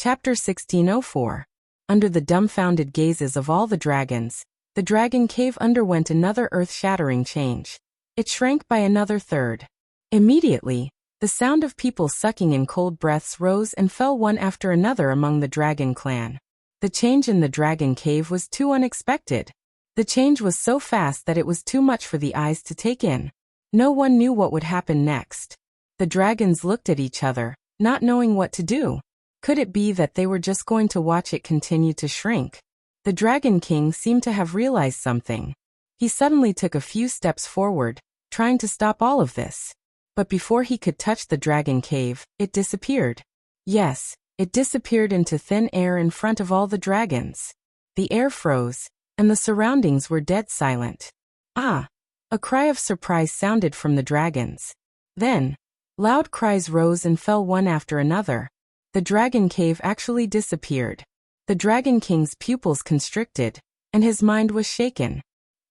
Chapter 1604. Under the dumbfounded gazes of all the dragons, the dragon cave underwent another earth-shattering change. It shrank by another third. Immediately, the sound of people sucking in cold breaths rose and fell one after another among the dragon clan. The change in the dragon cave was too unexpected. The change was so fast that it was too much for the eyes to take in. No one knew what would happen next. The dragons looked at each other, not knowing what to do. Could it be that they were just going to watch it continue to shrink? The Dragon King seemed to have realized something. He suddenly took a few steps forward, trying to stop all of this. But before he could touch the dragon cave, it disappeared. Yes, it disappeared into thin air in front of all the dragons. The air froze, and the surroundings were dead silent. Ah! A cry of surprise sounded from the dragons. Then, loud cries rose and fell one after another. The dragon cave actually disappeared. The Dragon King's pupils constricted, and his mind was shaken.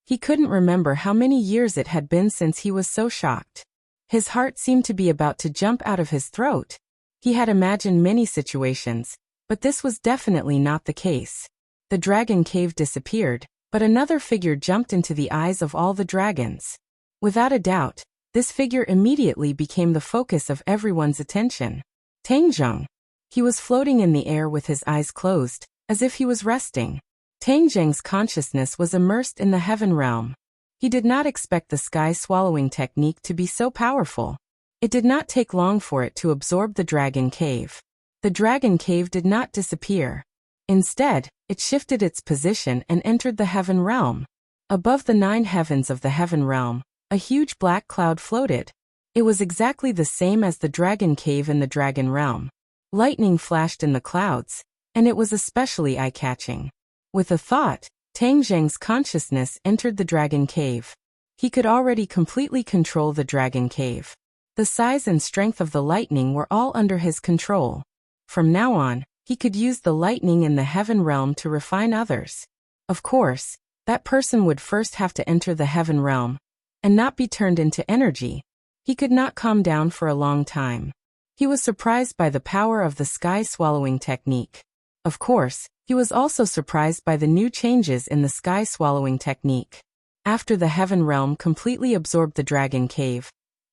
He couldn't remember how many years it had been since he was so shocked. His heart seemed to be about to jump out of his throat. He had imagined many situations, but this was definitely not the case. The dragon cave disappeared, but another figure jumped into the eyes of all the dragons. Without a doubt, this figure immediately became the focus of everyone's attention. Tangjung. He was floating in the air with his eyes closed, as if he was resting. Tangjung's consciousness was immersed in the heaven realm. He did not expect the sky-swallowing technique to be so powerful. It did not take long for it to absorb the dragon cave. The dragon cave did not disappear. Instead, it shifted its position and entered the heaven realm. Above the 9 heavens of the heaven realm, a huge black cloud floated. It was exactly the same as the dragon cave in the dragon realm. Lightning flashed in the clouds, and it was especially eye-catching. With a thought, Tangjung's consciousness entered the dragon cave. He could already completely control the dragon cave. The size and strength of the lightning were all under his control. From now on, he could use the lightning in the heaven realm to refine others. Of course, that person would first have to enter the heaven realm, and not be turned into energy. He could not calm down for a long time. He was surprised by the power of the sky-swallowing technique. Of course, he was also surprised by the new changes in the sky-swallowing technique. After the heaven realm completely absorbed the dragon cave,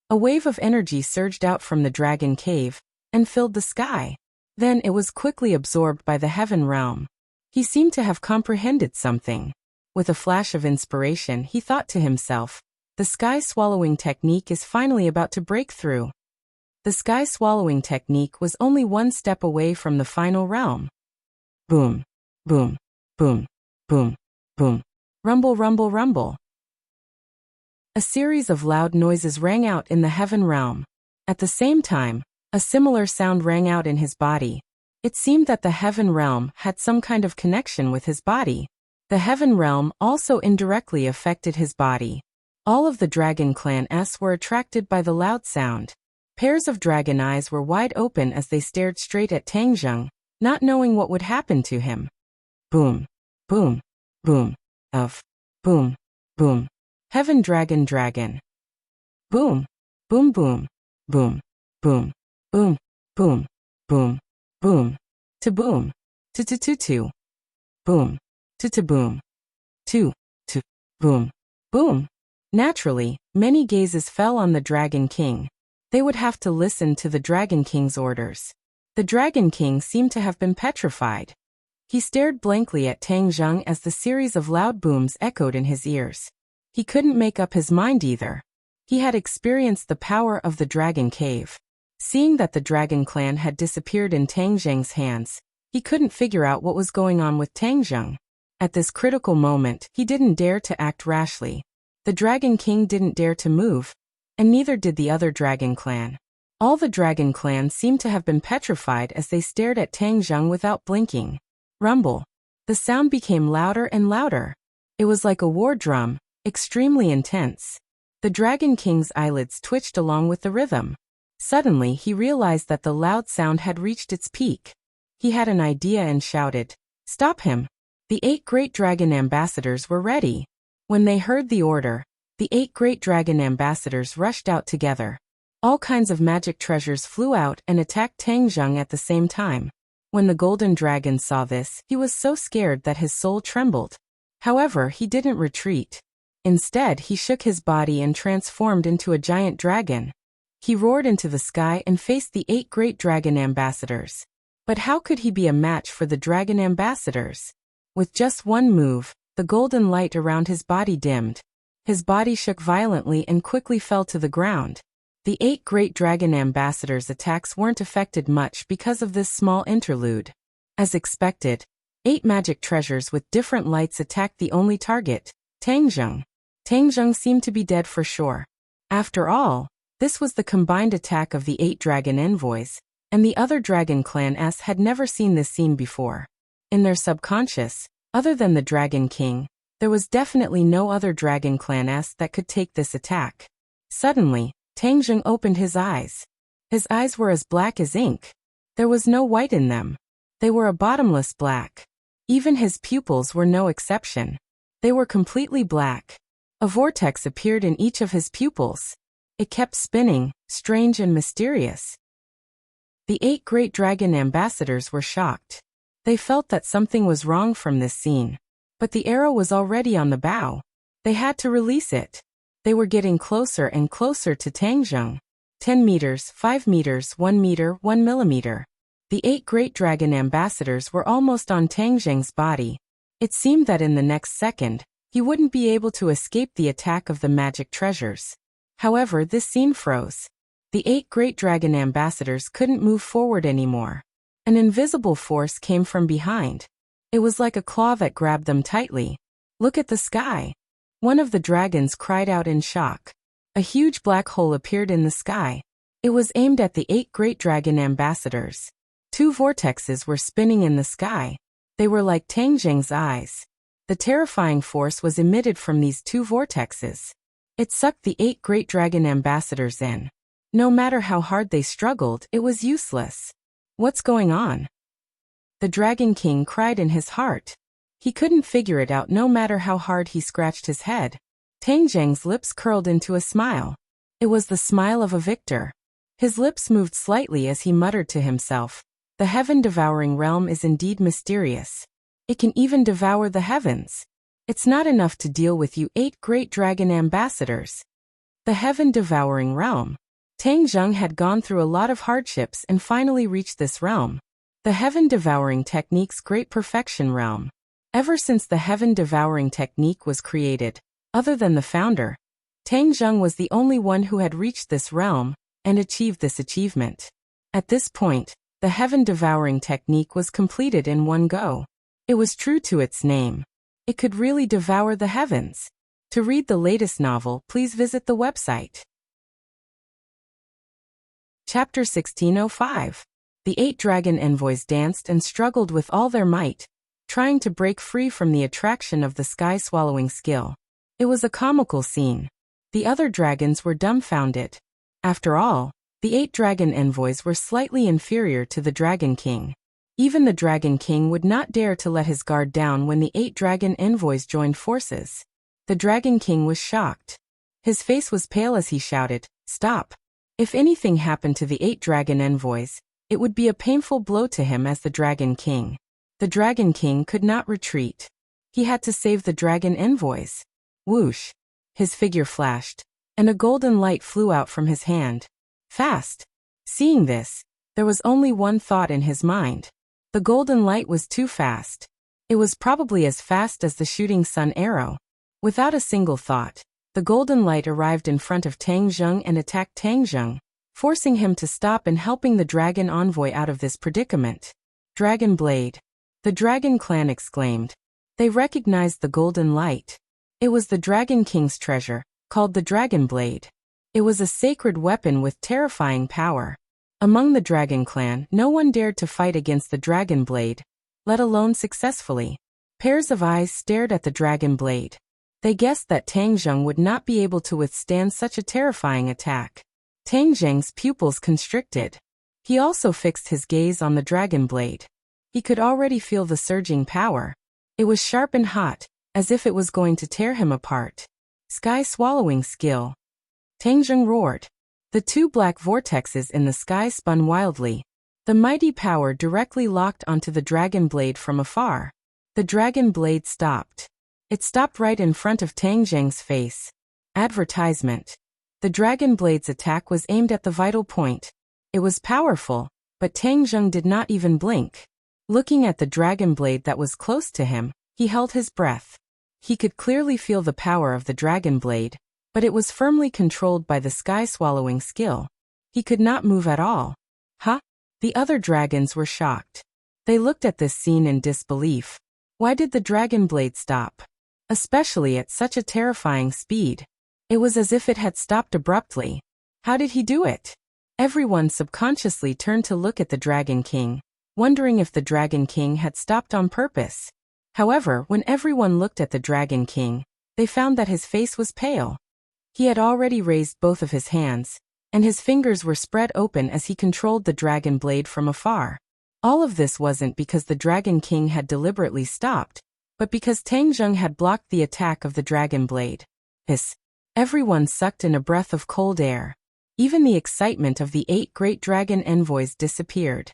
a wave of energy surged out from the dragon cave and filled the sky. Then it was quickly absorbed by the heaven realm. He seemed to have comprehended something. With a flash of inspiration, he thought to himself, the sky-swallowing technique is finally about to break through. The sky-swallowing technique was only one step away from the final realm. Boom, boom, boom, boom, boom. Rumble, rumble, rumble. A series of loud noises rang out in the heaven realm. At the same time, a similar sound rang out in his body. It seemed that the heaven realm had some kind of connection with his body. The heaven realm also indirectly affected his body. All of the dragon clans were attracted by the loud sound. Pairs of dragon eyes were wide open as they stared straight at Tangjung, not knowing what would happen to him. Boom, boom, boom, of, boom, boom. Heaven dragon dragon. Boom, boom, boom, boom, boom, boom, boom, boom, boom. To boom, to. Boom, to boom. To, boom, boom. Naturally, many gazes fell on the Dragon King. They would have to listen to the Dragon King's orders. The Dragon King seemed to have been petrified. He stared blankly at Tangjung as the series of loud booms echoed in his ears. He couldn't make up his mind either. He had experienced the power of the Dragon Cave. Seeing that the Dragon Clan had disappeared in Tangjung's hands, he couldn't figure out what was going on with Tangjung. At this critical moment, he didn't dare to act rashly. The Dragon King didn't dare to move, and neither did the other Dragon Clan. All the Dragon Clan seemed to have been petrified as they stared at Tangjung without blinking. Rumble. The sound became louder and louder. It was like a war drum, extremely intense. The Dragon King's eyelids twitched along with the rhythm. Suddenly he realized that the loud sound had reached its peak. He had an idea and shouted, "Stop him!" The 8 great dragon ambassadors were ready. When they heard the order, the 8 great dragon ambassadors rushed out together. All kinds of magic treasures flew out and attacked Tangjung at the same time. When the golden dragon saw this, he was so scared that his soul trembled. However, he didn't retreat. Instead, he shook his body and transformed into a giant dragon. He roared into the sky and faced the 8 great dragon ambassadors. But how could he be a match for the dragon ambassadors? With just one move, the golden light around his body dimmed. His body shook violently and quickly fell to the ground. The 8 great dragon ambassadors' attacks weren't affected much because of this small interlude. As expected, 8 magic treasures with different lights attacked the only target, Tangjung. Tangjung seemed to be dead for sure. After all, this was the combined attack of the 8 dragon envoys, and the other dragon clan-s had never seen this scene before. In their subconscious, other than the Dragon King, there was definitely no other dragon clan-s that could take this attack. Suddenly, Tangjung opened his eyes. His eyes were as black as ink. There was no white in them. They were a bottomless black. Even his pupils were no exception. They were completely black. A vortex appeared in each of his pupils. It kept spinning, strange and mysterious. The 8 great dragon ambassadors were shocked. They felt that something was wrong from this scene. But the arrow was already on the bow. They had to release it. They were getting closer and closer to Tangjung. 10 meters, 5 meters, 1 meter, 1 millimeter. The 8 great dragon ambassadors were almost on Tangjung's body. It seemed that in the next second, he wouldn't be able to escape the attack of the magic treasures. However, this scene froze. The 8 great dragon ambassadors couldn't move forward anymore. An invisible force came from behind. It was like a claw that grabbed them tightly. "Look at the sky!" One of the dragons cried out in shock. A huge black hole appeared in the sky. It was aimed at the 8 great dragon ambassadors. 2 vortexes were spinning in the sky. They were like Tangjung's eyes. The terrifying force was emitted from these 2 vortexes. It sucked the 8 great dragon ambassadors in. No matter how hard they struggled, it was useless. What's going on? The Dragon King cried in his heart. He couldn't figure it out no matter how hard he scratched his head. Tangjung's lips curled into a smile. It was the smile of a victor. His lips moved slightly as he muttered to himself, "The heaven-devouring realm is indeed mysterious. It can even devour the heavens. It's not enough to deal with you 8 great dragon ambassadors." The heaven-devouring realm. Tangjung had gone through a lot of hardships and finally reached this realm. The heaven-devouring technique's great perfection realm. Ever since the heaven-devouring technique was created, other than the founder, Tangjung was the only one who had reached this realm and achieved this achievement. At this point, the heaven-devouring technique was completed in one go. It was true to its name. It could really devour the heavens. To read the latest novel, please visit the website. Chapter 1605. The 8 dragon envoys danced and struggled with all their might, trying to break free from the attraction of the sky-swallowing skill. It was a comical scene. The other dragons were dumbfounded. After all, the 8 dragon envoys were slightly inferior to the Dragon King. Even the Dragon King would not dare to let his guard down when the 8 dragon envoys joined forces. The Dragon King was shocked. His face was pale as he shouted, "Stop!" If anything happened to the 8 dragon envoys, it would be a painful blow to him as the Dragon King. The Dragon King could not retreat. He had to save the dragon envoys. Whoosh! His figure flashed, and a golden light flew out from his hand. Fast! Seeing this, there was only one thought in his mind. The golden light was too fast. It was probably as fast as the shooting sun arrow. Without a single thought, the golden light arrived in front of Tangjung and attacked Tangjung, forcing him to stop and helping the dragon envoy out of this predicament. "Dragon Blade!" The dragon clan exclaimed. They recognized the golden light. It was the Dragon King's treasure, called the Dragon Blade. It was a sacred weapon with terrifying power. Among the dragon clan, no one dared to fight against the Dragon Blade, let alone successfully. Pairs of eyes stared at the Dragon Blade. They guessed that Tangjung would not be able to withstand such a terrifying attack. Tangjung's pupils constricted. He also fixed his gaze on the Dragon Blade. He could already feel the surging power. It was sharp and hot, as if it was going to tear him apart. Sky-swallowing skill. Tangjung roared. The 2 black vortexes in the sky spun wildly. The mighty power directly locked onto the dragon blade from afar. The dragon blade stopped. It stopped right in front of Tang Zheng's face. Advertisement. The dragon blade's attack was aimed at the vital point. It was powerful, but Tang Zheng did not even blink. Looking at the dragon blade that was close to him, he held his breath. He could clearly feel the power of the dragon blade, but it was firmly controlled by the sky-swallowing skill. He could not move at all. Huh? The other dragons were shocked. They looked at this scene in disbelief. Why did the dragon blade stop? Especially at such a terrifying speed. It was as if it had stopped abruptly. How did he do it? Everyone subconsciously turned to look at the Dragon King, wondering if the Dragon King had stopped on purpose. However, when everyone looked at the Dragon King, they found that his face was pale. He had already raised both of his hands, and his fingers were spread open as he controlled the dragon blade from afar. All of this wasn't because the Dragon King had deliberately stopped, but because Tang Zheng had blocked the attack of the dragon blade. Everyone sucked in a breath of cold air. Even the excitement of the 8 great dragon envoys disappeared.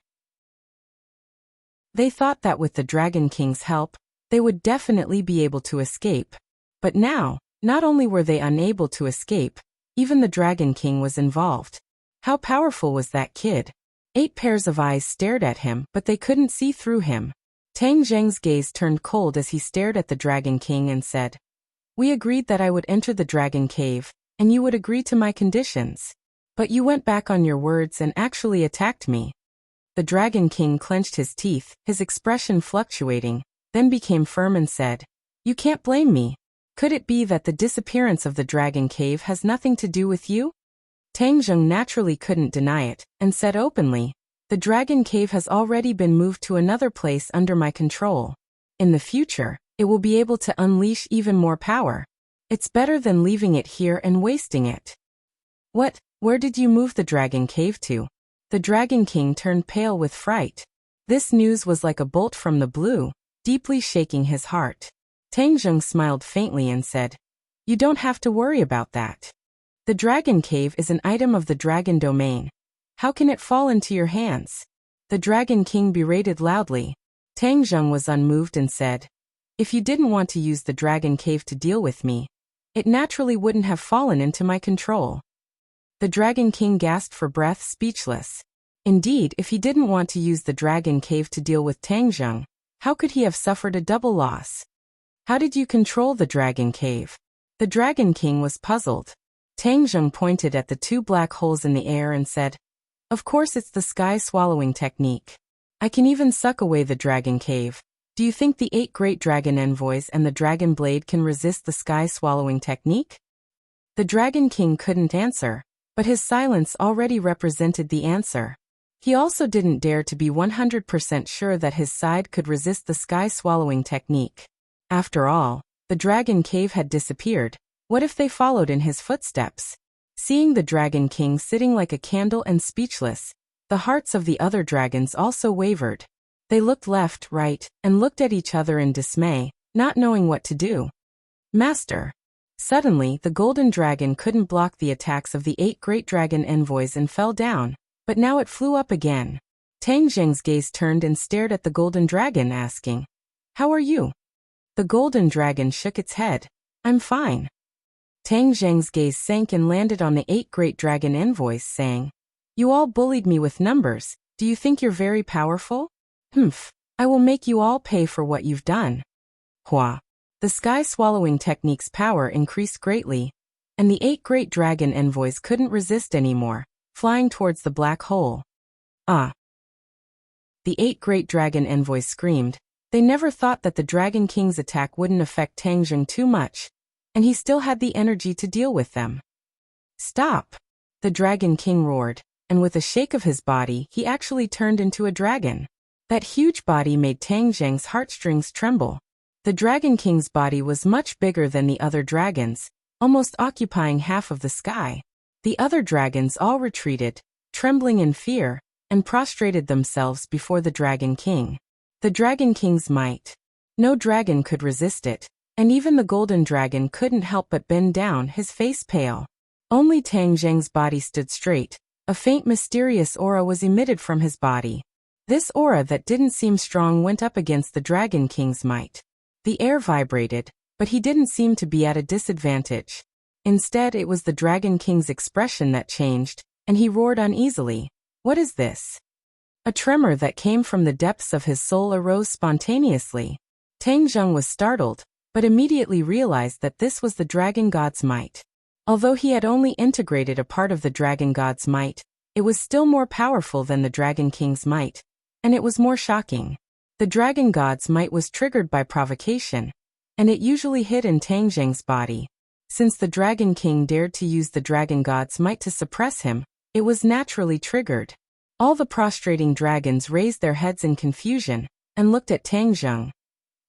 They thought that with the Dragon King's help, they would definitely be able to escape. But now, not only were they unable to escape, even the Dragon King was involved. How powerful was that kid? 8 pairs of eyes stared at him, but they couldn't see through him. Tang Zheng's gaze turned cold as he stared at the Dragon King and said, "We agreed that I would enter the Dragon Cave, and you would agree to my conditions. But you went back on your words and actually attacked me." The Dragon King clenched his teeth, his expression fluctuating, then became firm and said, "You can't blame me. Could it be that the disappearance of the Dragon Cave has nothing to do with you?" Tang Zheng naturally couldn't deny it, and said openly, "The Dragon Cave has already been moved to another place under my control. In the future, it will be able to unleash even more power. It's better than leaving it here and wasting it." "What? Where did you move the Dragon Cave to?" The Dragon King turned pale with fright. This news was like a bolt from the blue, deeply shaking his heart. Tang Zheng smiled faintly and said, "You don't have to worry about that. The Dragon Cave is an item of the Dragon Domain. How can it fall into your hands?" The Dragon King berated loudly. Tang Zheng was unmoved and said, "If you didn't want to use the Dragon Cave to deal with me, it naturally wouldn't have fallen into my control." The Dragon King gasped for breath, speechless. Indeed, if he didn't want to use the Dragon Cave to deal with Tang Zheng, how could he have suffered a double loss? "How did you control the Dragon Cave?" The Dragon King was puzzled. Tang Zheng pointed at the 2 black holes in the air and said, "Of course it's the sky-swallowing technique. I can even suck away the Dragon Cave. Do you think the 8 great dragon envoys and the dragon blade can resist the sky-swallowing technique?" The Dragon King couldn't answer, but his silence already represented the answer. He also didn't dare to be 100% sure that his side could resist the sky-swallowing technique. After all, the Dragon Cave had disappeared. What if they followed in his footsteps? Seeing the Dragon King sitting like a candle and speechless, the hearts of the other dragons also wavered. They looked left, right, and looked at each other in dismay, not knowing what to do. "Master." Suddenly, the golden dragon couldn't block the attacks of the 8 great dragon envoys and fell down, but now it flew up again. Tang Zheng's gaze turned and stared at the golden dragon, asking, "How are you?" The golden dragon shook its head. "I'm fine." Tang Zheng's gaze sank and landed on the 8 great dragon envoys, saying, "You all bullied me with numbers. Do you think you're very powerful? Humph. I will make you all pay for what you've done." Hua. The sky-swallowing technique's power increased greatly, and the 8 great dragon envoys couldn't resist anymore, flying towards the black hole. "Ah!" The 8 great dragon envoys screamed. They never thought that the Dragon King's attack wouldn't affect Tang Zheng too much, and he still had the energy to deal with them. "Stop!" The Dragon King roared, and with a shake of his body, he actually turned into a dragon. That huge body made Tang Zheng's heartstrings tremble. The Dragon King's body was much bigger than the other dragons, almost occupying half of the sky. The other dragons all retreated, trembling in fear, and prostrated themselves before the Dragon King. The Dragon King's might. No dragon could resist it, and even the golden dragon couldn't help but bend down, his face pale. Only Tang Zheng's body stood straight, A faint mysterious aura was emitted from his body. This aura that didn't seem strong went up against the Dragon King's might. The air vibrated, but he didn't seem to be at a disadvantage. Instead, it was the Dragon King's expression that changed, and he roared uneasily. "What is this?" A tremor that came from the depths of his soul arose spontaneously. Tang Zheng was startled, but immediately realized that this was the Dragon God's might. Although he had only integrated a part of the Dragon God's might, it was still more powerful than the Dragon King's might, and it was more shocking. The Dragon God's might was triggered by provocation, and it usually hid in Tang Zheng's body. Since the Dragon King dared to use the Dragon God's might to suppress him, it was naturally triggered. All the prostrating dragons raised their heads in confusion and looked at Tang Zheng.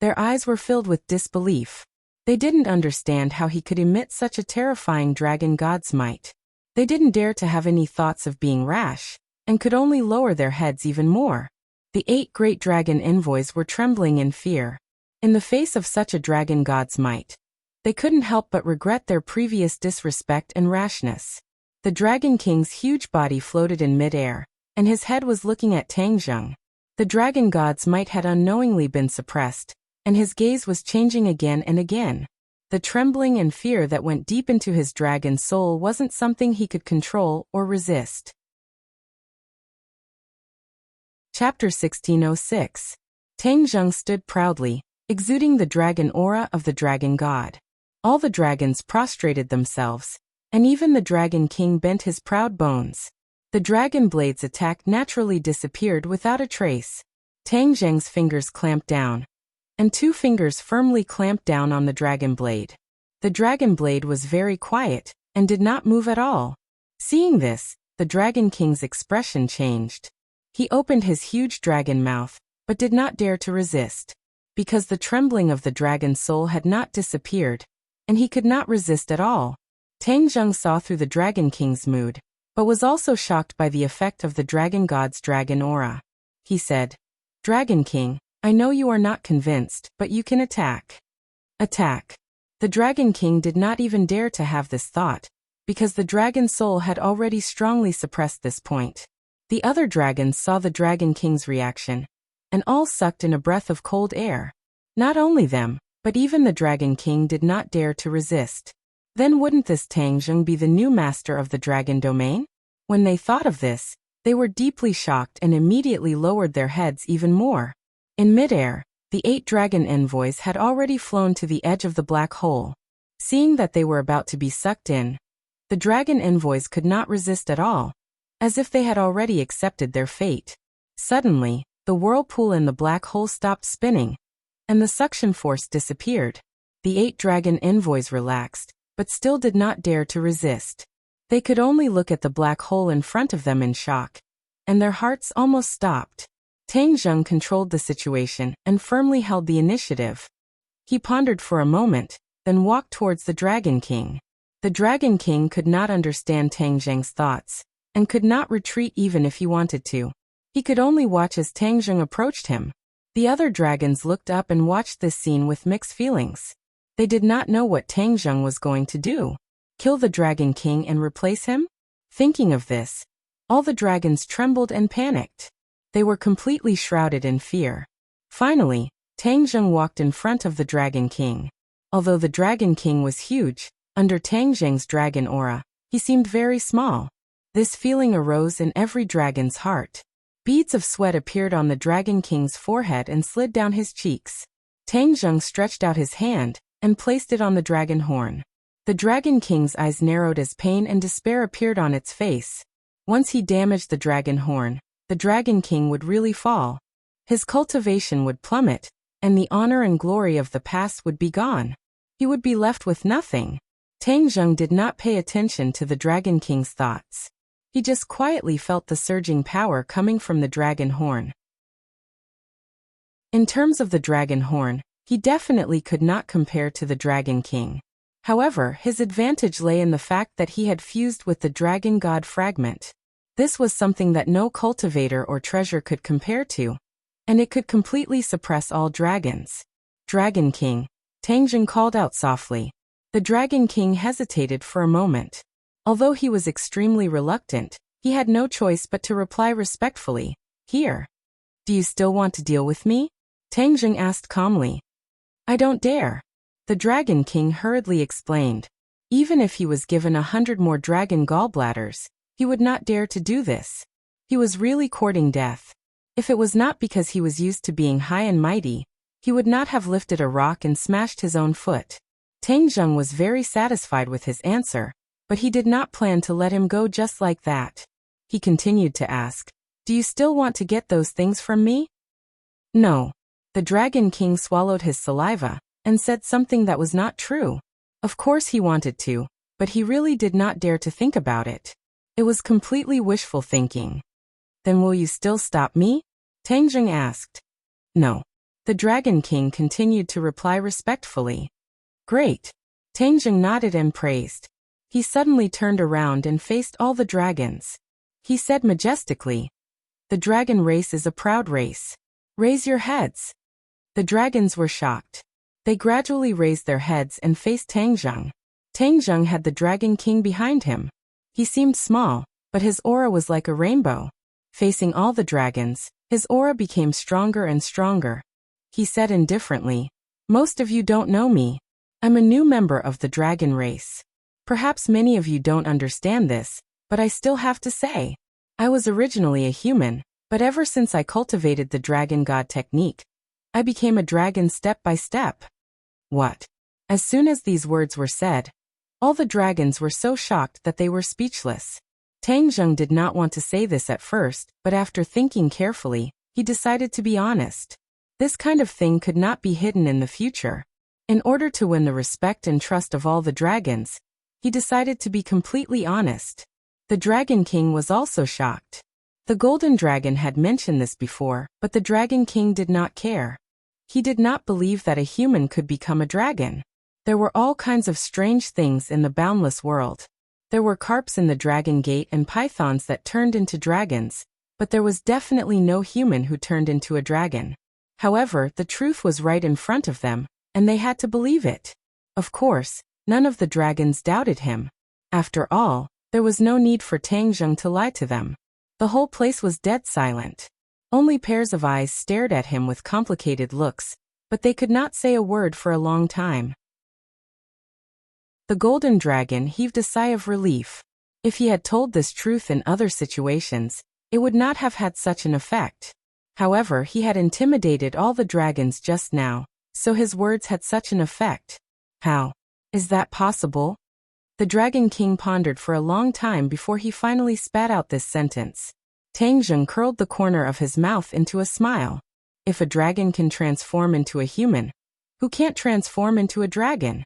Their eyes were filled with disbelief. They didn't understand how he could emit such a terrifying Dragon God's might. They didn't dare to have any thoughts of being rash, and could only lower their heads even more. The 8 great dragon envoys were trembling in fear. In the face of such a Dragon God's might, they couldn't help but regret their previous disrespect and rashness. The Dragon King's huge body floated in mid-air, and his head was looking at Tang Zheng. The Dragon God's might had unknowingly been suppressed, and his gaze was changing again and again. The trembling and fear that went deep into his dragon soul wasn't something he could control or resist. Chapter 1606. Tang Zheng stood proudly, exuding the dragon aura of the Dragon God. All the dragons prostrated themselves, and even the Dragon King bent his proud bones. The dragon blade's attack naturally disappeared without a trace. Tang Zheng's fingers clamped down, and 2 fingers firmly clamped down on the dragon blade. The dragon blade was very quiet, and did not move at all. Seeing this, the Dragon King's expression changed. He opened his huge dragon mouth, but did not dare to resist. Because the trembling of the dragon soul had not disappeared, and he could not resist at all. Tang Zheng saw through the Dragon King's mood, but was also shocked by the effect of the Dragon God's dragon aura. He said, "Dragon King, I know you are not convinced, but you can attack." Attack. The Dragon King did not even dare to have this thought, because the dragon soul had already strongly suppressed this point. The other dragons saw the Dragon King's reaction, and all sucked in a breath of cold air. Not only them, but even the Dragon King did not dare to resist. Then wouldn't this Tang Zheng be the new master of the dragon domain? When they thought of this, they were deeply shocked and immediately lowered their heads even more. In midair, the 8 dragon envoys had already flown to the edge of the black hole. Seeing that they were about to be sucked in, the dragon envoys could not resist at all, as if they had already accepted their fate. Suddenly, the whirlpool in the black hole stopped spinning, and the suction force disappeared. The 8 dragon envoys relaxed, but still did not dare to resist. They could only look at the black hole in front of them in shock, and their hearts almost stopped. Tang Zheng controlled the situation and firmly held the initiative. He pondered for a moment, then walked towards the Dragon King. The Dragon King could not understand Tang Zheng's thoughts, and could not retreat even if he wanted to. He could only watch as Tang Zheng approached him. The other dragons looked up and watched this scene with mixed feelings. They did not know what Tang Zheng was going to do. Kill the Dragon King and replace him? Thinking of this, all the dragons trembled and panicked. They were completely shrouded in fear. Finally, Tang Zheng walked in front of the Dragon King. Although the Dragon King was huge, under Tang Zheng's dragon aura, he seemed very small. This feeling arose in every dragon's heart. Beads of sweat appeared on the Dragon King's forehead and slid down his cheeks. Tang Zheng stretched out his hand and placed it on the dragon horn. The Dragon King's eyes narrowed as pain and despair appeared on its face. Once he damaged the dragon horn, the Dragon King would really fall. His cultivation would plummet, and the honor and glory of the past would be gone. He would be left with nothing. Tang Zheng did not pay attention to the Dragon King's thoughts. He just quietly felt the surging power coming from the dragon horn. In terms of the dragon horn, he definitely could not compare to the Dragon King. However, his advantage lay in the fact that he had fused with the Dragon God fragment. This was something that no cultivator or treasure could compare to, and it could completely suppress all dragons. Dragon King, Tang Zheng called out softly. The Dragon King hesitated for a moment. Although he was extremely reluctant, He had no choice but to reply respectfully, "Here. Do you still want to deal with me?" Tang Jing asked calmly. "I don't dare," the Dragon King hurriedly explained. Even if he was given 100 more dragon gallbladders, he would not dare to do this. He was really courting death. If it was not because he was used to being high and mighty, he would not have lifted a rock and smashed his own foot. Tang Jing was very satisfied with his answer, but he did not plan to let him go just like that. He continued to ask, "Do you still want to get those things from me?" "No." The Dragon King swallowed his saliva and said something that was not true. Of course he wanted to, but he really did not dare to think about it. It was completely wishful thinking. "Then will you still stop me?" Tang Jing asked. "No." The Dragon King continued to reply respectfully. "Great." Tang Jing nodded and praised. He suddenly turned around and faced all the dragons. He said majestically, "The dragon race is a proud race. Raise your heads." The dragons were shocked. They gradually raised their heads and faced Tang Jing. Tang Jing had the Dragon King behind him. He seemed small, but his aura was like a rainbow. Facing all the dragons, his aura became stronger and stronger. He said indifferently, "Most of you don't know me. I'm a new member of the dragon race. Perhaps many of you don't understand this, but I still have to say. I was originally a human, but ever since I cultivated the dragon god technique, I became a dragon step by step." What? As soon as these words were said, all the dragons were so shocked that they were speechless. Tang Jing did not want to say this at first, but after thinking carefully, he decided to be honest. This kind of thing could not be hidden in the future. In order to win the respect and trust of all the dragons, he decided to be completely honest. The Dragon King was also shocked. The Golden Dragon had mentioned this before, but the Dragon King did not care. He did not believe that a human could become a dragon. There were all kinds of strange things in the boundless world. There were carps in the Dragon Gate and pythons that turned into dragons, but there was definitely no human who turned into a dragon. However, the truth was right in front of them, and they had to believe it. Of course, none of the dragons doubted him. After all, there was no need for Tang Jing to lie to them. The whole place was dead silent. Only pairs of eyes stared at him with complicated looks, but they could not say a word for a long time. The Golden Dragon heaved a sigh of relief. If he had told this truth in other situations, it would not have had such an effect. However, he had intimidated all the dragons just now, so his words had such an effect. How is that possible? The Dragon King pondered for a long time before he finally spat out this sentence. Tang Jing curled the corner of his mouth into a smile. If a dragon can transform into a human, who can't transform into a dragon?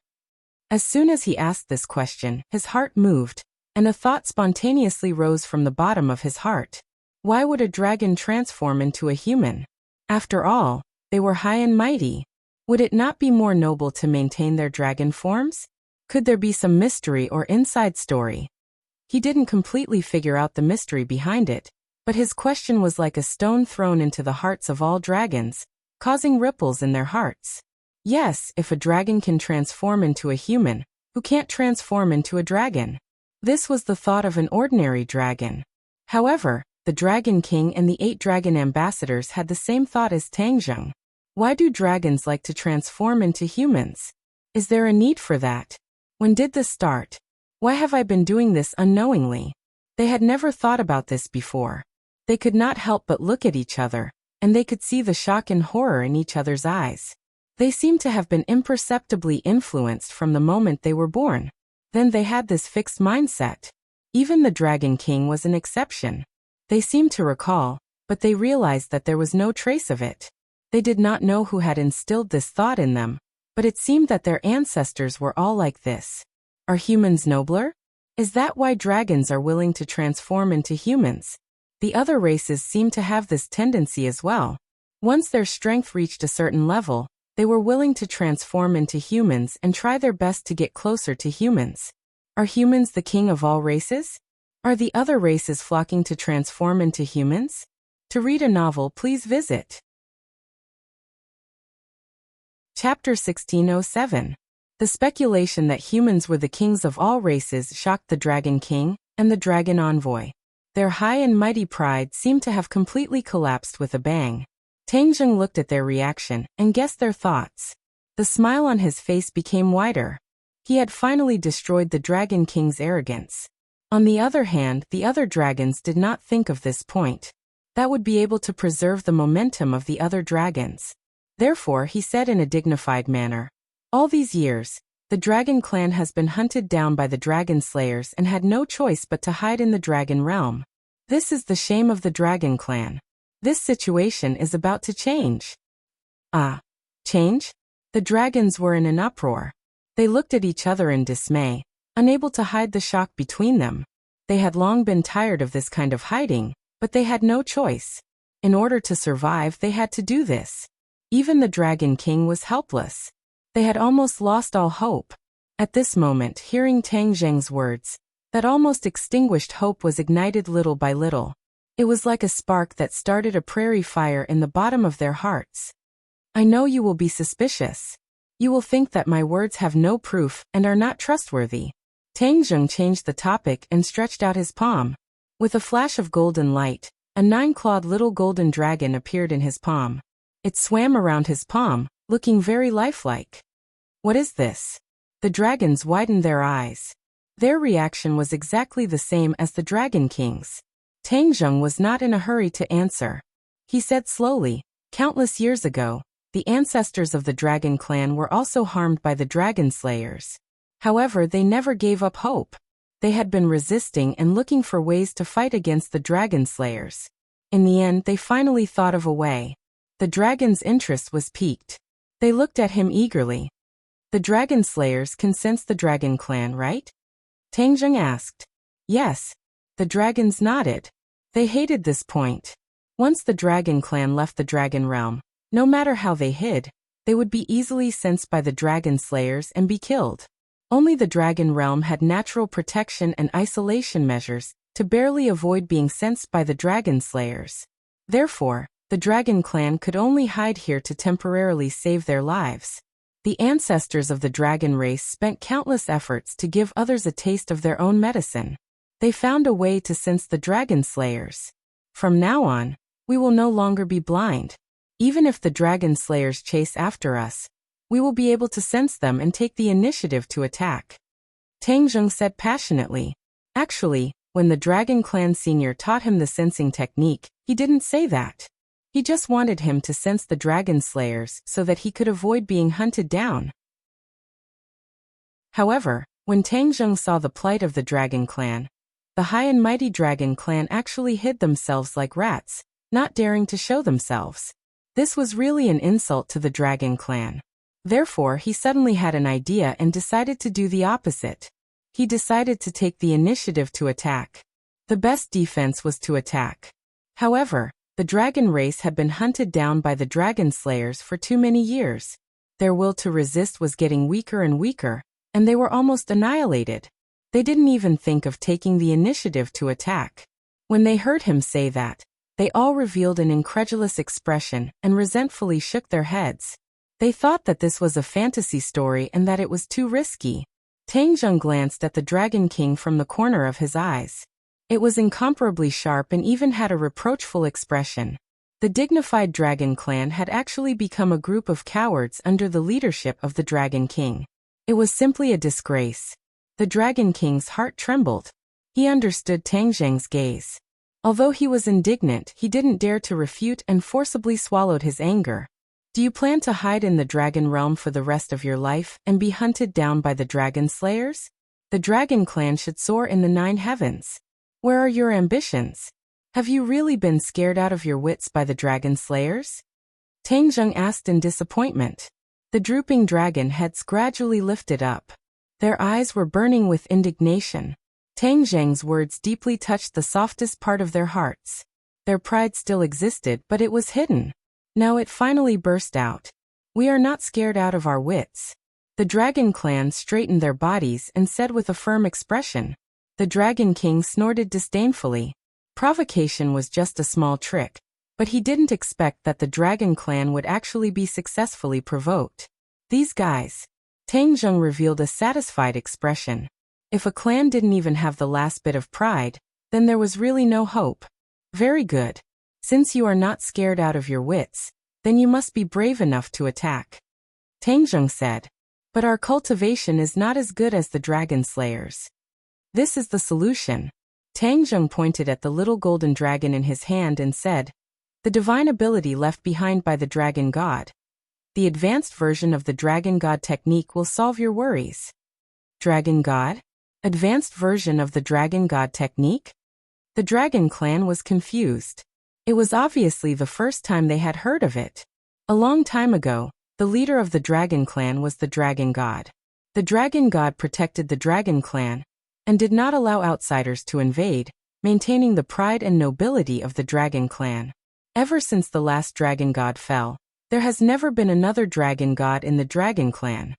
As soon as he asked this question, his heart moved, and a thought spontaneously rose from the bottom of his heart. Why would a dragon transform into a human? After all, they were high and mighty. Would it not be more noble to maintain their dragon forms? Could there be some mystery or inside story? He didn't completely figure out the mystery behind it, but his question was like a stone thrown into the hearts of all dragons, causing ripples in their hearts. Yes, if a dragon can transform into a human, who can't transform into a dragon? This was the thought of an ordinary dragon. However, the Dragon King and the 8 dragon ambassadors had the same thought as Tang Jing. Why do dragons like to transform into humans? Is there a need for that? When did this start? Why have I been doing this unknowingly? They had never thought about this before. They could not help but look at each other, and they could see the shock and horror in each other's eyes. They seemed to have been imperceptibly influenced from the moment they were born. Then they had this fixed mindset. Even the Dragon King was an exception. They seemed to recall, but they realized that there was no trace of it. They did not know who had instilled this thought in them, but it seemed that their ancestors were all like this. Are humans nobler? Is that why dragons are willing to transform into humans? The other races seemed to have this tendency as well. Once their strength reached a certain level, they were willing to transform into humans and try their best to get closer to humans. Are humans the king of all races? Are the other races flocking to transform into humans? To read a novel, please visit Chapter 1607. The speculation that humans were the kings of all races shocked the Dragon King and the Dragon Envoy. Their high and mighty pride seemed to have completely collapsed with a bang. Tang Zheng looked at their reaction and guessed their thoughts. The smile on his face became wider. He had finally destroyed the Dragon King's arrogance. On the other hand, the other dragons did not think of this point. That would be able to preserve the momentum of the other dragons. Therefore, he said in a dignified manner, "All these years, the Dragon Clan has been hunted down by the Dragon Slayers and had no choice but to hide in the Dragon Realm. This is the shame of the Dragon Clan. This situation is about to change." Ah, change? The dragons were in an uproar. They looked at each other in dismay, unable to hide the shock between them. They had long been tired of this kind of hiding, but they had no choice. In order to survive, they had to do this. Even the Dragon King was helpless. They had almost lost all hope. At this moment, hearing Tang Zheng's words, that almost extinguished hope was ignited little by little. It was like a spark that started a prairie fire in the bottom of their hearts. "I know you will be suspicious. You will think that my words have no proof and are not trustworthy." Tang Zheng changed the topic and stretched out his palm. With a flash of golden light, a 9-clawed little golden dragon appeared in his palm. It swam around his palm, looking very lifelike. "What is this?" The dragons widened their eyes. Their reaction was exactly the same as the Dragon King's. Tang Zheng was not in a hurry to answer. He said slowly, "Countless years ago, the ancestors of the Dragon Clan were also harmed by the Dragon Slayers. However, they never gave up hope. They had been resisting and looking for ways to fight against the Dragon Slayers. In the end, they finally thought of a way. The dragon's interest was piqued. They looked at him eagerly. The Dragon Slayers can sense the Dragon Clan, right?" Tang Zheng asked. "Yes." The dragons nodded. They hated this point. Once the Dragon Clan left the Dragon Realm, no matter how they hid, they would be easily sensed by the Dragon Slayers and be killed. Only the Dragon Realm had natural protection and isolation measures to barely avoid being sensed by the Dragon Slayers. Therefore, the Dragon Clan could only hide here to temporarily save their lives. The ancestors of the dragon race spent countless efforts to give others a taste of their own medicine. They found a way to sense the Dragon Slayers. From now on, we will no longer be blind. Even if the Dragon Slayers chase after us, we will be able to sense them and take the initiative to attack." Tang Zheng said passionately. Actually, when the Dragon Clan senior taught him the sensing technique, he didn't say that. He just wanted him to sense the Dragon Slayers so that he could avoid being hunted down. However, when Tang Zheng saw the plight of the Dragon Clan, the high and mighty Dragon Clan actually hid themselves like rats, not daring to show themselves. This was really an insult to the Dragon Clan. Therefore, he suddenly had an idea and decided to do the opposite. He decided to take the initiative to attack. The best defense was to attack. However, the dragon race had been hunted down by the Dragon Slayers for too many years. Their will to resist was getting weaker and weaker, and they were almost annihilated. They didn't even think of taking the initiative to attack. When they heard him say that, they all revealed an incredulous expression and resentfully shook their heads. They thought that this was a fantasy story and that it was too risky. Tang Zheng glanced at the Dragon King from the corner of his eyes. It was incomparably sharp and even had a reproachful expression. The dignified Dragon Clan had actually become a group of cowards under the leadership of the Dragon King. It was simply a disgrace. The Dragon King's heart trembled. He understood Tang Zheng's gaze. Although he was indignant, he didn't dare to refute and forcibly swallowed his anger. "Do you plan to hide in the Dragon Realm for the rest of your life and be hunted down by the Dragon Slayers? The Dragon Clan should soar in the 9 heavens. Where are your ambitions? Have you really been scared out of your wits by the Dragon Slayers?" Tang Zheng asked in disappointment. The drooping dragon heads gradually lifted up. Their eyes were burning with indignation. Tang Zheng's words deeply touched the softest part of their hearts. Their pride still existed, but it was hidden. Now it finally burst out. "We are not scared out of our wits." The Dragon Clan straightened their bodies and said with a firm expression. The Dragon King snorted disdainfully. Provocation was just a small trick, but he didn't expect that the Dragon Clan would actually be successfully provoked. "These guys." Tang Zheng revealed a satisfied expression. If a clan didn't even have the last bit of pride, Then there was really no hope. Very good. Since you are not scared out of your wits, then you must be brave enough to attack. Tang Zheng said. But our cultivation is not as good as the dragon slayers. This is the solution. Tang Zheng pointed at the little golden dragon in his hand and said, the divine ability left behind by the dragon god. The advanced version of the dragon god technique will solve your worries. Dragon god? Advanced version of the dragon god technique? The dragon clan was confused. It was obviously the first time they had heard of it. A long time ago, the leader of the dragon clan was the dragon god. The dragon god protected the dragon clan and did not allow outsiders to invade, maintaining the pride and nobility of the dragon clan. Ever since the last dragon god fell, there has never been another dragon god in the dragon clan.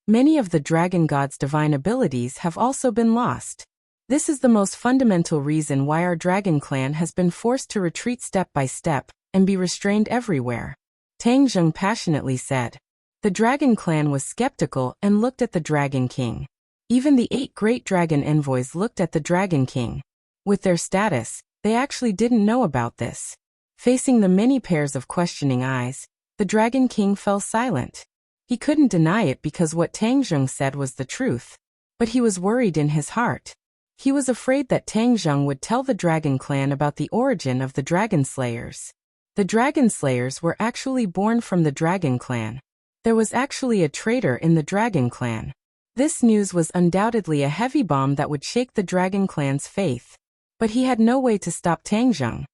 Many of the dragon god's divine abilities have also been lost. This is the most fundamental reason why our dragon clan has been forced to retreat step by step and be restrained everywhere. Tang Zheng passionately said. The dragon clan was skeptical and looked at the dragon king. Even the 8 great dragon envoys looked at the dragon king. With their status, they actually didn't know about this. Facing the many pairs of questioning eyes, the dragon king fell silent. He couldn't deny it because what Tang Zheng said was the truth. But he was worried in his heart. He was afraid that Tang Zheng would tell the dragon clan about the origin of the dragon slayers. The dragon slayers were actually born from the dragon clan. There was actually a traitor in the dragon clan. This news was undoubtedly a heavy bomb that would shake the dragon clan's faith. But he had no way to stop Tang Zheng.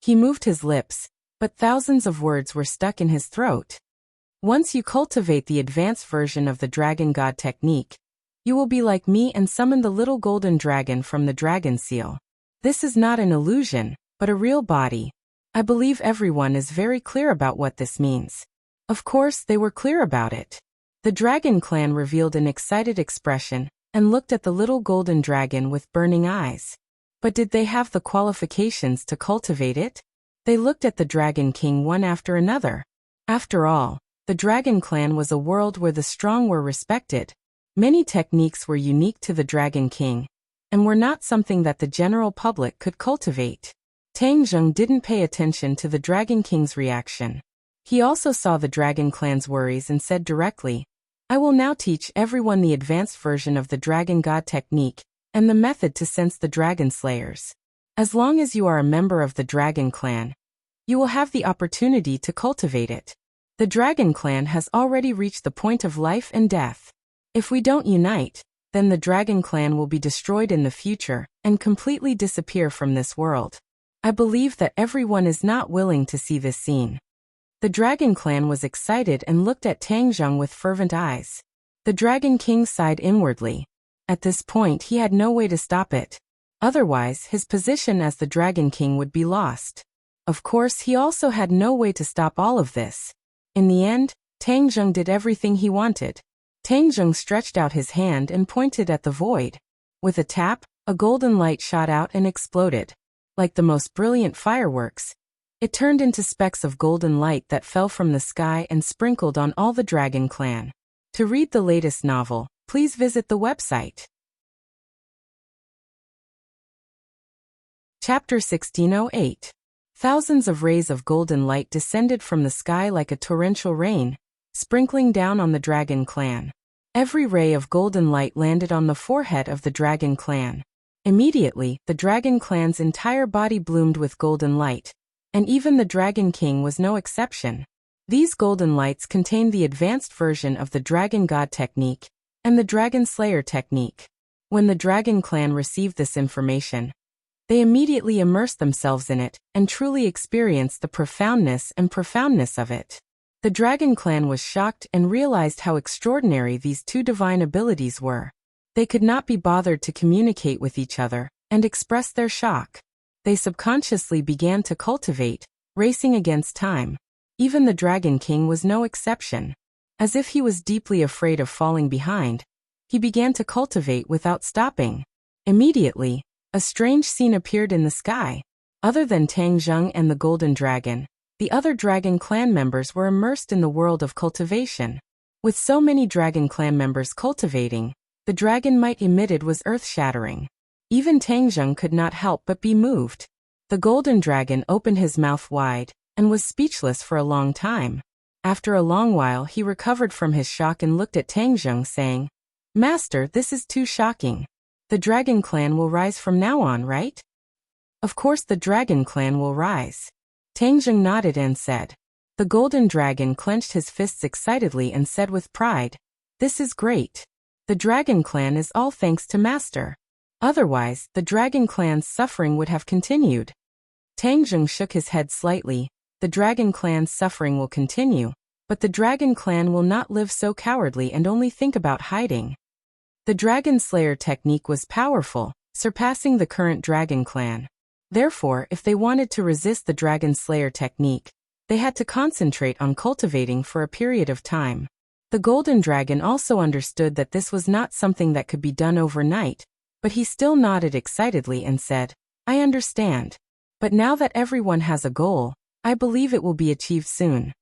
He moved his lips, but thousands of words were stuck in his throat. Once you cultivate the advanced version of the dragon god technique, you will be like me and summon the little golden dragon from the dragon seal. This is not an illusion, but a real body. I believe everyone is very clear about what this means. Of course, they were clear about it. The dragon clan revealed an excited expression and looked at the little golden dragon with burning eyes. But did they have the qualifications to cultivate it? They looked at the dragon king one after another. After all, the dragon clan was a world where the strong were respected. Many techniques were unique to the dragon king, and were not something that the general public could cultivate. Tang Zheng didn't pay attention to the dragon king's reaction. He also saw the dragon clan's worries and said directly, I will now teach everyone the advanced version of the dragon god technique and the method to sense the dragon slayers. As long as you are a member of the dragon clan, you will have the opportunity to cultivate it. The dragon clan has already reached the point of life and death. If we don't unite, then the dragon clan will be destroyed in the future and completely disappear from this world. I believe that everyone is not willing to see this scene. The dragon clan was excited and looked at Tang Zheng with fervent eyes. The dragon king sighed inwardly. At this point he had no way to stop it. Otherwise, his position as the dragon king would be lost. Of course, he also had no way to stop all of this. In the end, Tang Zheng did everything he wanted. Tang Zheng stretched out his hand and pointed at the void. With a tap, a golden light shot out and exploded. Like the most brilliant fireworks, it turned into specks of golden light that fell from the sky and sprinkled on all the dragon clan. To read the latest novel, please visit the website. Chapter 1608. Thousands of rays of golden light descended from the sky like a torrential rain, sprinkling down on the dragon clan. Every ray of golden light landed on the forehead of the dragon clan. Immediately, the dragon clan's entire body bloomed with golden light, and even the dragon king was no exception. These golden lights contained the advanced version of the dragon god technique and the dragon slayer technique. When the dragon clan received this information, they immediately immersed themselves in it and truly experienced the profoundness of it. The dragon clan was shocked and realized how extraordinary these two divine abilities were. They could not be bothered to communicate with each other and express their shock. They subconsciously began to cultivate, racing against time. Even the dragon king was no exception. As if he was deeply afraid of falling behind, he began to cultivate without stopping. Immediately, a strange scene appeared in the sky. Other than Tang Zheng and the golden dragon, the other dragon clan members were immersed in the world of cultivation. With so many dragon clan members cultivating, the dragon might emitted was earth-shattering. Even Tangjung could not help but be moved. The golden dragon opened his mouth wide and was speechless for a long time. After a long while he recovered from his shock and looked at Tangjung saying, "Master, this is too shocking. The Dragon Clan will rise from now on, right?" "Of course the Dragon Clan will rise." Tangjung nodded and said. The golden dragon clenched his fists excitedly and said with pride, "This is great. The Dragon Clan is all thanks to Master. Otherwise, the Dragon Clan's suffering would have continued." Tangjung shook his head slightly. The Dragon Clan's suffering will continue, but the Dragon Clan will not live so cowardly and only think about hiding. The Dragon Slayer technique was powerful, surpassing the current Dragon Clan. Therefore, if they wanted to resist the Dragon Slayer technique, they had to concentrate on cultivating for a period of time. The Golden Dragon also understood that this was not something that could be done overnight, but he still nodded excitedly and said, "I understand. But now that everyone has a goal, I believe it will be achieved soon."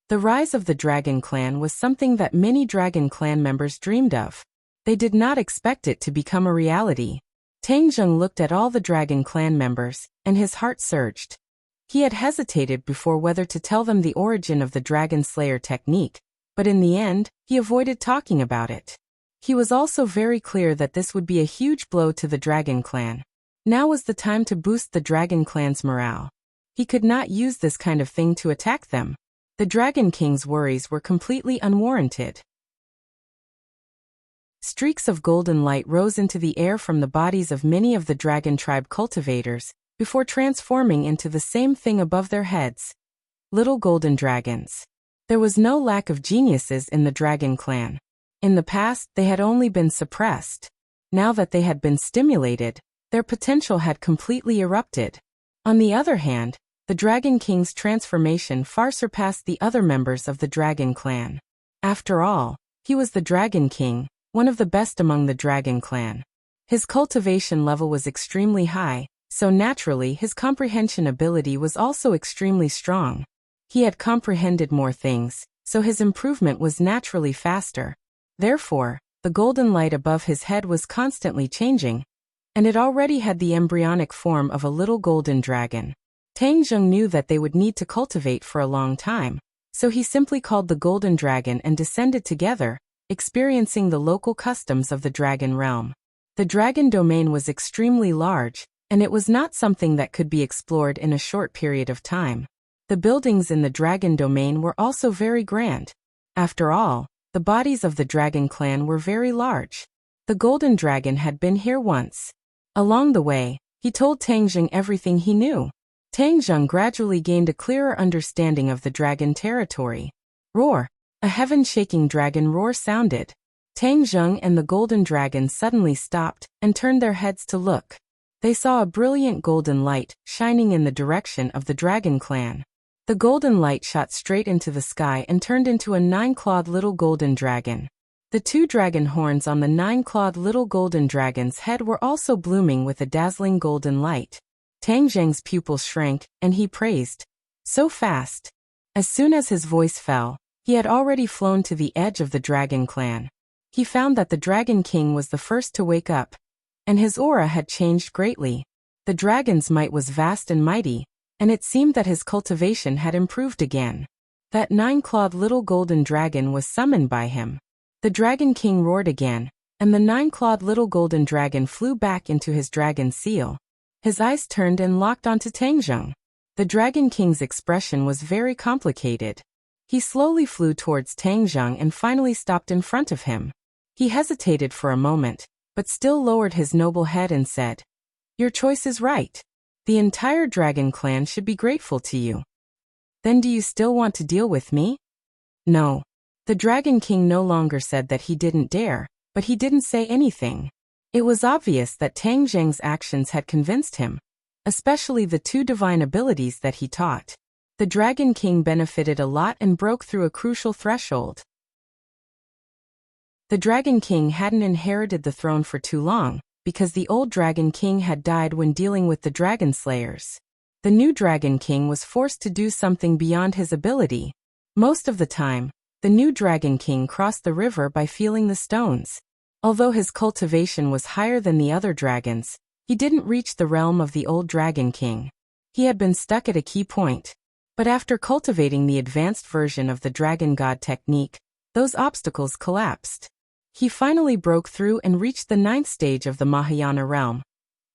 The rise of the Dragon Clan was something that many Dragon Clan members dreamed of. They did not expect it to become a reality. Tangjung looked at all the Dragon Clan members, and his heart surged. He had hesitated before whether to tell them the origin of the Dragon Slayer technique, but in the end, he avoided talking about it. He was also very clear that this would be a huge blow to the Dragon Clan. Now was the time to boost the Dragon Clan's morale. He could not use this kind of thing to attack them. The Dragon King's worries were completely unwarranted. Streaks of golden light rose into the air from the bodies of many of the Dragon Tribe cultivators, before transforming into the same thing above their heads. Little golden dragons. There was no lack of geniuses in the Dragon Clan. In the past, they had only been suppressed. Now that they had been stimulated, their potential had completely erupted. On the other hand, the Dragon King's transformation far surpassed the other members of the Dragon Clan. After all, he was the Dragon King, one of the best among the Dragon Clan. His cultivation level was extremely high, so naturally his comprehension ability was also extremely strong. He had comprehended more things, so his improvement was naturally faster. Therefore, the golden light above his head was constantly changing, and it already had the embryonic form of a little golden dragon. Tangjung knew that they would need to cultivate for a long time, so he simply called the golden dragon and descended together, experiencing the local customs of the dragon realm. The dragon domain was extremely large, and it was not something that could be explored in a short period of time. The buildings in the dragon domain were also very grand. After all, the bodies of the Dragon Clan were very large. The golden dragon had been here once. Along the way, he told Tangjung everything he knew. Tangjung gradually gained a clearer understanding of the dragon territory. Roar! A heaven-shaking dragon roar sounded. Tangjung and the golden dragon suddenly stopped and turned their heads to look. They saw a brilliant golden light shining in the direction of the Dragon Clan. The golden light shot straight into the sky and turned into a 9-clawed little golden dragon. The 2 dragon horns on the 9-clawed little golden dragon's head were also blooming with a dazzling golden light. Tangjung's pupils shrank, and he praised. So fast. As soon as his voice fell, he had already flown to the edge of the Dragon Clan. He found that the Dragon King was the first to wake up, and his aura had changed greatly. The dragon's might was vast and mighty, and it seemed that his cultivation had improved again. That 9-clawed little golden dragon was summoned by him. The Dragon King roared again, and the 9-clawed little golden dragon flew back into his dragon seal. His eyes turned and locked onto Tangjung. The Dragon King's expression was very complicated. He slowly flew towards Tangjung and finally stopped in front of him. He hesitated for a moment, but still lowered his noble head and said, "Your choice is right. The entire Dragon Clan should be grateful to you. Then do you still want to deal with me?" "No." The Dragon King no longer said that he didn't dare, but he didn't say anything. It was obvious that Tangjung's actions had convinced him, especially the 2 divine abilities that he taught. The Dragon King benefited a lot and broke through a crucial threshold. The Dragon King hadn't inherited the throne for too long, because the old Dragon King had died when dealing with the Dragon Slayers. The new Dragon King was forced to do something beyond his ability. Most of the time, the new Dragon King crossed the river by feeling the stones. Although his cultivation was higher than the other dragons, He didn't reach the realm of the old Dragon King. He had been stuck at a key point. But after cultivating the advanced version of the Dragon God technique, those obstacles collapsed. He finally broke through and reached the 9th stage of the Mahayana realm,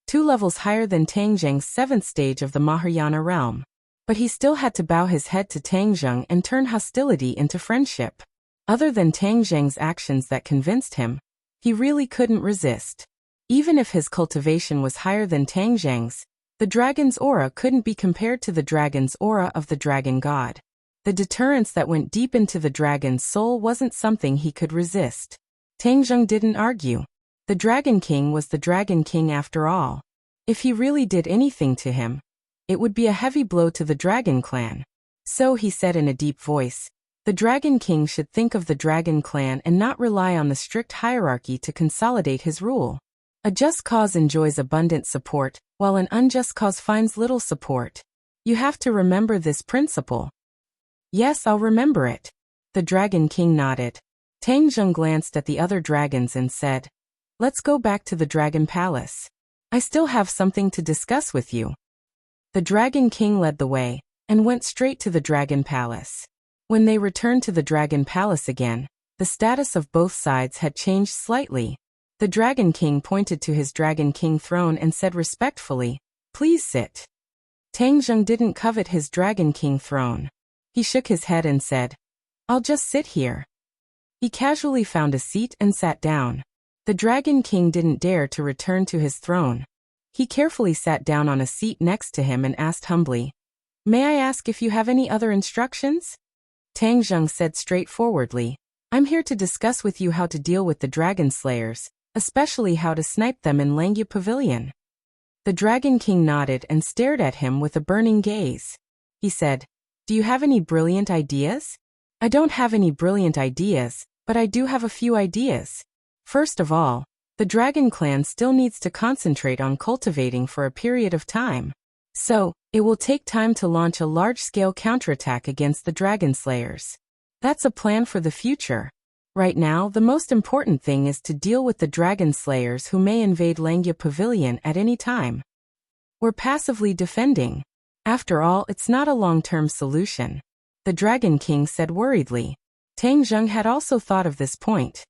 2 levels higher than Tang Zheng's 7th stage of the Mahayana realm. But he still had to bow his head to Tang Zheng and turn hostility into friendship. Other than Tang Zheng's actions that convinced him, he really couldn't resist. Even if his cultivation was higher than Tang Zheng's, the dragon's aura couldn't be compared to the dragon's aura of the Dragon God. The deterrence that went deep into the dragon's soul wasn't something he could resist. Tang Zheng didn't argue. The Dragon King was the Dragon King after all. If he really did anything to him, it would be a heavy blow to the Dragon Clan. So he said in a deep voice, the Dragon King should think of the Dragon Clan and not rely on the strict hierarchy to consolidate his rule. A just cause enjoys abundant support, while an unjust cause finds little support. You have to remember this principle. Yes, I'll remember it. The Dragon King nodded. Tang Zheng glanced at the other dragons and said, let's go back to the Dragon Palace. I still have something to discuss with you. The Dragon King led the way, and went straight to the Dragon Palace. When they returned to the Dragon Palace again, the status of both sides had changed slightly. The Dragon King pointed to his Dragon King throne and said respectfully, please sit. Tang Zheng didn't covet his Dragon King throne. He shook his head and said, I'll just sit here. He casually found a seat and sat down. The Dragon King didn't dare to return to his throne. He carefully sat down on a seat next to him and asked humbly, may I ask if you have any other instructions? Tang Zheng said straightforwardly, I'm here to discuss with you how to deal with the Dragon Slayers, especially how to snipe them in Langya Pavilion. The Dragon King nodded and stared at him with a burning gaze. He said, do you have any brilliant ideas? I don't have any brilliant ideas, but I do have a few ideas. First of all, the Dragon Clan still needs to concentrate on cultivating for a period of time. So, it will take time to launch a large-scale counterattack against the Dragon Slayers. That's a plan for the future. Right now, the most important thing is to deal with the Dragon Slayers who may invade Langya Pavilion at any time. We're passively defending. After all, it's not a long-term solution. The Dragon King said worriedly. Tang Zheng had also thought of this point.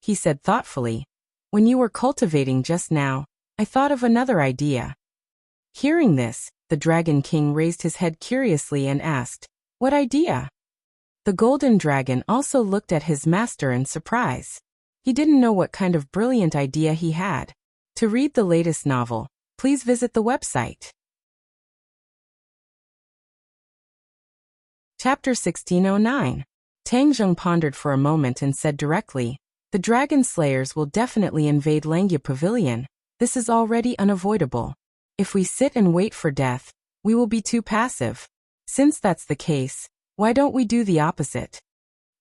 He said thoughtfully, when you were cultivating just now, I thought of another idea. Hearing this, the Dragon King raised his head curiously and asked, what idea? The Golden Dragon also looked at his master in surprise. He didn't know what kind of brilliant idea he had. To read the latest novel, please visit the website. Chapter 1609. Tang Zheng pondered for a moment and said directly, the Dragon Slayers will definitely invade Langya Pavilion. This is already unavoidable. If we sit and wait for death, we will be too passive. Since that's the case, why don't we do the opposite?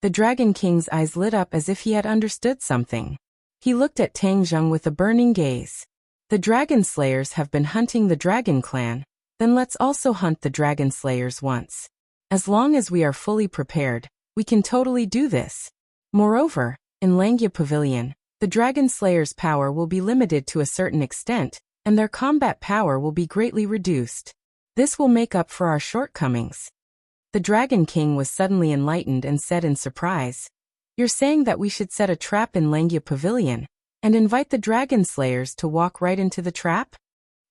The Dragon King's eyes lit up as if he had understood something. He looked at Tang Zheng with a burning gaze. The Dragon Slayers have been hunting the Dragon Clan, then let's also hunt the Dragon Slayers once. As long as we are fully prepared, we can totally do this. Moreover, in Langya Pavilion, the Dragon Slayers' power will be limited to a certain extent, and their combat power will be greatly reduced. This will make up for our shortcomings. The Dragon King was suddenly enlightened and said in surprise, you're saying that we should set a trap in Langya Pavilion, and invite the Dragon Slayers to walk right into the trap?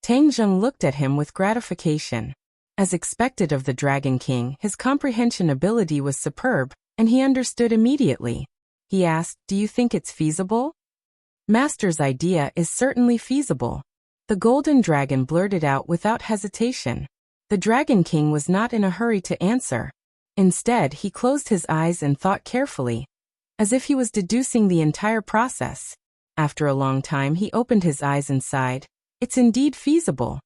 Tang Zheng looked at him with gratification. As expected of the Dragon King, his comprehension ability was superb, and he understood immediately. He asked, do you think it's feasible? Master's idea is certainly feasible. The Golden Dragon blurted out without hesitation. The Dragon King was not in a hurry to answer. Instead, he closed his eyes and thought carefully, as if he was deducing the entire process. After a long time, he opened his eyes and sighed, it's indeed feasible.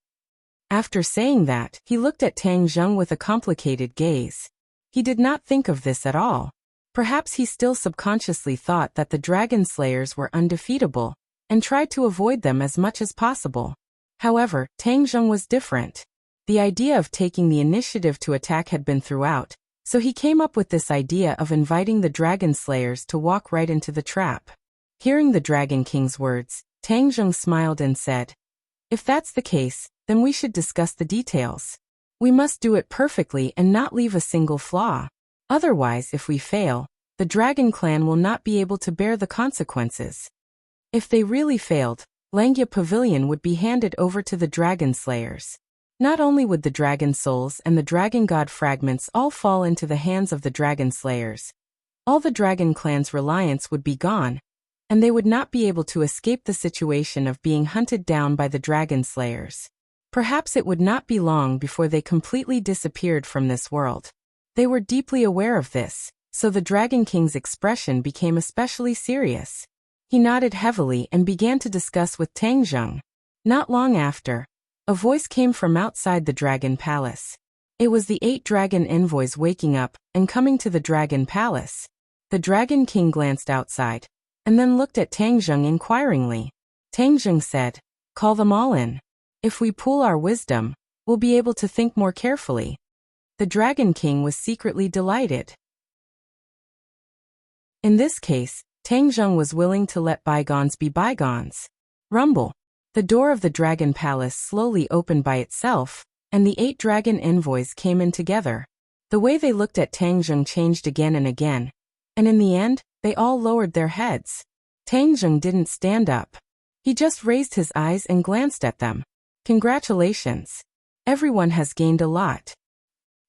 After saying that, he looked at Tang Zheng with a complicated gaze. He did not think of this at all. Perhaps he still subconsciously thought that the Dragon Slayers were undefeatable, and tried to avoid them as much as possible. However, Tang Zheng was different. The idea of taking the initiative to attack had been throughout, so he came up with this idea of inviting the Dragon Slayers to walk right into the trap. Hearing the Dragon King's words, Tang Zheng smiled and said, "If that's the case, then we should discuss the details. We must do it perfectly and not leave a single flaw. Otherwise, if we fail, the Dragon Clan will not be able to bear the consequences." If they really failed, Langya Pavilion would be handed over to the Dragon Slayers. Not only would the Dragon Souls and the Dragon God fragments all fall into the hands of the Dragon Slayers, all the Dragon Clan's reliance would be gone, and they would not be able to escape the situation of being hunted down by the Dragon Slayers. Perhaps it would not be long before they completely disappeared from this world. They were deeply aware of this, so the Dragon King's expression became especially serious. He nodded heavily and began to discuss with Tang Zheng. Not long after, a voice came from outside the Dragon Palace. It was the 8 Dragon envoys waking up and coming to the Dragon Palace. The Dragon King glanced outside, and then looked at Tang Zheng inquiringly. Tang Zheng said, "Call them all in. If we pool our wisdom, we'll be able to think more carefully." The Dragon King was secretly delighted. In this case, Tang Zheng was willing to let bygones be bygones. Rumble. The door of the Dragon Palace slowly opened by itself, and the 8 Dragon envoys came in together. The way they looked at Tang Zheng changed again and again, and in the end, they all lowered their heads. Tang Zheng didn't stand up. He just raised his eyes and glanced at them. "Congratulations. Everyone has gained a lot.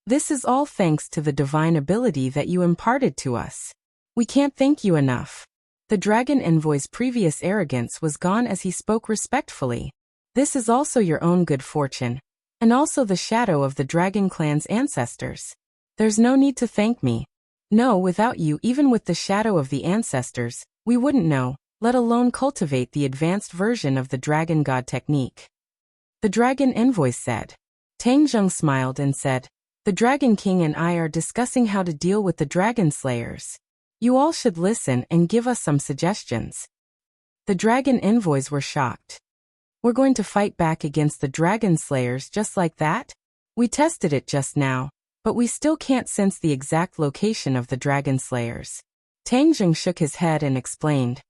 This is all thanks to the divine ability that you imparted to us. We can't thank you enough." The Dragon Envoy's previous arrogance was gone as he spoke respectfully. "This is also your own good fortune, and also the shadow of the Dragon Clan's ancestors. There's no need to thank me. No, without you, even with the shadow of the ancestors, we wouldn't know, let alone cultivate the advanced version of the Dragon God technique." The Dragon Envoy said. Tang Zheng smiled and said, "The Dragon King and I are discussing how to deal with the Dragon Slayers. You all should listen and give us some suggestions." The Dragon Envoys were shocked. "We're going to fight back against the Dragon Slayers just like that? We tested it just now, but we still can't sense the exact location of the Dragon Slayers." Tang Zheng shook his head and explained,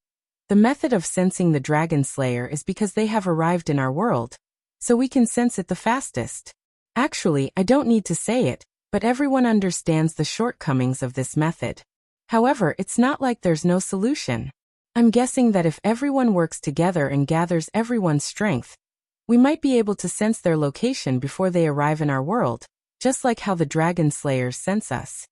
"The method of sensing the Dragon Slayer is because they have arrived in our world, so we can sense it the fastest. Actually, I don't need to say it, but everyone understands the shortcomings of this method. However, it's not like there's no solution. I'm guessing that if everyone works together and gathers everyone's strength, we might be able to sense their location before they arrive in our world, just like how the Dragon Slayers sense us."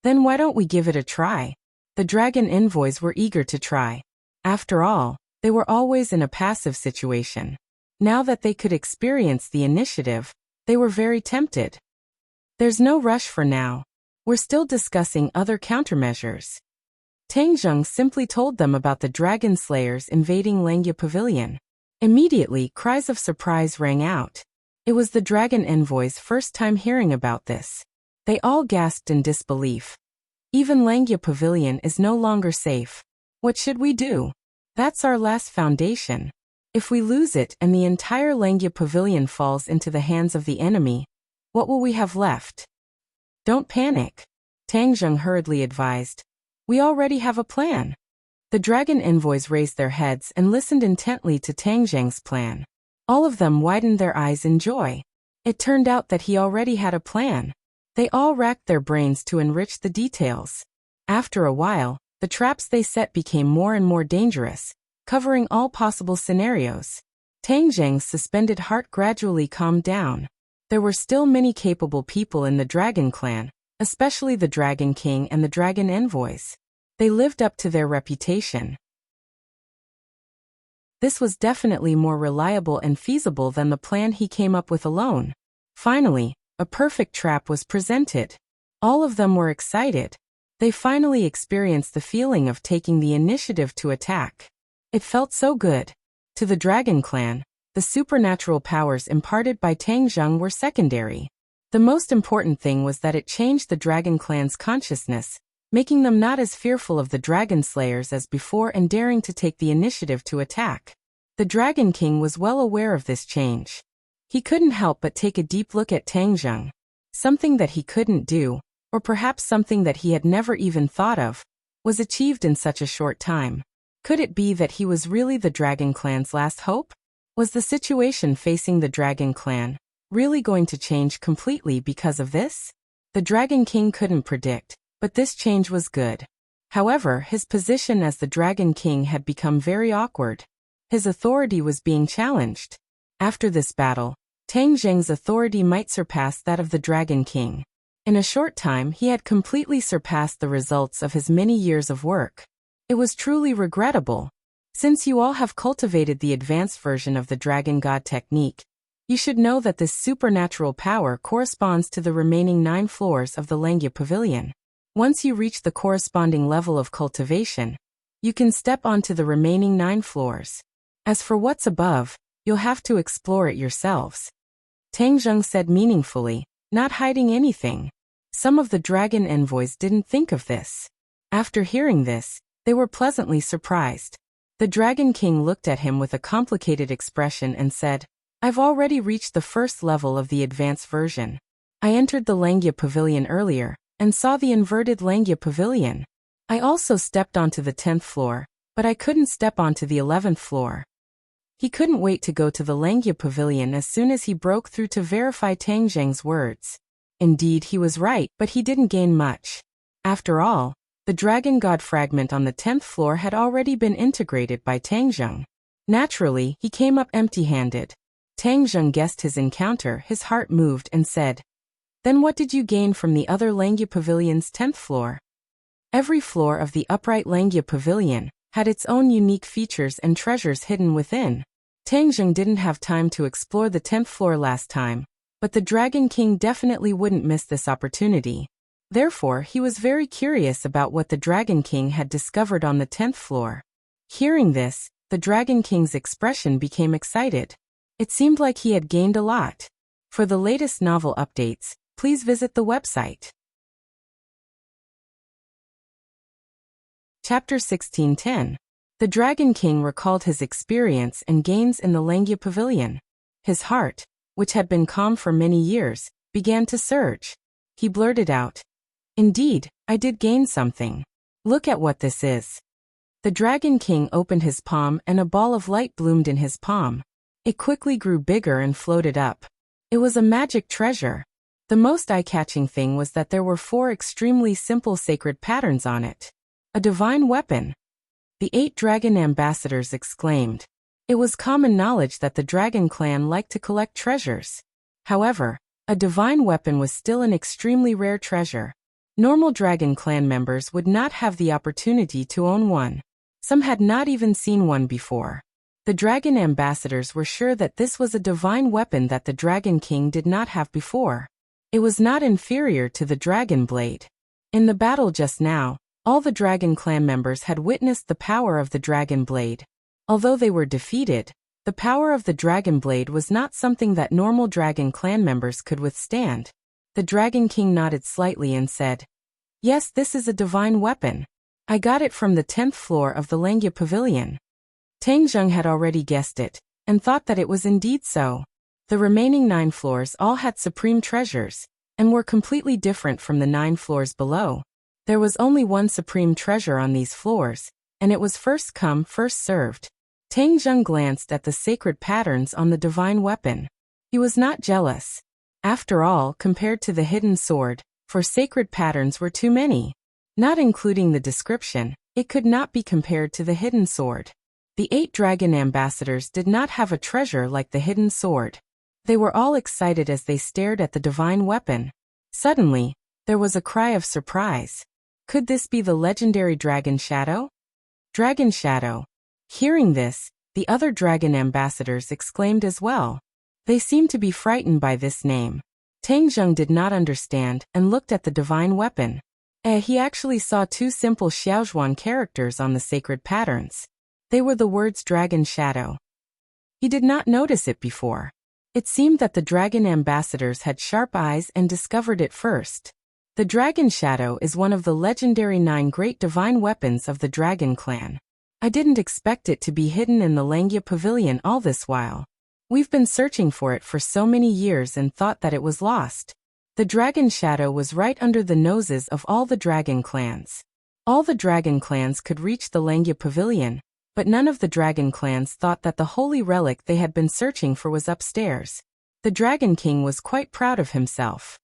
"Then why don't we give it a try?" The Dragon Envoys were eager to try. After all, they were always in a passive situation. Now that they could experience the initiative, they were very tempted. "There's no rush for now. We're still discussing other countermeasures." Tang Zheng simply told them about the Dragon Slayers invading Langya Pavilion. Immediately, cries of surprise rang out. It was the Dragon Envoys' first time hearing about this. They all gasped in disbelief. "Even Langya Pavilion is no longer safe. What should we do? That's our last foundation. If we lose it and the entire Langya Pavilion falls into the hands of the enemy, what will we have left?" "Don't panic," Tang Zheng hurriedly advised. "We already have a plan." The Dragon Envoys raised their heads and listened intently to Tang Zheng's plan. All of them widened their eyes in joy. It turned out that he already had a plan. They all racked their brains to enrich the details. After a while, the traps they set became more and more dangerous, covering all possible scenarios. Tang Zheng's suspended heart gradually calmed down. There were still many capable people in the Dragon Clan, especially the Dragon King and the Dragon Envoys. They lived up to their reputation. This was definitely more reliable and feasible than the plan he came up with alone. Finally, a perfect trap was presented. All of them were excited. They finally experienced the feeling of taking the initiative to attack. It felt so good. To the Dragon Clan, the supernatural powers imparted by Tang Zheng were secondary. The most important thing was that it changed the Dragon Clan's consciousness, making them not as fearful of the Dragon Slayers as before and daring to take the initiative to attack. The Dragon King was well aware of this change. He couldn't help but take a deep look at Tang Zheng. Something that he couldn't do, or perhaps something that he had never even thought of, was achieved in such a short time. Could it be that he was really the Dragon Clan's last hope? Was the situation facing the Dragon Clan really going to change completely because of this? The Dragon King couldn't predict, but this change was good. However, his position as the Dragon King had become very awkward. His authority was being challenged. After this battle, Tang Zheng's authority might surpass that of the Dragon King. In a short time, he had completely surpassed the results of his many years of work. It was truly regrettable. Since you all have cultivated the advanced version of the Dragon God technique, you should know that this supernatural power corresponds to the remaining 9 floors of the Langya Pavilion. Once you reach the corresponding level of cultivation, you can step onto the remaining 9 floors. As for what's above, you'll have to explore it yourselves. Tang Zheng said meaningfully, not hiding anything. Some of the dragon envoys didn't think of this. After hearing this, they were pleasantly surprised. The Dragon King looked at him with a complicated expression and said, I've already reached the first level of the advanced version. I entered the Langya Pavilion earlier, and saw the inverted Langya Pavilion. I also stepped onto the 10th floor, but I couldn't step onto the 11th floor. He couldn't wait to go to the Langya Pavilion as soon as he broke through to verify Tang Zheng's words. Indeed, he was right, but he didn't gain much. After all, the Dragon God fragment on the 10th floor had already been integrated by Tang Zheng. Naturally, he came up empty-handed. Tang Zheng guessed his encounter, his heart moved and said, Then what did you gain from the other Langya Pavilion's 10th floor? Every floor of the upright Langya Pavilion had its own unique features and treasures hidden within. Tang Zheng didn't have time to explore the 10th floor last time, but the Dragon King definitely wouldn't miss this opportunity. Therefore, he was very curious about what the Dragon King had discovered on the 10th floor. Hearing this, the Dragon King's expression became excited. It seemed like he had gained a lot. For the latest novel updates, please visit the website. Chapter 1610. The Dragon King recalled his experience and gains in the Langya Pavilion. His heart, which had been calm for many years, began to surge. He blurted out, Indeed, I did gain something. Look at what this is. The Dragon King opened his palm and a ball of light bloomed in his palm. It quickly grew bigger and floated up. It was a magic treasure. The most eye-catching thing was that there were 4 extremely simple sacred patterns on it. A divine weapon. The 8 dragon ambassadors exclaimed. It was common knowledge that the Dragon Clan liked to collect treasures. However, a divine weapon was still an extremely rare treasure. Normal Dragon Clan members would not have the opportunity to own one. Some had not even seen one before. The dragon ambassadors were sure that this was a divine weapon that the Dragon King did not have before. It was not inferior to the Dragon Blade. In the battle just now, all the Dragon Clan members had witnessed the power of the Dragon Blade. Although they were defeated, the power of the Dragon Blade was not something that normal Dragon Clan members could withstand. The Dragon King nodded slightly and said, Yes, this is a divine weapon. I got it from the 10th floor of the Langya Pavilion. Tang Zheng had already guessed it, and thought that it was indeed so. The remaining 9 floors all had supreme treasures, and were completely different from the 9 floors below. There was only one supreme treasure on these floors, and it was first come, first served. Tang Zheng glanced at the sacred patterns on the divine weapon. He was not jealous. After all, compared to the hidden sword, for sacred patterns were too many. Not including the description, it could not be compared to the hidden sword. The 8 dragon ambassadors did not have a treasure like the hidden sword. They were all excited as they stared at the divine weapon. Suddenly, there was a cry of surprise. Could this be the legendary Dragon Shadow? Dragon Shadow. Hearing this, the other dragon ambassadors exclaimed as well. They seemed to be frightened by this name. Tang Zheng did not understand and looked at the divine weapon. He actually saw 2 simple Xiaozhuan characters on the sacred patterns. They were the words Dragon Shadow. He did not notice it before. It seemed that the dragon ambassadors had sharp eyes and discovered it first. The Dragon Shadow is one of the legendary 9 great divine weapons of the Dragon Clan. I didn't expect it to be hidden in the Langya Pavilion all this while. We've been searching for it for so many years and thought that it was lost. The Dragon Shadow was right under the noses of all the Dragon Clans. All the Dragon Clans could reach the Langya Pavilion, But none of the dragon clans thought that the holy relic they had been searching for was upstairs. The Dragon King was quite proud of himself.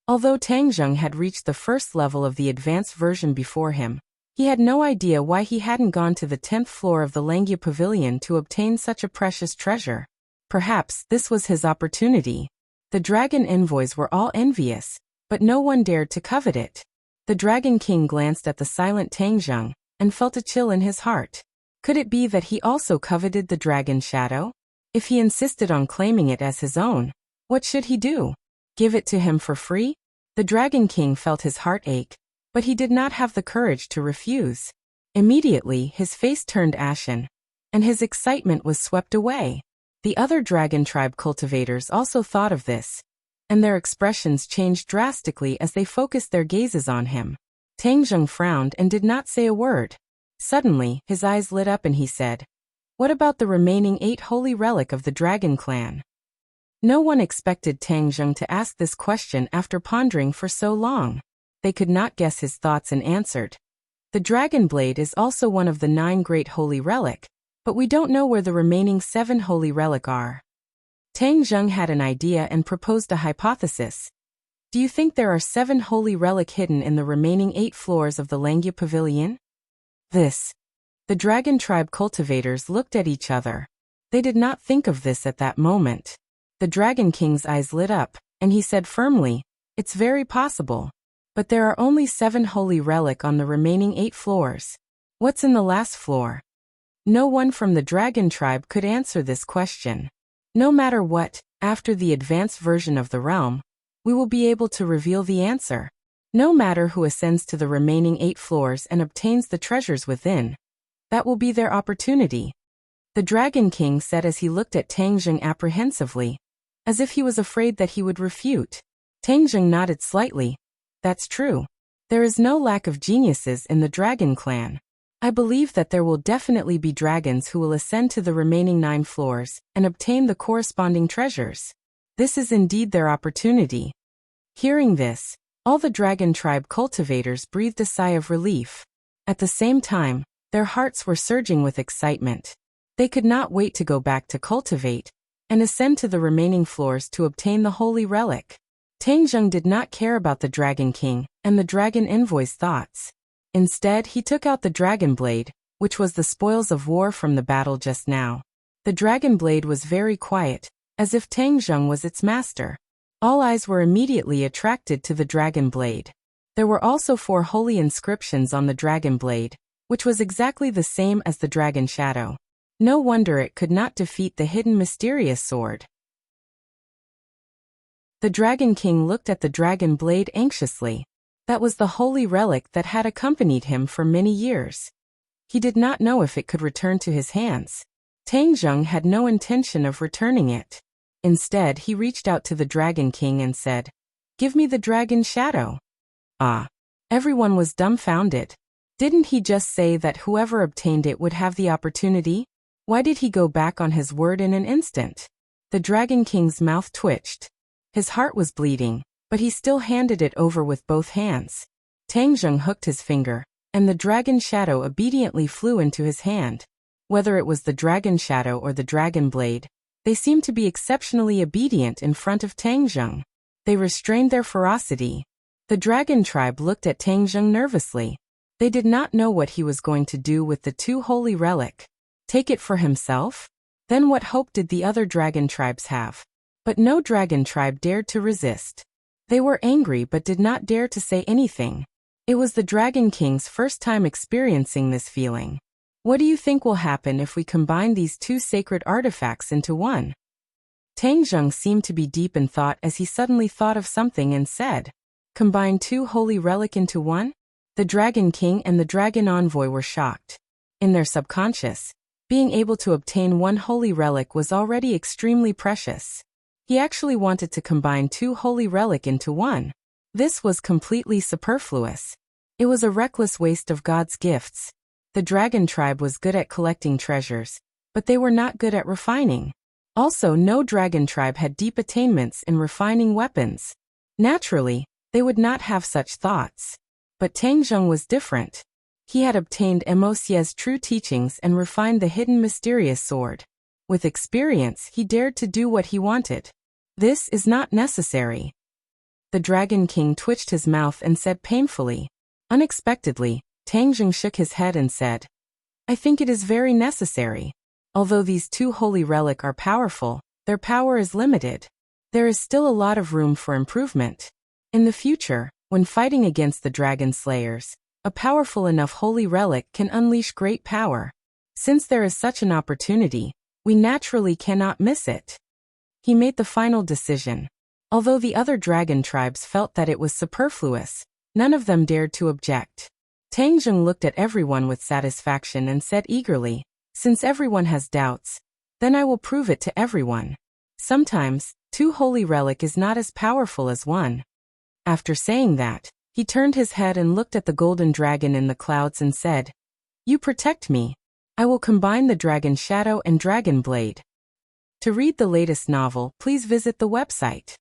Although Tang Zheng had reached the first level of the advanced version before him, he had no idea why he hadn't gone to the 10th floor of the Langia Pavilion to obtain such a precious treasure. Perhaps this was his opportunity. The dragon envoys were all envious, but no one dared to covet it. The Dragon King glanced at the silent Tang Zheng and felt a chill in his heart. Could it be that he also coveted the dragon shadow? If he insisted on claiming it as his own, what should he do? Give it to him for free? The Dragon King felt his heart ache, but he did not have the courage to refuse. Immediately, his face turned ashen, and his excitement was swept away. The other dragon tribe cultivators also thought of this, and their expressions changed drastically as they focused their gazes on him. Tang Zheng frowned and did not say a word. Suddenly, his eyes lit up and he said, "What about the remaining 8 holy relic of the dragon clan?" No one expected Tang Zheng to ask this question after pondering for so long. They could not guess his thoughts and answered, "The dragon blade is also one of the 9 great holy relic, but we don't know where the remaining 7 holy relic are." Tang Zheng had an idea and proposed a hypothesis. "Do you think there are 7 holy relic hidden in the remaining 8 floors of the Langia Pavilion?" The dragon tribe cultivators looked at each other. They did not think of this at that moment. The Dragon King's eyes lit up, and he said firmly, "It's very possible. But there are only 7 holy relic on the remaining 8 floors. What's in the last floor?" No one from the dragon tribe could answer this question. No matter what, after the advanced version of the realm, we will be able to reveal the answer. No matter who ascends to the remaining 8 floors and obtains the treasures within, that will be their opportunity. The Dragon King said as he looked at Tang Zheng apprehensively, as if he was afraid that he would refute. Tang Zheng nodded slightly. "That's true. There is no lack of geniuses in the dragon clan. I believe that there will definitely be dragons who will ascend to the remaining 9 floors and obtain the corresponding treasures. This is indeed their opportunity." Hearing this, all the dragon tribe cultivators breathed a sigh of relief. At the same time, their hearts were surging with excitement. They could not wait to go back to cultivate and ascend to the remaining floors to obtain the holy relic. Tang Zheng did not care about the Dragon King and the dragon envoy's thoughts. Instead, he took out the dragon blade, which was the spoils of war from the battle just now. The dragon blade was very quiet, as if Tang Zheng was its master. All eyes were immediately attracted to the dragon blade. There were also 4 holy inscriptions on the dragon blade, which was exactly the same as the dragon shadow. No wonder it could not defeat the hidden mysterious sword. The Dragon King looked at the dragon blade anxiously. That was the holy relic that had accompanied him for many years. He did not know if it could return to his hands. Tang Zheng had no intention of returning it. Instead, he reached out to the Dragon King and said, "Give me the dragon shadow." Ah! Everyone was dumbfounded. Didn't he just say that whoever obtained it would have the opportunity? Why did he go back on his word in an instant? The Dragon King's mouth twitched. His heart was bleeding, but he still handed it over with both hands. Tang Zheng hooked his finger, and the dragon shadow obediently flew into his hand. Whether it was the dragon shadow or the dragon blade, they seemed to be exceptionally obedient in front of Tang Zheng. They restrained their ferocity. The dragon tribe looked at Tang Zheng nervously. They did not know what he was going to do with the 2 holy relic. Take it for himself? Then what hope did the other dragon tribes have? But no dragon tribe dared to resist. They were angry but did not dare to say anything. It was the Dragon King's first time experiencing this feeling. What do you think will happen if we combine these 2 sacred artifacts into one? Tang Zheng seemed to be deep in thought as he suddenly thought of something and said, "Combine 2 holy relic into one?" The Dragon King and the Dragon Envoy were shocked. In their subconscious, being able to obtain 1 holy relic was already extremely precious. He actually wanted to combine 2 holy relic into one. This was completely superfluous. It was a reckless waste of God's gifts. The dragon tribe was good at collecting treasures, but they were not good at refining. Also, no dragon tribe had deep attainments in refining weapons. Naturally, they would not have such thoughts. But Tang Zheng was different. He had obtained Mosie's true teachings and refined the hidden mysterious sword. With experience, he dared to do what he wanted. This is not necessary. The Dragon King twitched his mouth and said painfully. Unexpectedly, Tang Jing shook his head and said, I think it is very necessary. Although these two holy relics are powerful, their power is limited. There is still a lot of room for improvement. In the future, when fighting against the dragon slayers, a powerful enough holy relic can unleash great power. Since there is such an opportunity, we naturally cannot miss it. He made the final decision. Although the other dragon tribes felt that it was superfluous, none of them dared to object. Tang Jing looked at everyone with satisfaction and said eagerly, since everyone has doubts, then I will prove it to everyone. Sometimes, two holy relic is not as powerful as one. After saying that, he turned his head and looked at the golden dragon in the clouds and said, You protect me. I will combine the Dragon Shadow and Dragon Blade. To read the latest novel, please visit the website.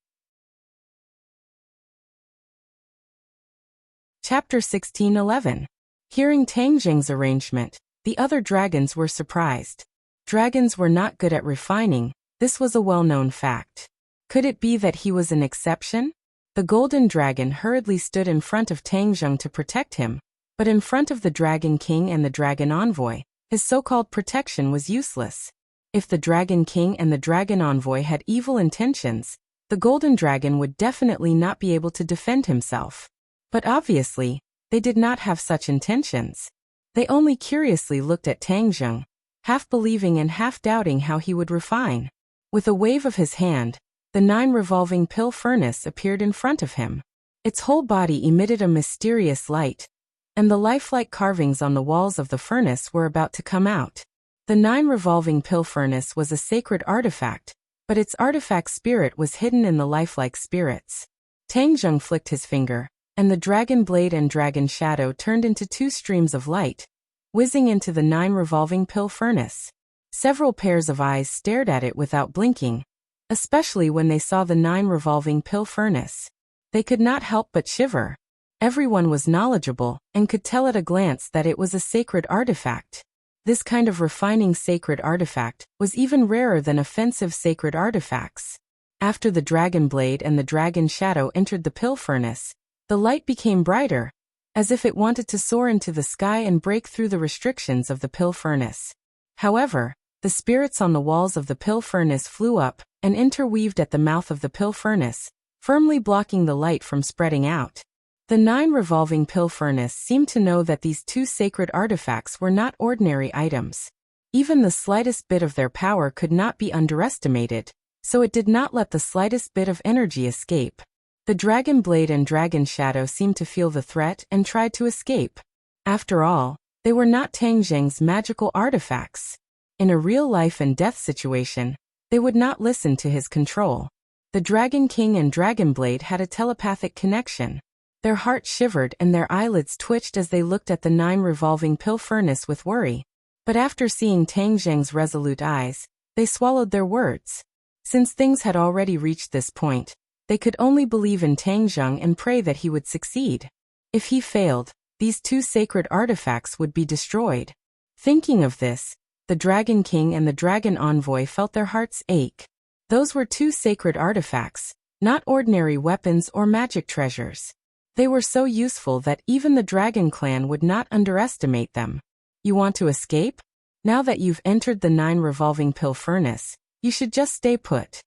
Chapter 1611. Hearing Tang Jing's arrangement, the other dragons were surprised. Dragons were not good at refining, this was a well-known fact. Could it be that he was an exception? The golden dragon hurriedly stood in front of Tang Jing to protect him, but in front of the Dragon King and the Dragon Envoy, his so-called protection was useless. If the Dragon King and the Dragon Envoy had evil intentions, the golden dragon would definitely not be able to defend himself. But obviously, they did not have such intentions. They only curiously looked at Tang Jing, half believing and half doubting how he would refine. With a wave of his hand, the 9 revolving pill furnace appeared in front of him. Its whole body emitted a mysterious light, and the lifelike carvings on the walls of the furnace were about to come out. The 9 revolving pill furnace was a sacred artifact, but its artifact spirit was hidden in the lifelike spirits. Tang Jing flicked his finger, and the Dragon Blade and Dragon Shadow turned into 2 streams of light, whizzing into the 9 revolving pill furnace. Several pairs of eyes stared at it without blinking, especially when they saw the 9 revolving pill furnace. They could not help but shiver. Everyone was knowledgeable and could tell at a glance that it was a sacred artifact. This kind of refining sacred artifact was even rarer than offensive sacred artifacts. After the Dragon Blade and the Dragon Shadow entered the pill furnace, the light became brighter, as if it wanted to soar into the sky and break through the restrictions of the pill furnace. However, the spirits on the walls of the pill furnace flew up and interweaved at the mouth of the pill furnace, firmly blocking the light from spreading out. The 9 revolving pill furnace seemed to know that these 2 sacred artifacts were not ordinary items. Even the slightest bit of their power could not be underestimated, so it did not let the slightest bit of energy escape. The Dragon Blade and Dragon Shadow seemed to feel the threat and tried to escape. After all, they were not Tang Jing's magical artifacts. In a real life and death situation, they would not listen to his control. The Dragon King and Dragon Blade had a telepathic connection. Their hearts shivered and their eyelids twitched as they looked at the 9 revolving pill furnace with worry. But after seeing Tang Jing's resolute eyes, they swallowed their words. Since things had already reached this point, they could only believe in Tang Jing and pray that he would succeed. If he failed, these 2 sacred artifacts would be destroyed. Thinking of this, the Dragon King and the Dragon Envoy felt their hearts ache. Those were 2 sacred artifacts, not ordinary weapons or magic treasures. They were so useful that even the Dragon Clan would not underestimate them. You want to escape? Now that you've entered the 9 revolving pill furnace, you should just stay put.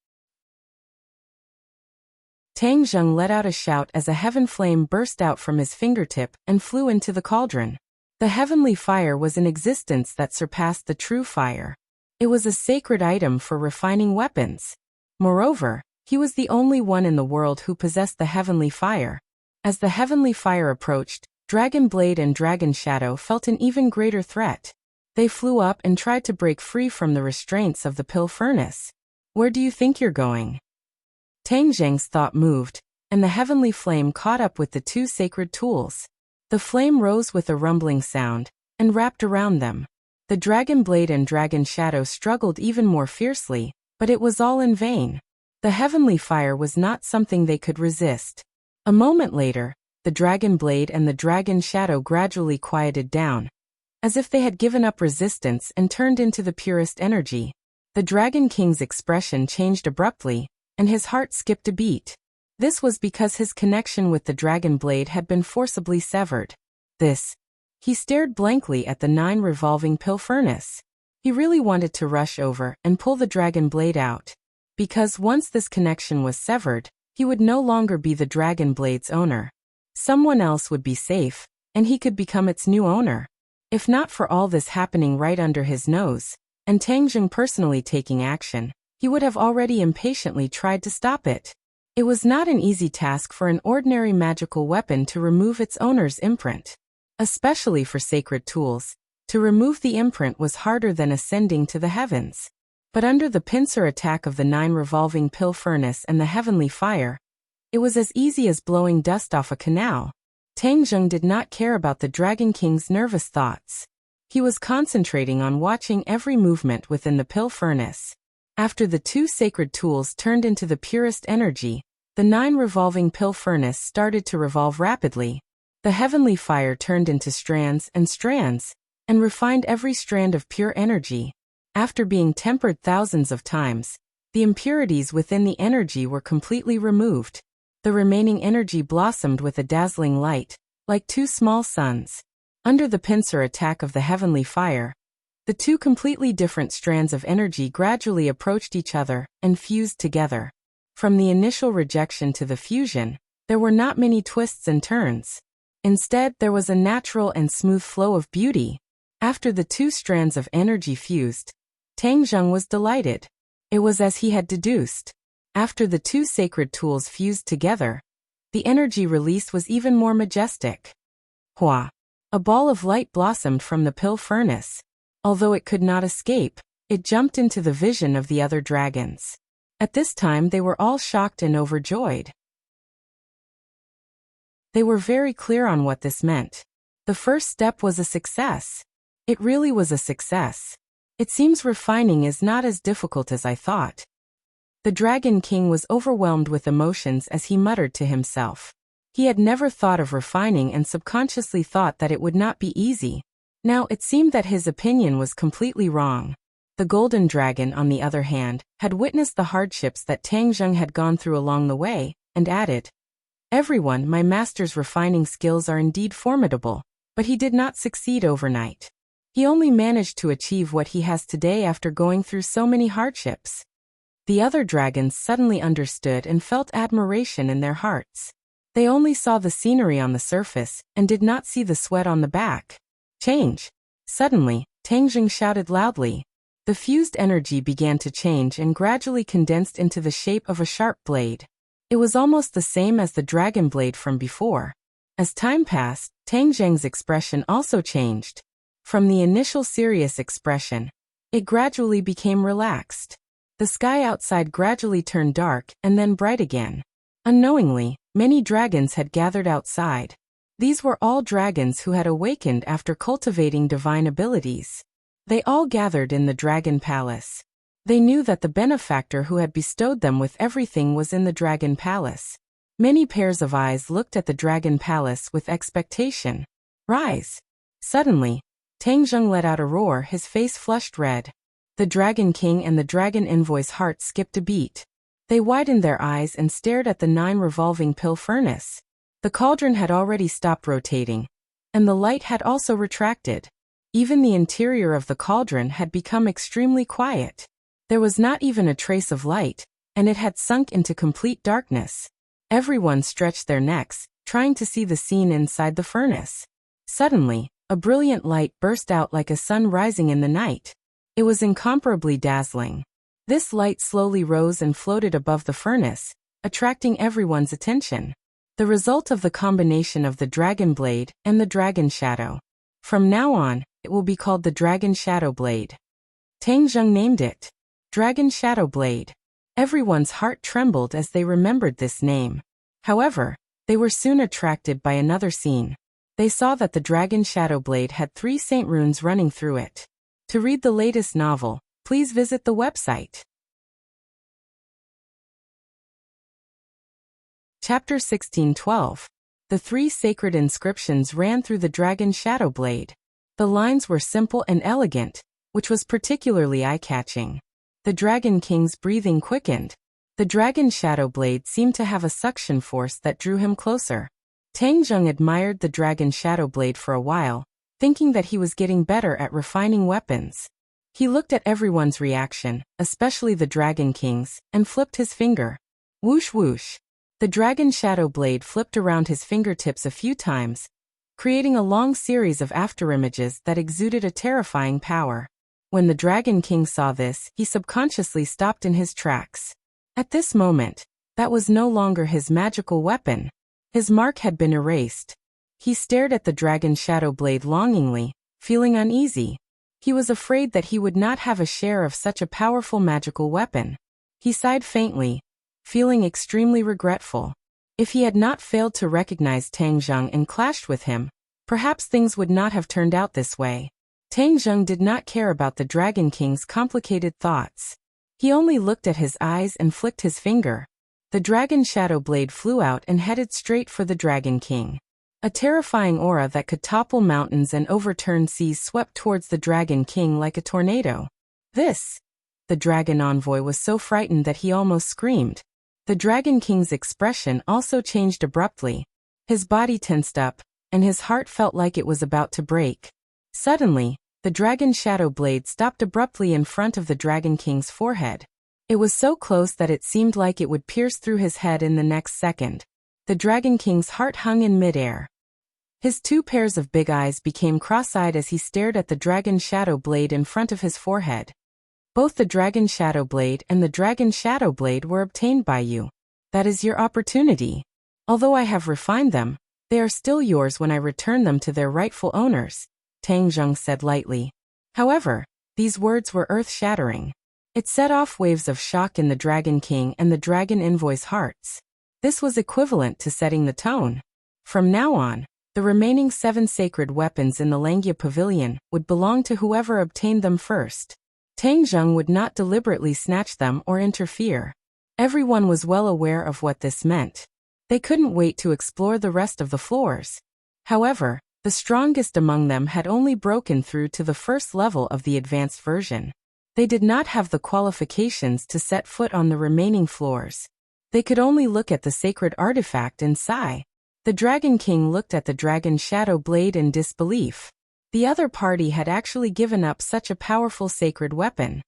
Tang Jing let out a shout as a heaven flame burst out from his fingertip and flew into the cauldron. The heavenly fire was an existence that surpassed the true fire. It was a sacred item for refining weapons. Moreover, he was the only one in the world who possessed the heavenly fire. As the heavenly fire approached, Dragon Blade and Dragon Shadow felt an even greater threat. They flew up and tried to break free from the restraints of the pill furnace. Where do you think you're going? Tang Jing's thought moved, and the heavenly flame caught up with the 2 sacred tools. The flame rose with a rumbling sound, and wrapped around them. The Dragon Blade and Dragon Shadow struggled even more fiercely, but it was all in vain. The heavenly fire was not something they could resist. A moment later, the the dragon blade and the dragon shadow gradually quieted down, as if they had given up resistance and turned into the purest energy. The Dragon King's expression changed abruptly, and his heart skipped a beat. This was because his connection with the dragon blade had been forcibly severed. He stared blankly at the 9 revolving pill furnace. He really wanted to rush over and pull the dragon blade out, because once this connection was severed, he would no longer be the dragon blade's owner. Someone else would be safe, and he could become its new owner. If not for all this happening right under his nose, and Tang Jing personally taking action, he would have already impatiently tried to stop it. It was not an easy task for an ordinary magical weapon to remove its owner's imprint. Especially for sacred tools, to remove the imprint was harder than ascending to the heavens. But under the pincer attack of the 9 revolving pill furnace and the heavenly fire, it was as easy as blowing dust off a canal. Tang Jing did not care about the Dragon King's nervous thoughts. He was concentrating on watching every movement within the pill furnace. After the 2 sacred tools turned into the purest energy, the 9 revolving pill furnace started to revolve rapidly. The heavenly fire turned into strands, and refined every strand of pure energy. After being tempered thousands of times, the impurities within the energy were completely removed. The remaining energy blossomed with a dazzling light, like 2 small suns. Under the pincer attack of the heavenly fire, the 2 completely different strands of energy gradually approached each other and fused together. From the initial rejection to the fusion, there were not many twists and turns. Instead, there was a natural and smooth flow of beauty. After the 2 strands of energy fused, Tang Jing was delighted. It was as he had deduced. After the 2 sacred tools fused together, the energy released was even more majestic. Hua! A ball of light blossomed from the pill furnace. Although it could not escape, it jumped into the vision of the other dragons. At this time they were all shocked and overjoyed. They were very clear on what this meant. The first step was a success. It really was a success. It seems refining is not as difficult as I thought. The Dragon King was overwhelmed with emotions as he muttered to himself. He had never thought of refining and subconsciously thought that it would not be easy. Now it seemed that his opinion was completely wrong. The Golden Dragon, on the other hand, had witnessed the hardships that Tang Jing had gone through along the way, and added, "Everyone, my master's refining skills are indeed formidable, but he did not succeed overnight. He only managed to achieve what he has today after going through so many hardships." The other dragons suddenly understood and felt admiration in their hearts. They only saw the scenery on the surface and did not see the sweat on the back. Change! Suddenly, Tang Jing shouted loudly. The fused energy began to change and gradually condensed into the shape of a sharp blade. It was almost the same as the dragon blade from before. As time passed, Tang Jing's expression also changed. From the initial serious expression, it gradually became relaxed. The sky outside gradually turned dark and then bright again. Unknowingly, many dragons had gathered outside. These were all dragons who had awakened after cultivating divine abilities. They all gathered in the Dragon Palace. They knew that the benefactor who had bestowed them with everything was in the Dragon Palace. Many pairs of eyes looked at the Dragon Palace with expectation. Rise! Suddenly, Tang Jing let out a roar, his face flushed red. The Dragon King and the Dragon Envoy's heart skipped a beat. They widened their eyes and stared at the 9 revolving pill furnace. The cauldron had already stopped rotating, and the light had also retracted. Even the interior of the cauldron had become extremely quiet. There was not even a trace of light, and it had sunk into complete darkness. Everyone stretched their necks, trying to see the scene inside the furnace. Suddenly, a brilliant light burst out like a sun rising in the night. It was incomparably dazzling. This light slowly rose and floated above the furnace, attracting everyone's attention. The result of the combination of the dragon blade and the dragon shadow. From now on, it will be called the Dragon Shadow Blade. Tang Jing named it Dragon Shadow Blade. Everyone's heart trembled as they remembered this name. However, they were soon attracted by another scene. They saw that the Dragon Shadow Blade had 3 saint runes running through it. To read the latest novel, please visit the website. Chapter 16:12. The 3 sacred inscriptions ran through the dragon shadow blade. The lines were simple and elegant, which was particularly eye-catching. The Dragon King's breathing quickened. The dragon shadow blade seemed to have a suction force that drew him closer. Tang Zheng admired the dragon shadow blade for a while, thinking that he was getting better at refining weapons. He looked at everyone's reaction, especially the Dragon King's, and flipped his finger. Whoosh whoosh. The dragon shadow blade flipped around his fingertips a few times, creating a long series of afterimages that exuded a terrifying power. When the Dragon King saw this, he subconsciously stopped in his tracks. At this moment, that was no longer his magical weapon. His mark had been erased. He stared at the dragon shadow blade longingly, feeling uneasy. He was afraid that he would not have a share of such a powerful magical weapon. He sighed faintly, feeling extremely regretful. If he had not failed to recognize Tang Zheng and clashed with him, perhaps things would not have turned out this way. Tang Zheng did not care about the Dragon King's complicated thoughts. He only looked at his eyes and flicked his finger. The dragon shadow blade flew out and headed straight for the Dragon King. A terrifying aura that could topple mountains and overturn seas swept towards the Dragon King like a tornado. The dragon envoy was so frightened that he almost screamed. The Dragon King's expression also changed abruptly. His body tensed up, and his heart felt like it was about to break. Suddenly, the dragon shadow blade stopped abruptly in front of the Dragon King's forehead. It was so close that it seemed like it would pierce through his head in the next second. The Dragon King's heart hung in midair. His 2 pairs of big eyes became cross-eyed as he stared at the dragon shadow blade in front of his forehead. Both the dragon shadow blade and the dragon shadow blade were obtained by you. That is your opportunity. Although I have refined them, they are still yours when I return them to their rightful owners, Tang Zheng said lightly. However, these words were earth-shattering. It set off waves of shock in the Dragon King and the Dragon Envoy's hearts. This was equivalent to setting the tone. From now on, the remaining 7 sacred weapons in the Langia Pavilion would belong to whoever obtained them first. Tang Zheng would not deliberately snatch them or interfere. Everyone was well aware of what this meant. They couldn't wait to explore the rest of the floors. However, the strongest among them had only broken through to the first level of the advanced version. They did not have the qualifications to set foot on the remaining floors. They could only look at the sacred artifact and sigh. The Dragon King looked at the dragon shadow blade in disbelief. The other party had actually given up such a powerful sacred weapon.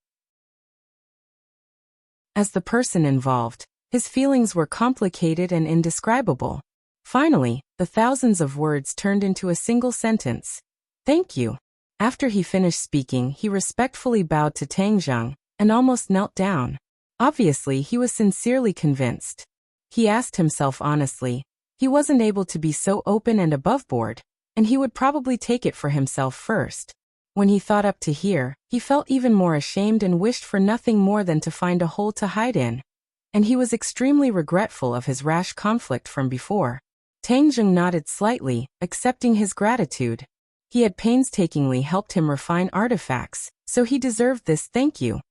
As the person involved, his feelings were complicated and indescribable. Finally, the thousands of words turned into a single sentence. Thank you. After he finished speaking, he respectfully bowed to Tang Zheng and almost knelt down. Obviously, he was sincerely convinced. He asked himself honestly, he wasn't able to be so open and aboveboard, and he would probably take it for himself first. When he thought up to here, he felt even more ashamed and wished for nothing more than to find a hole to hide in. And he was extremely regretful of his rash conflict from before. Tang Zheng nodded slightly, accepting his gratitude. He had painstakingly helped him refine artifacts, so he deserved this thank you.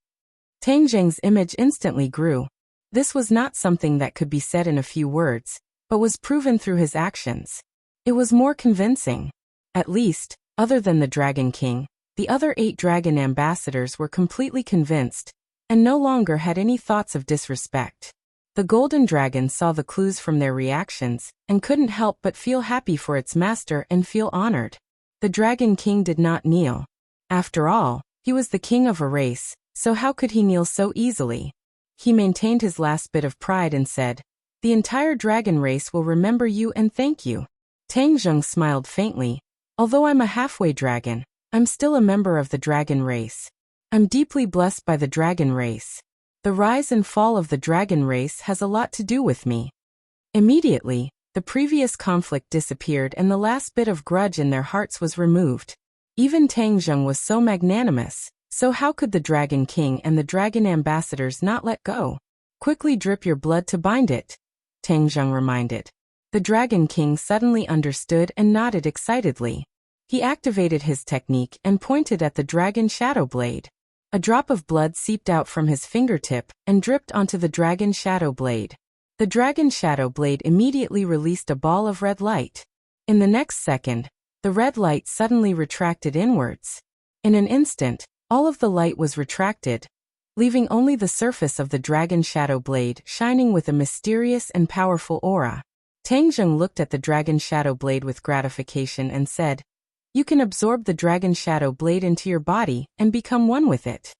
Tang Zheng's image instantly grew. This was not something that could be said in a few words, but was proven through his actions. It was more convincing. At least, other than the Dragon King, the other 8 dragon ambassadors were completely convinced, and no longer had any thoughts of disrespect. The golden dragon saw the clues from their reactions, and couldn't help but feel happy for its master and feel honored. The Dragon King did not kneel. After all, he was the king of a race, so how could he kneel so easily? He maintained his last bit of pride and said, "The entire dragon race will remember you and thank you." Tang Zheng smiled faintly. "Although I'm a halfway dragon, I'm still a member of the dragon race. I'm deeply blessed by the dragon race. The rise and fall of the dragon race has a lot to do with me." Immediately, the previous conflict disappeared and the last bit of grudge in their hearts was removed. Even Tang Zheng was so magnanimous, so how could the Dragon King and the dragon ambassadors not let go? "Quickly drip your blood to bind it," Tang Zheng reminded. The Dragon King suddenly understood and nodded excitedly. He activated his technique and pointed at the dragon shadow blade. A drop of blood seeped out from his fingertip and dripped onto the dragon shadow blade. The dragon shadow blade immediately released a ball of red light. In the next second, the red light suddenly retracted inwards. In an instant, all of the light was retracted, leaving only the surface of the dragon shadow blade shining with a mysterious and powerful aura. Tang Zheng looked at the dragon shadow blade with gratification and said, "You can absorb the dragon shadow blade into your body and become one with it."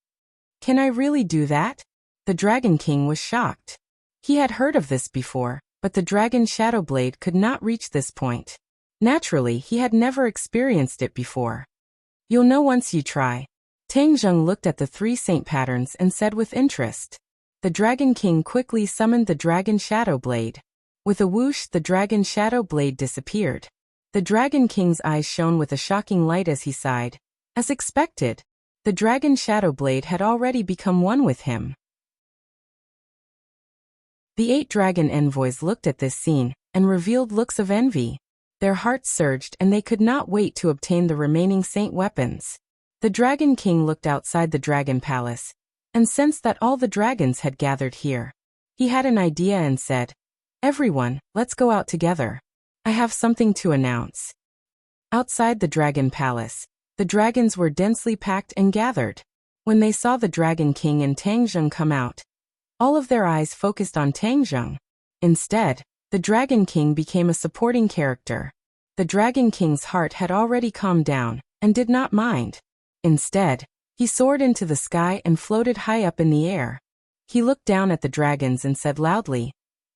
"Can I really do that?" The Dragon King was shocked. He had heard of this before, but the dragon shadow blade could not reach this point. Naturally, he had never experienced it before. "You'll know once you try." Tang Zheng looked at the 3 saint patterns and said with interest. The Dragon King quickly summoned the dragon shadow blade. With a whoosh, the dragon shadow blade disappeared. The Dragon King's eyes shone with a shocking light as he sighed. As expected, the dragon shadow blade had already become one with him. The 8 dragon envoys looked at this scene and revealed looks of envy. Their hearts surged and they could not wait to obtain the remaining saint weapons. The Dragon King looked outside the dragon palace and sensed that all the dragons had gathered here. He had an idea and said, "Everyone, let's go out together. I have something to announce." Outside the dragon palace, the dragons were densely packed and gathered. When they saw the Dragon King and Tang Zheng come out, all of their eyes focused on Tang Zheng. Instead, the Dragon King became a supporting character. The Dragon King's heart had already calmed down and did not mind. Instead, he soared into the sky and floated high up in the air. He looked down at the dragons and said loudly,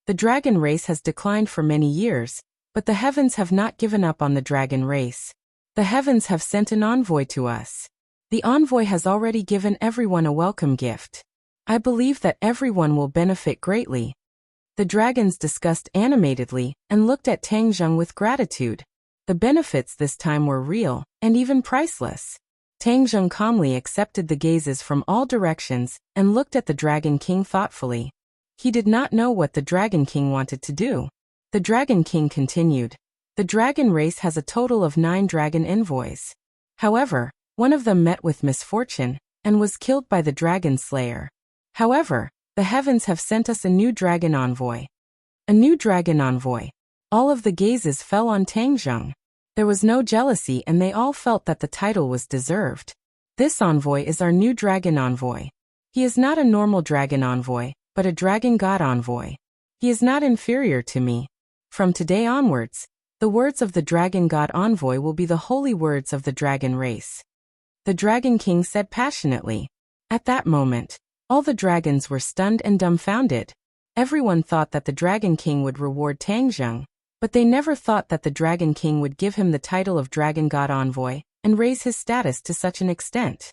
"The dragon race has declined for many years, but the heavens have not given up on the dragon race. The heavens have sent an envoy to us. The envoy has already given everyone a welcome gift. I believe that everyone will benefit greatly." The dragons discussed animatedly and looked at Tang Zheng with gratitude. The benefits this time were real and even priceless. Tang Zheng calmly accepted the gazes from all directions and looked at the Dragon King thoughtfully. He did not know what the Dragon King wanted to do. The Dragon King continued, "The dragon race has a total of 9 dragon envoys. However, one of them met with misfortune and was killed by the dragon slayer. However, the heavens have sent us a new dragon envoy." A new dragon envoy. All of the gazes fell on Tang Zheng. There was no jealousy and they all felt that the title was deserved. "This envoy is our new dragon envoy. He is not a normal dragon envoy, but a dragon god envoy. He is not inferior to me. From today onwards, the words of the dragon god envoy will be the holy words of the dragon race," the Dragon King said passionately. At that moment, all the dragons were stunned and dumbfounded. Everyone thought that the Dragon King would reward Tang Zheng, but they never thought that the Dragon King would give him the title of Dragon God Envoy and raise his status to such an extent.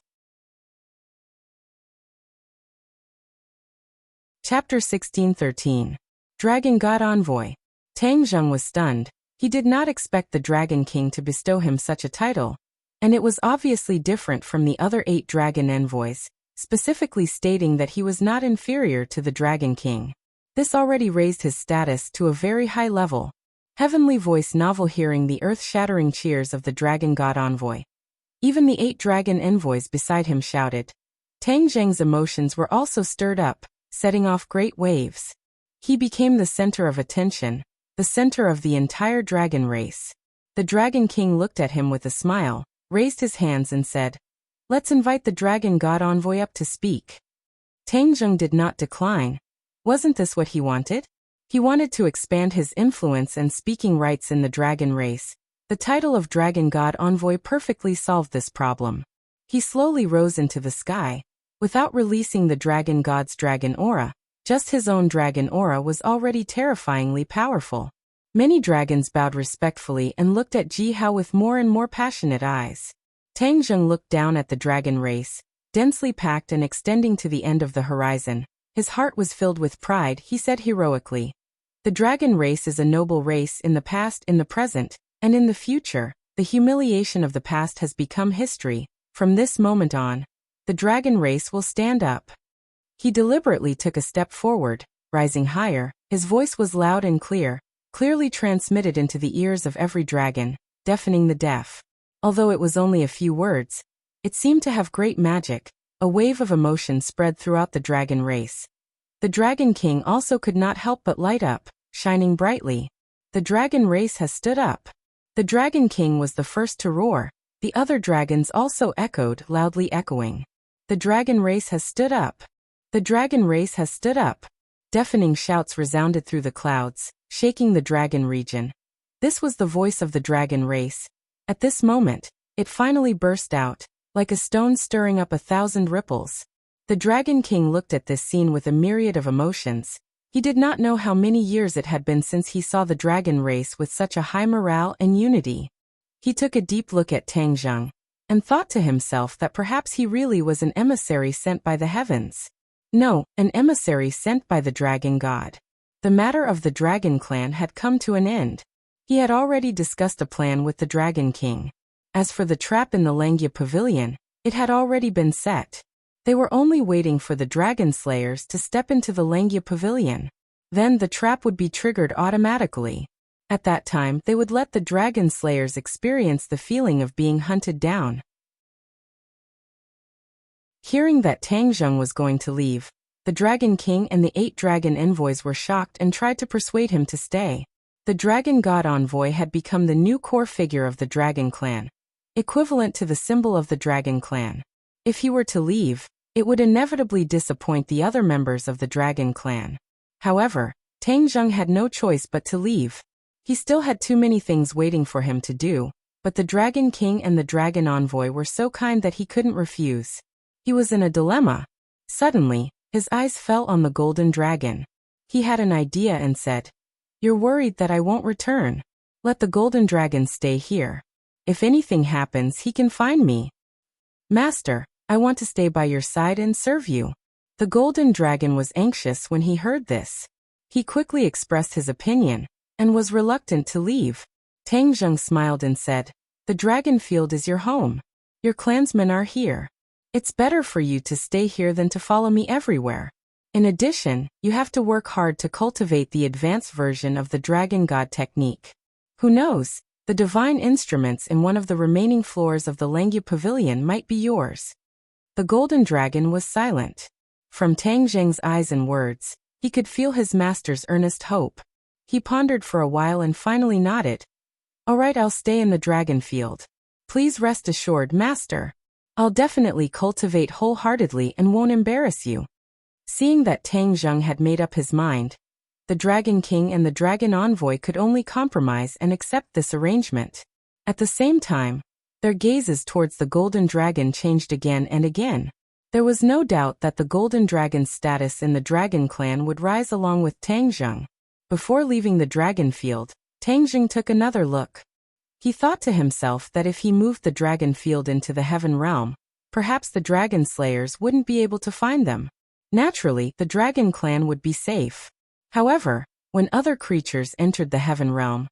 Chapter 16:13. Dragon God Envoy. Tang Zheng was stunned. He did not expect the Dragon King to bestow him such a title, and it was obviously different from the other 8 dragon envoys, specifically stating that he was not inferior to the Dragon King. This already raised his status to a very high level. Heavenly voice novel hearing the earth-shattering cheers of the Dragon God Envoy. Even the 8 dragon envoys beside him shouted. Tang Zheng's emotions were also stirred up, setting off great waves. He became the center of attention, the center of the entire dragon race. The Dragon King looked at him with a smile, raised his hands and said, "Let's invite the Dragon God Envoy up to speak." Tang Zheng did not decline. Wasn't this what he wanted? He wanted to expand his influence and speaking rights in the dragon race. The title of Dragon God Envoy perfectly solved this problem. He slowly rose into the sky. Without releasing the dragon god's dragon aura, just his own dragon aura was already terrifyingly powerful. Many dragons bowed respectfully and looked at Ji Hao with more and more passionate eyes. Tang Zheng looked down at the dragon race, densely packed and extending to the end of the horizon. His heart was filled with pride. He said heroically, "The dragon race is a noble race in the past, in the present, and in the future. The humiliation of the past has become history. From this moment on, the dragon race will stand up." He deliberately took a step forward, rising higher. His voice was loud and clear, clearly transmitted into the ears of every dragon, deafening the deaf. Although it was only a few words, it seemed to have great magic. A wave of emotion spread throughout the dragon race. The Dragon King also could not help but light up, shining brightly. The dragon race has stood up. The Dragon King was the first to roar. The other dragons also echoed, loudly echoing. The dragon race has stood up. The dragon race has stood up. Deafening shouts resounded through the clouds, shaking the dragon region. This was the voice of the dragon race. At this moment, it finally burst out, like a stone stirring up 1,000 ripples. The Dragon King looked at this scene with a myriad of emotions. He did not know how many years it had been since he saw the dragon race with such a high morale and unity. He took a deep look at Tang Zheng, and thought to himself that perhaps he really was an emissary sent by the heavens. No, an emissary sent by the dragon god. The matter of the dragon clan had come to an end. He had already discussed a plan with the Dragon King. As for the trap in the Langya Pavilion, it had already been set. They were only waiting for the dragon slayers to step into the Langya Pavilion. Then the trap would be triggered automatically. At that time, they would let the dragon slayers experience the feeling of being hunted down. Hearing that Tang Zheng was going to leave, the Dragon King and the 8 dragon envoys were shocked and tried to persuade him to stay. The dragon god envoy had become the new core figure of the dragon clan, equivalent to the symbol of the dragon clan. If he were to leave, it would inevitably disappoint the other members of the dragon clan. However, Tang Zheng had no choice but to leave. He still had too many things waiting for him to do, but the Dragon King and the dragon envoy were so kind that he couldn't refuse. He was in a dilemma. Suddenly, his eyes fell on the golden dragon. He had an idea and said, "You're worried that I won't return. Let the golden dragon stay here. If anything happens, he can find me." "Master, I want to stay by your side and serve you." The golden dragon was anxious when he heard this. He quickly expressed his opinion, and was reluctant to leave. Tang Zheng smiled and said, "The dragon field is your home. Your clansmen are here. It's better for you to stay here than to follow me everywhere. In addition, you have to work hard to cultivate the advanced version of the Dragon God technique. Who knows, the divine instruments in one of the remaining floors of the Langya Pavilion might be yours." The golden dragon was silent. From Tang Zheng's eyes and words, he could feel his master's earnest hope. He pondered for a while and finally nodded. "All right, I'll stay in the dragon field. Please rest assured, master. I'll definitely cultivate wholeheartedly and won't embarrass you." Seeing that Tang Zheng had made up his mind, the Dragon King and the Dragon Envoy could only compromise and accept this arrangement. At the same time, their gazes towards the Golden Dragon changed again and again. There was no doubt that the Golden Dragon's status in the Dragon Clan would rise along with Tang Zheng. Before leaving the dragon field, Tang Zheng took another look. He thought to himself that if he moved the dragon field into the heaven realm, perhaps the dragon slayers wouldn't be able to find them. Naturally, the dragon clan would be safe. However, when other creatures entered the heaven realm,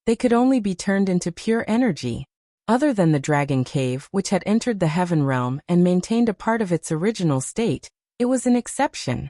they could only be turned into pure energy. Other than the dragon cave, which had entered the heaven realm and maintained a part of its original state, it was an exception.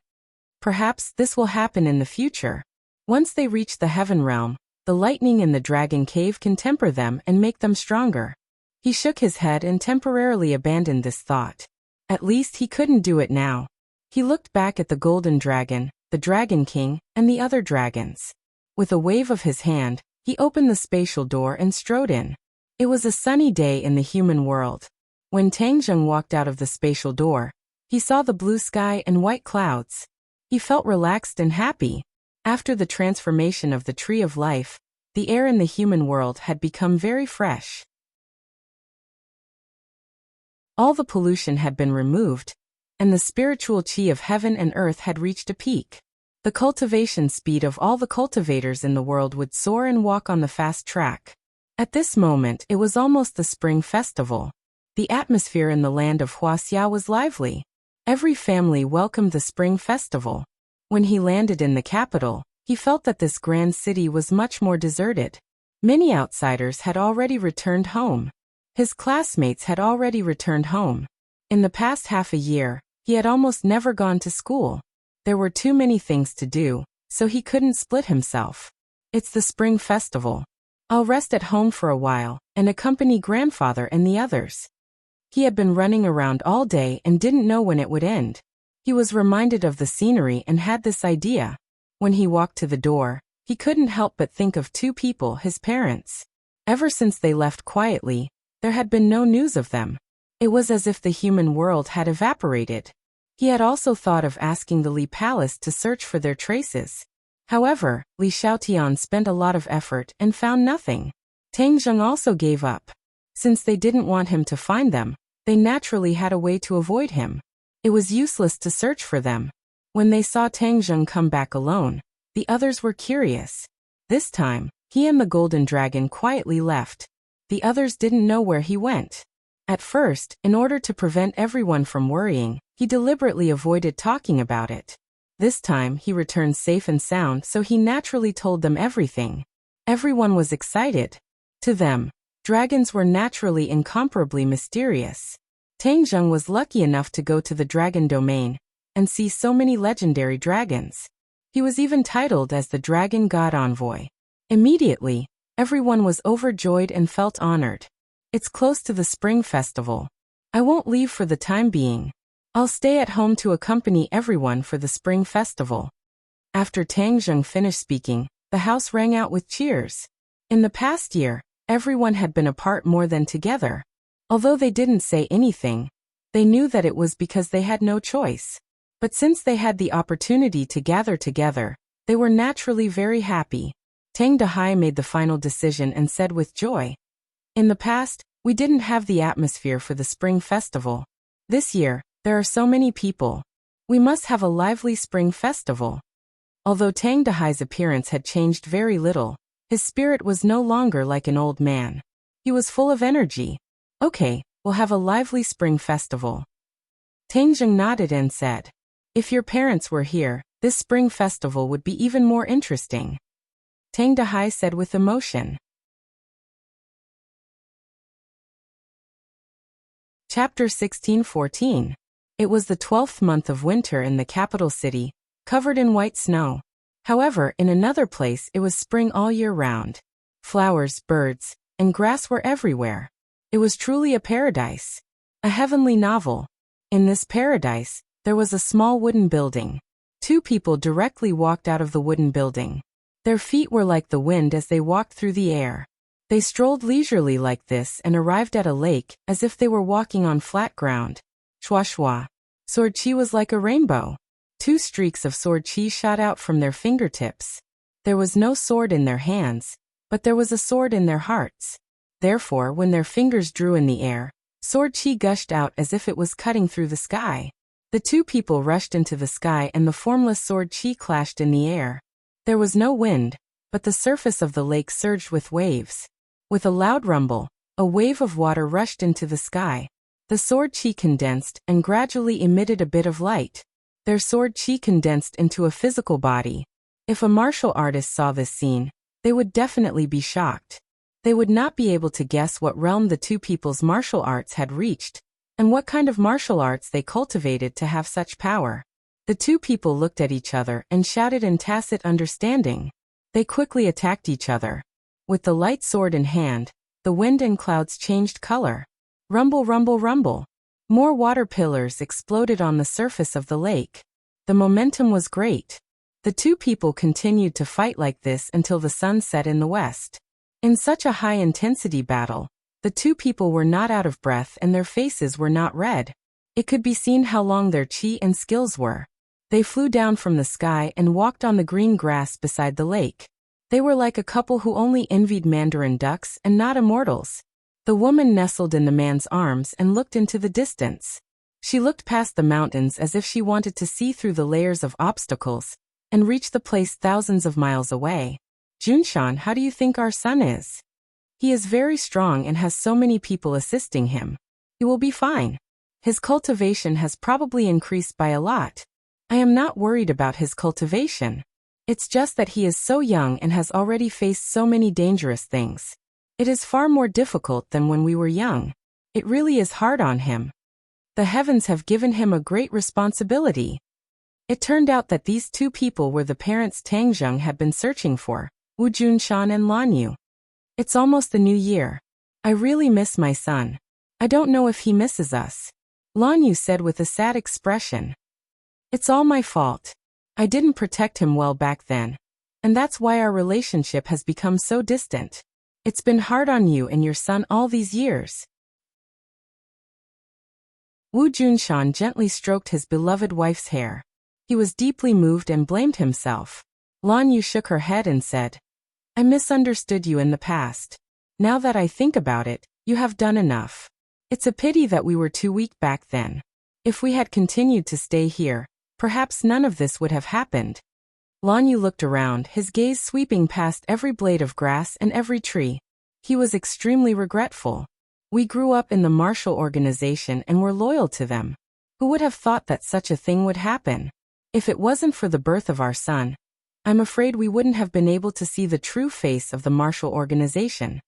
Perhaps this will happen in the future. Once they reach the heaven realm, the lightning in the dragon cave can temper them and make them stronger. He shook his head and temporarily abandoned this thought. At least he couldn't do it now. He looked back at the golden dragon, the Dragon King, and the other dragons. With a wave of his hand, he opened the spatial door and strode in. It was a sunny day in the human world. When Tang Zheng walked out of the spatial door, he saw the blue sky and white clouds. He felt relaxed and happy. After the transformation of the Tree of Life, the air in the human world had become very fresh. All the pollution had been removed, and the spiritual chi of heaven and earth had reached a peak. The cultivation speed of all the cultivators in the world would soar and walk on the fast track. At this moment, it was almost the spring festival. The atmosphere in the land of Huaxia was lively. Every family welcomed the spring festival. When he landed in the capital, he felt that this grand city was much more deserted. Many outsiders had already returned home. His classmates had already returned home. In the past half a year, he had almost never gone to school. There were too many things to do, so he couldn't split himself. It's the spring festival. I'll rest at home for a while and accompany grandfather and the others. He had been running around all day and didn't know when it would end. He was reminded of the scenery and had this idea. When he walked to the door, he couldn't help but think of two people, his parents. Ever since they left quietly, there had been no news of them. It was as if the human world had evaporated. He had also thought of asking the Li Palace to search for their traces. However, Li Xiaotian spent a lot of effort and found nothing. Tang Zheng also gave up. Since they didn't want him to find them, they naturally had a way to avoid him. It was useless to search for them. When they saw Tang Zheng come back alone, the others were curious. This time, he and the golden dragon quietly left. The others didn't know where he went. At first, in order to prevent everyone from worrying, he deliberately avoided talking about it. This time, he returned safe and sound, so he naturally told them everything. Everyone was excited. To them, dragons were naturally incomparably mysterious. Tang Zheng was lucky enough to go to the dragon domain and see so many legendary dragons. He was even titled as the Dragon God Envoy. Immediately, everyone was overjoyed and felt honored. It's close to the Spring Festival. I won't leave for the time being. I'll stay at home to accompany everyone for the Spring Festival. After Tang Zheng finished speaking, the house rang out with cheers. In the past year, everyone had been apart more than together. Although they didn't say anything, they knew that it was because they had no choice. But since they had the opportunity to gather together, they were naturally very happy. Tang Dahai made the final decision and said with joy, "In the past, we didn't have the atmosphere for the Spring Festival. This year, there are so many people. We must have a lively Spring Festival." Although Tang Dahai's appearance had changed very little, his spirit was no longer like an old man. He was full of energy. "Okay, we'll have a lively Spring Festival." Tang Zheng nodded and said, "If your parents were here, this Spring Festival would be even more interesting." Tang Dahai said with emotion. Chapter 16:14. It was the 12th month of winter in the capital city, covered in white snow. However, in another place it was spring all year round. Flowers, birds, and grass were everywhere. It was truly a paradise. A heavenly novel. In this paradise, there was a small wooden building. Two people directly walked out of the wooden building. Their feet were like the wind as they walked through the air. They strolled leisurely like this and arrived at a lake, as if they were walking on flat ground. Shua shua. Sword chi was like a rainbow. Two streaks of sword chi shot out from their fingertips. There was no sword in their hands, but there was a sword in their hearts. Therefore, when their fingers drew in the air, sword chi gushed out as if it was cutting through the sky. The two people rushed into the sky and the formless sword chi clashed in the air. There was no wind, but the surface of the lake surged with waves. With a loud rumble, a wave of water rushed into the sky. The sword chi condensed and gradually emitted a bit of light. Their sword chi condensed into a physical body. If a martial artist saw this scene, they would definitely be shocked. They would not be able to guess what realm the two people's martial arts had reached, and what kind of martial arts they cultivated to have such power. The two people looked at each other and shouted in tacit understanding. They quickly attacked each other. With the light sword in hand, the wind and clouds changed color. Rumble, rumble, rumble. More water pillars exploded on the surface of the lake. The momentum was great. The two people continued to fight like this until the sun set in the west. In such a high-intensity battle, the two people were not out of breath and their faces were not red. It could be seen how long their chi and skills were. They flew down from the sky and walked on the green grass beside the lake. They were like a couple who only envied mandarin ducks and not immortals. The woman nestled in the man's arms and looked into the distance. She looked past the mountains as if she wanted to see through the layers of obstacles and reach the place thousands of miles away. "Junshan, how do you think our son is? He is very strong and has so many people assisting him. He will be fine. His cultivation has probably increased by a lot. I am not worried about his cultivation. It's just that he is so young and has already faced so many dangerous things. It is far more difficult than when we were young. It really is hard on him. The heavens have given him a great responsibility." It turned out that these two people were the parents Tang Zheng had been searching for, Wu Junshan and Lan Yu. "It's almost the new year. I really miss my son. I don't know if he misses us," Lan Yu said with a sad expression. It's all my fault. I didn't protect him well back then. And that's why our relationship has become so distant. It's been hard on you and your son all these years. Wu Junshan gently stroked his beloved wife's hair. He was deeply moved and blamed himself. Lan Yu shook her head and said, I misunderstood you in the past. Now that I think about it, you have done enough. It's a pity that we were too weak back then. If we had continued to stay here, perhaps none of this would have happened. Lan Yu looked around, his gaze sweeping past every blade of grass and every tree. He was extremely regretful. We grew up in the martial organization and were loyal to them. Who would have thought that such a thing would happen? If it wasn't for the birth of our son, I'm afraid we wouldn't have been able to see the true face of the martial organization.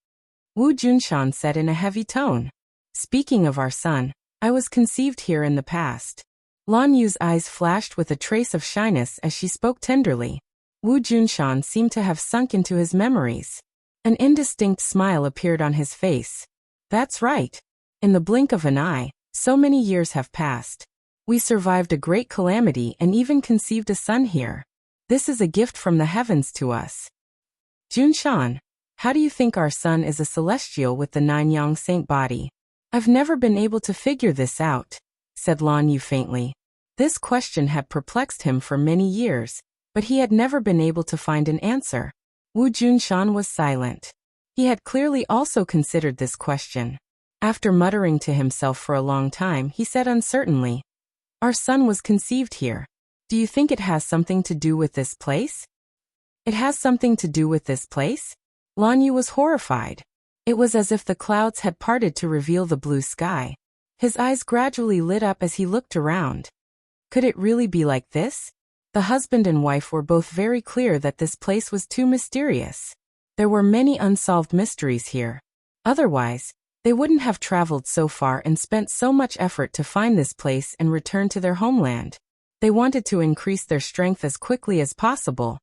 Wu Junshan said in a heavy tone. Speaking of our son, I was conceived here in the past. Lan Yu's eyes flashed with a trace of shyness as she spoke tenderly. Wu Junshan seemed to have sunk into his memories. An indistinct smile appeared on his face. That's right. In the blink of an eye, so many years have passed. We survived a great calamity and even conceived a son here. This is a gift from the heavens to us. Junshan, how do you think our son is a celestial with the 9 yang saint body? I've never been able to figure this out, said Lan Yu faintly. This question had perplexed him for many years, but he had never been able to find an answer. Wu Junshan was silent. He had clearly also considered this question. After muttering to himself for a long time, he said uncertainly, Our son was conceived here. Do you think it has something to do with this place? It has something to do with this place? Lan Yu was horrified. It was as if the clouds had parted to reveal the blue sky. His eyes gradually lit up as he looked around. Could it really be like this? The husband and wife were both very clear that this place was too mysterious. There were many unsolved mysteries here. Otherwise, they wouldn't have traveled so far and spent so much effort to find this place and return to their homeland. They wanted to increase their strength as quickly as possible.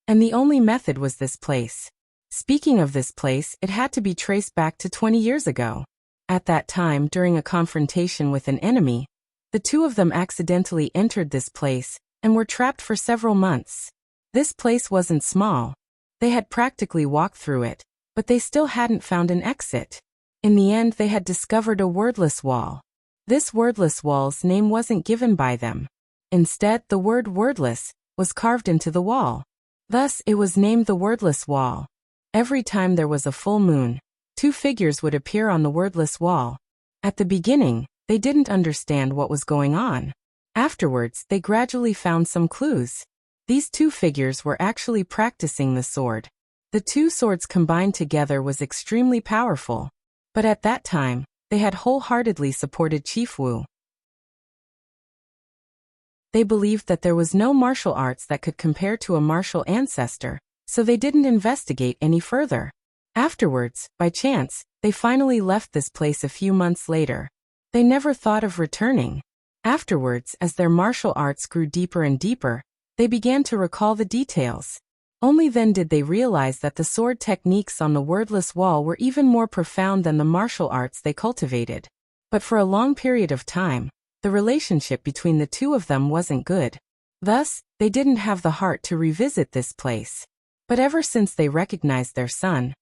And the only method was this place. Speaking of this place, it had to be traced back to 20 years ago. At that time, during a confrontation with an enemy, the two of them accidentally entered this place and were trapped for several months. This place wasn't small. They had practically walked through it, but they still hadn't found an exit. In the end, they had discovered a wordless wall. This wordless wall's name wasn't given by them. Instead, the word wordless was carved into the wall. Thus, it was named the wordless wall. Every time there was a full moon, 2 figures would appear on the wordless wall. At the beginning, they didn't understand what was going on. Afterwards, they gradually found some clues. These 2 figures were actually practicing the sword. The 2 swords combined together was extremely powerful. But at that time, they had wholeheartedly supported Chief Wu. They believed that there was no martial arts that could compare to a martial ancestor, so they didn't investigate any further. Afterwards, by chance, they finally left this place a few months later. They never thought of returning. Afterwards, as their martial arts grew deeper and deeper, they began to recall the details. Only then did they realize that the sword techniques on the wordless wall were even more profound than the martial arts they cultivated. But for a long period of time, the relationship between the two of them wasn't good. Thus, they didn't have the heart to revisit this place. But ever since they recognized their son,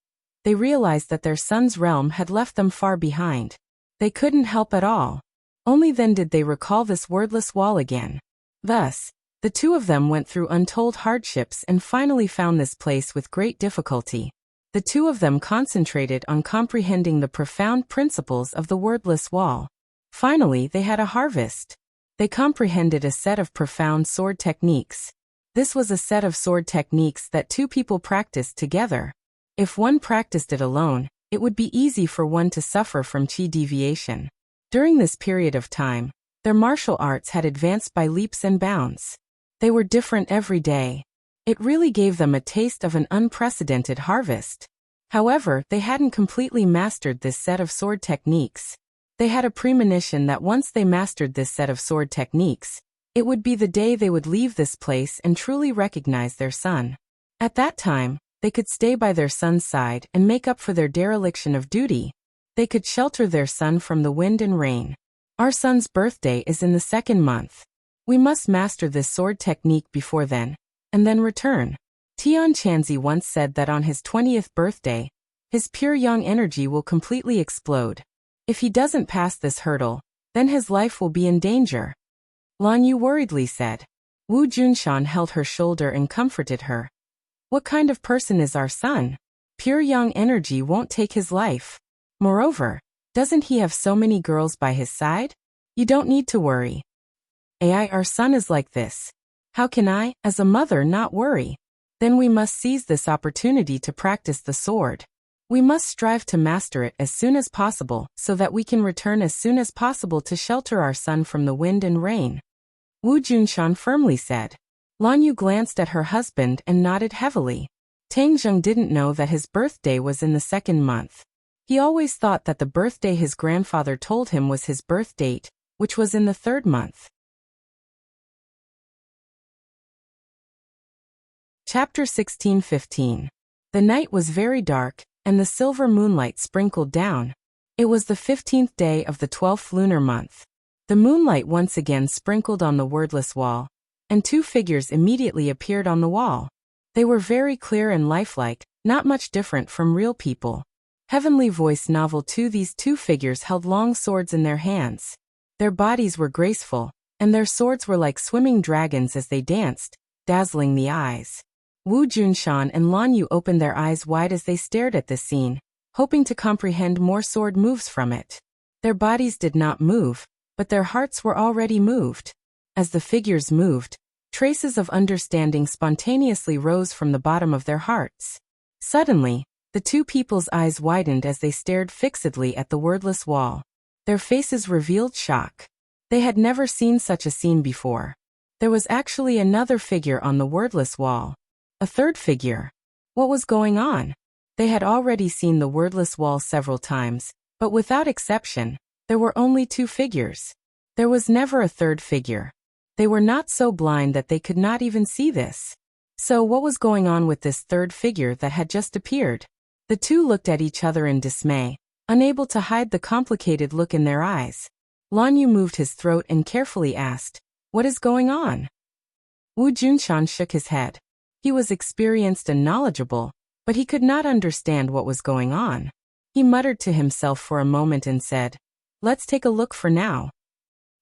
they realized that their son's realm had left them far behind. They couldn't help at all. Only then did they recall this wordless wall again. Thus, the two of them went through untold hardships and finally found this place with great difficulty. The two of them concentrated on comprehending the profound principles of the wordless wall. Finally, they had a harvest. They comprehended a set of profound sword techniques. This was a set of sword techniques that 2 people practiced together. If one practiced it alone, it would be easy for one to suffer from chi deviation. During this period of time, their martial arts had advanced by leaps and bounds. They were different every day. It really gave them a taste of an unprecedented harvest. However, they hadn't completely mastered this set of sword techniques. They had a premonition that once they mastered this set of sword techniques, it would be the day they would leave this place and truly recognize their son. At that time, they could stay by their son's side and make up for their dereliction of duty. They could shelter their son from the wind and rain. Our son's birthday is in the 2nd month. We must master this sword technique before then, and then return. Tian Chanzi once said that on his 20th birthday, his pure young energy will completely explode. If he doesn't pass this hurdle, then his life will be in danger. Lan Yu worriedly said. Wu Junshan held her shoulder and comforted her. What kind of person is our son? Pure young energy won't take his life. Moreover, doesn't he have so many girls by his side? You don't need to worry. Our son is like this. How can I, as a mother, not worry? Then we must seize this opportunity to practice the sword. We must strive to master it as soon as possible so that we can return as soon as possible to shelter our son from the wind and rain. Wu Junshan firmly said. Lan Yu glanced at her husband and nodded heavily. Tang Zheng didn't know that his birthday was in the second month. He always thought that the birthday his grandfather told him was his birth date, which was in the third month. Chapter 16:15. The night was very dark, and the silver moonlight sprinkled down. It was the 15th day of the 12th lunar month. The moonlight once again sprinkled on the wordless wall, and two figures immediately appeared on the wall. They were very clear and lifelike, not much different from real people. Heavenly Voice Novel 2. These two figures held long swords in their hands. Their bodies were graceful, and their swords were like swimming dragons as they danced, dazzling the eyes. Wu Junshan and Lan Yu opened their eyes wide as they stared at this scene, hoping to comprehend more sword moves from it. Their bodies did not move, but their hearts were already moved. As the figures moved, traces of understanding spontaneously rose from the bottom of their hearts. Suddenly, the two people's eyes widened as they stared fixedly at the wordless wall. Their faces revealed shock. They had never seen such a scene before. There was actually another figure on the wordless wall. A third figure. What was going on? They had already seen the wordless wall several times, but without exception, there were only two figures. There was never a third figure. They were not so blind that they could not even see this. So what was going on with this third figure that had just appeared? The two looked at each other in dismay, unable to hide the complicated look in their eyes. Lan Yu moved his throat and carefully asked, "What is going on?" Wu Junshan shook his head. He was experienced and knowledgeable, but he could not understand what was going on. He muttered to himself for a moment and said, "Let's take a look for now."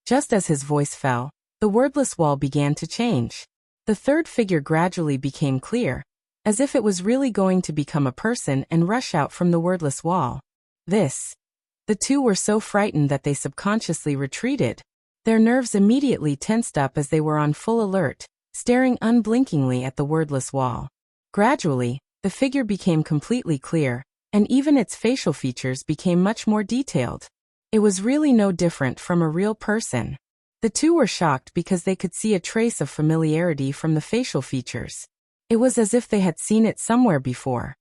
Just as his voice fell, the wordless wall began to change. The third figure gradually became clear, as if it was really going to become a person and rush out from the wordless wall. The two were so frightened that they subconsciously retreated. Their nerves immediately tensed up as they were on full alert, staring unblinkingly at the wordless wall. Gradually, the figure became completely clear, and even its facial features became much more detailed. It was really no different from a real person. The two were shocked because they could see a trace of familiarity from the facial features. It was as if they had seen it somewhere before.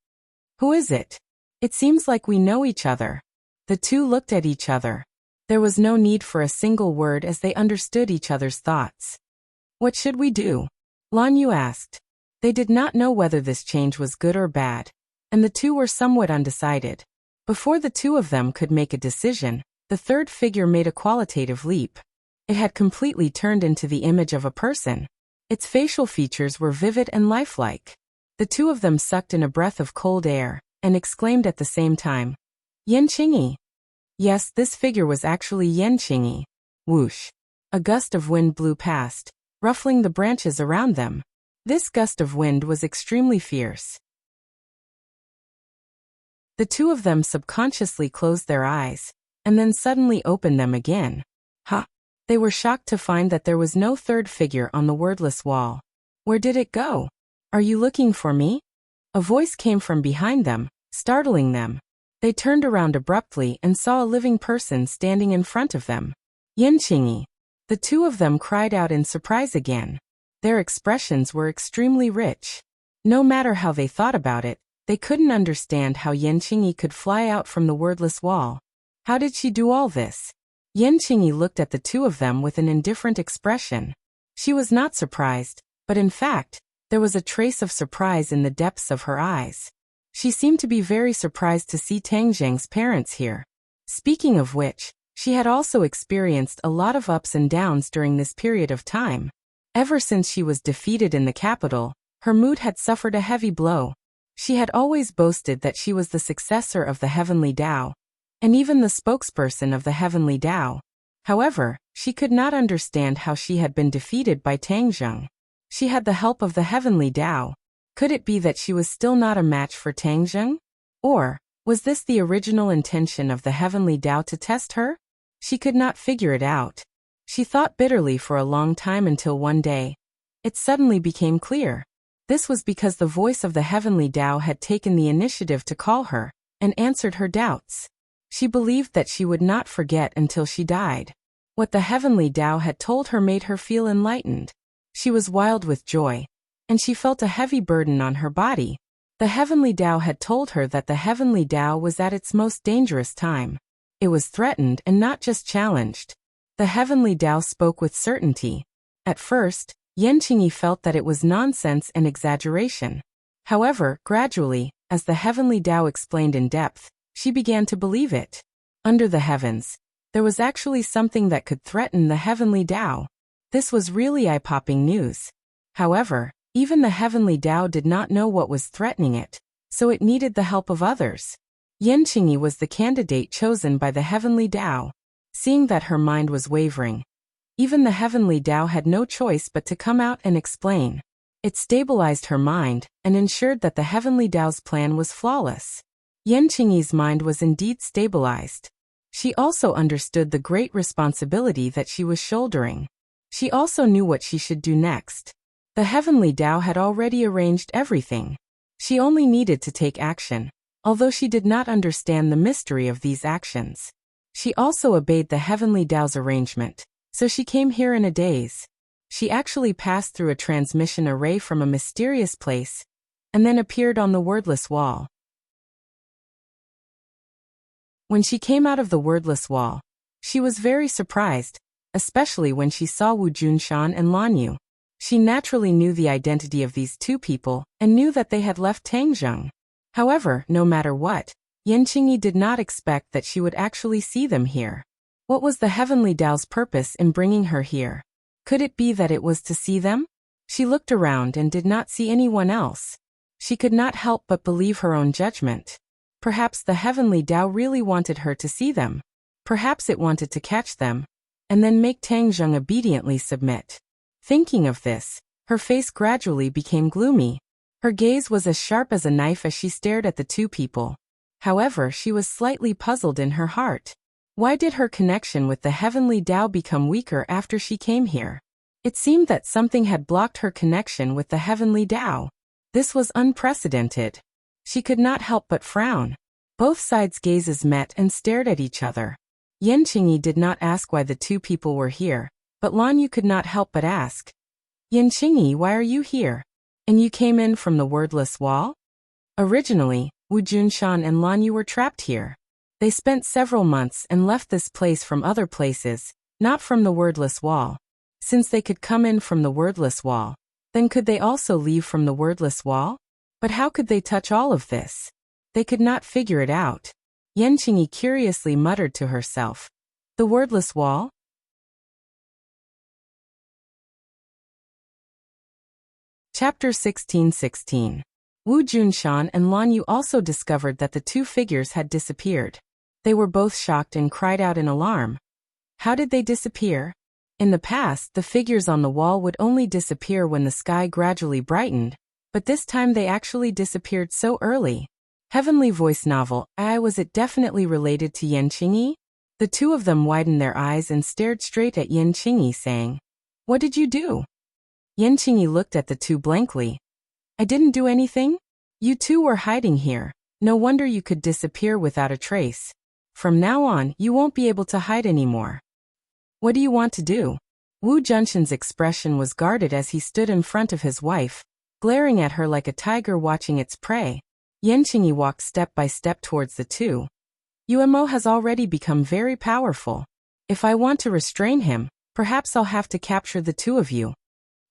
"Who is it? It seems like we know each other." The two looked at each other. There was no need for a single word as they understood each other's thoughts. "What should we do?" Lan Yu asked. They did not know whether this change was good or bad, and the two were somewhat undecided. Before the two of them could make a decision, the third figure made a qualitative leap. It had completely turned into the image of a person. Its facial features were vivid and lifelike. The two of them sucked in a breath of cold air, and exclaimed at the same time, "Yan Qingyi." Yes, this figure was actually Yan Qingyi. Whoosh! A gust of wind blew past, ruffling the branches around them. This gust of wind was extremely fierce. The two of them subconsciously closed their eyes, and then suddenly opened them again. Ha! They were shocked to find that there was no third figure on the wordless wall. Where did it go? "Are you looking for me?" A voice came from behind them, startling them. They turned around abruptly and saw a living person standing in front of them. "Yan Qingyi." The two of them cried out in surprise again. Their expressions were extremely rich. No matter how they thought about it, they couldn't understand how Yan Qingyi could fly out from the wordless wall. How did she do all this? Yan Qingyi looked at the two of them with an indifferent expression. She was not surprised, but in fact, there was a trace of surprise in the depths of her eyes. She seemed to be very surprised to see Tang Zheng's parents here. Speaking of which, She had also experienced a lot of ups and downs during this period of time. Ever since she was defeated in the capital, her mood had suffered a heavy blow. She had always boasted that she was the successor of the Heavenly Tao, and even the spokesperson of the Heavenly Tao. However, she could not understand how she had been defeated by Tang Zheng. She had the help of the Heavenly Tao. Could it be that she was still not a match for Tang Zheng? Or was this the original intention of the Heavenly Tao to test her? She could not figure it out. She thought bitterly for a long time until one day, it suddenly became clear. This was because the voice of the Heavenly Tao had taken the initiative to call her and answered her doubts. She believed that she would not forget until she died. What the Heavenly Tao had told her made her feel enlightened. She was wild with joy, and she felt a heavy burden on her body. The Heavenly Tao had told her that the Heavenly Tao was at its most dangerous time. It was threatened and not just challenged. The Heavenly Tao spoke with certainty. At first, Yan Qingyi felt that it was nonsense and exaggeration. However, gradually, as the Heavenly Tao explained in depth, she began to believe it. Under the heavens, there was actually something that could threaten the Heavenly Tao. This was really eye-popping news. However, even the Heavenly Tao did not know what was threatening it, so it needed the help of others. Yan Qingyi was the candidate chosen by the Heavenly Tao. Seeing that her mind was wavering, even the Heavenly Tao had no choice but to come out and explain. It stabilized her mind and ensured that the Heavenly Tao's plan was flawless. Yan Qingyi's mind was indeed stabilized. She also understood the great responsibility that she was shouldering. She also knew what she should do next. The Heavenly Tao had already arranged everything. She only needed to take action, although she did not understand the mystery of these actions. She also obeyed the Heavenly Tao's arrangement, so she came here in a daze. She actually passed through a transmission array from a mysterious place, and then appeared on the wordless wall. When she came out of the wordless wall, she was very surprised, especially when she saw Wu Junshan and Lan Yu. She naturally knew the identity of these two people and knew that they had left Tang Zheng. However, no matter what, Yan Qingyi did not expect that she would actually see them here. What was the Heavenly Tao's purpose in bringing her here? Could it be that it was to see them? She looked around and did not see anyone else. She could not help but believe her own judgment. Perhaps the Heavenly Tao really wanted her to see them. Perhaps it wanted to catch them, and then make Tang Zheng obediently submit. Thinking of this, her face gradually became gloomy. Her gaze was as sharp as a knife as she stared at the two people. However, she was slightly puzzled in her heart. Why did her connection with the Heavenly Tao become weaker after she came here? It seemed that something had blocked her connection with the Heavenly Tao. This was unprecedented. She could not help but frown. Both sides' gazes met and stared at each other. Yan Qingyi did not ask why the two people were here, but Lan Yu could not help but ask, "Yan Qingyi, why are you here? And you came in from the wordless wall?" Originally, Wu Junshan and Lan Yu were trapped here. They spent several months and left this place from other places, not from the wordless wall. Since they could come in from the wordless wall, then could they also leave from the wordless wall? But how could they touch all of this? They could not figure it out. Yan Qingyi curiously muttered to herself, "The wordless wall?" Chapter 16:16. Wu Junshan and Lan Yu also discovered that the two figures had disappeared. They were both shocked and cried out in alarm. How did they disappear? In the past, the figures on the wall would only disappear when the sky gradually brightened, but this time they actually disappeared so early. Heavenly Voice Novel, was it definitely related to Yan Qingyi? The two of them widened their eyes and stared straight at Yan Qingyi, saying, "What did you do?" Yan Qingyi looked at the two blankly. "I didn't do anything. You two were hiding here. No wonder you could disappear without a trace. From now on, you won't be able to hide anymore. What do you want to do?" Wu Junshan's expression was guarded as he stood in front of his wife, glaring at her like a tiger watching its prey. Yan Qingyi walked step by step towards the two. "Umo has already become very powerful. If I want to restrain him, perhaps I'll have to capture the two of you."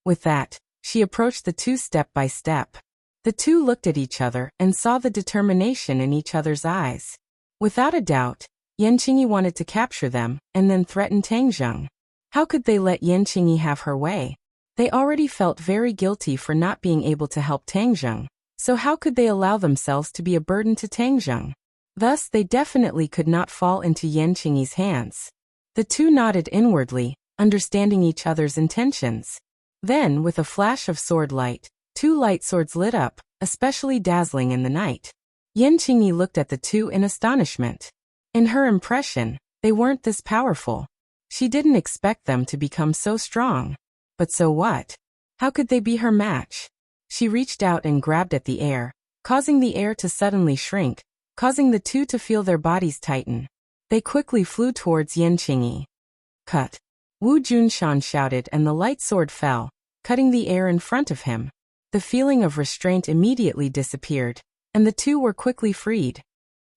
With that, she approached the two step by step. The two looked at each other and saw the determination in each other's eyes. Without a doubt, Yan Qingyi wanted to capture them, and then threaten Tang Zheng. How could they let Yan Qingyi have her way? They already felt very guilty for not being able to help Tang Zheng, so how could they allow themselves to be a burden to Tang Zheng? Thus, they definitely could not fall into Yan Qingyi's hands. The two nodded inwardly, understanding each other's intentions. Then, with a flash of sword light, two light swords lit up, especially dazzling in the night. Yan Qingyi looked at the two in astonishment. In her impression, they weren't this powerful. She didn't expect them to become so strong. But so what? How could they be her match? She reached out and grabbed at the air, causing the air to suddenly shrink, causing the two to feel their bodies tighten. They quickly flew towards Yan Qingyi. Cut! Wu Junshan shouted and the light sword fell, cutting the air in front of him. The feeling of restraint immediately disappeared, and the two were quickly freed.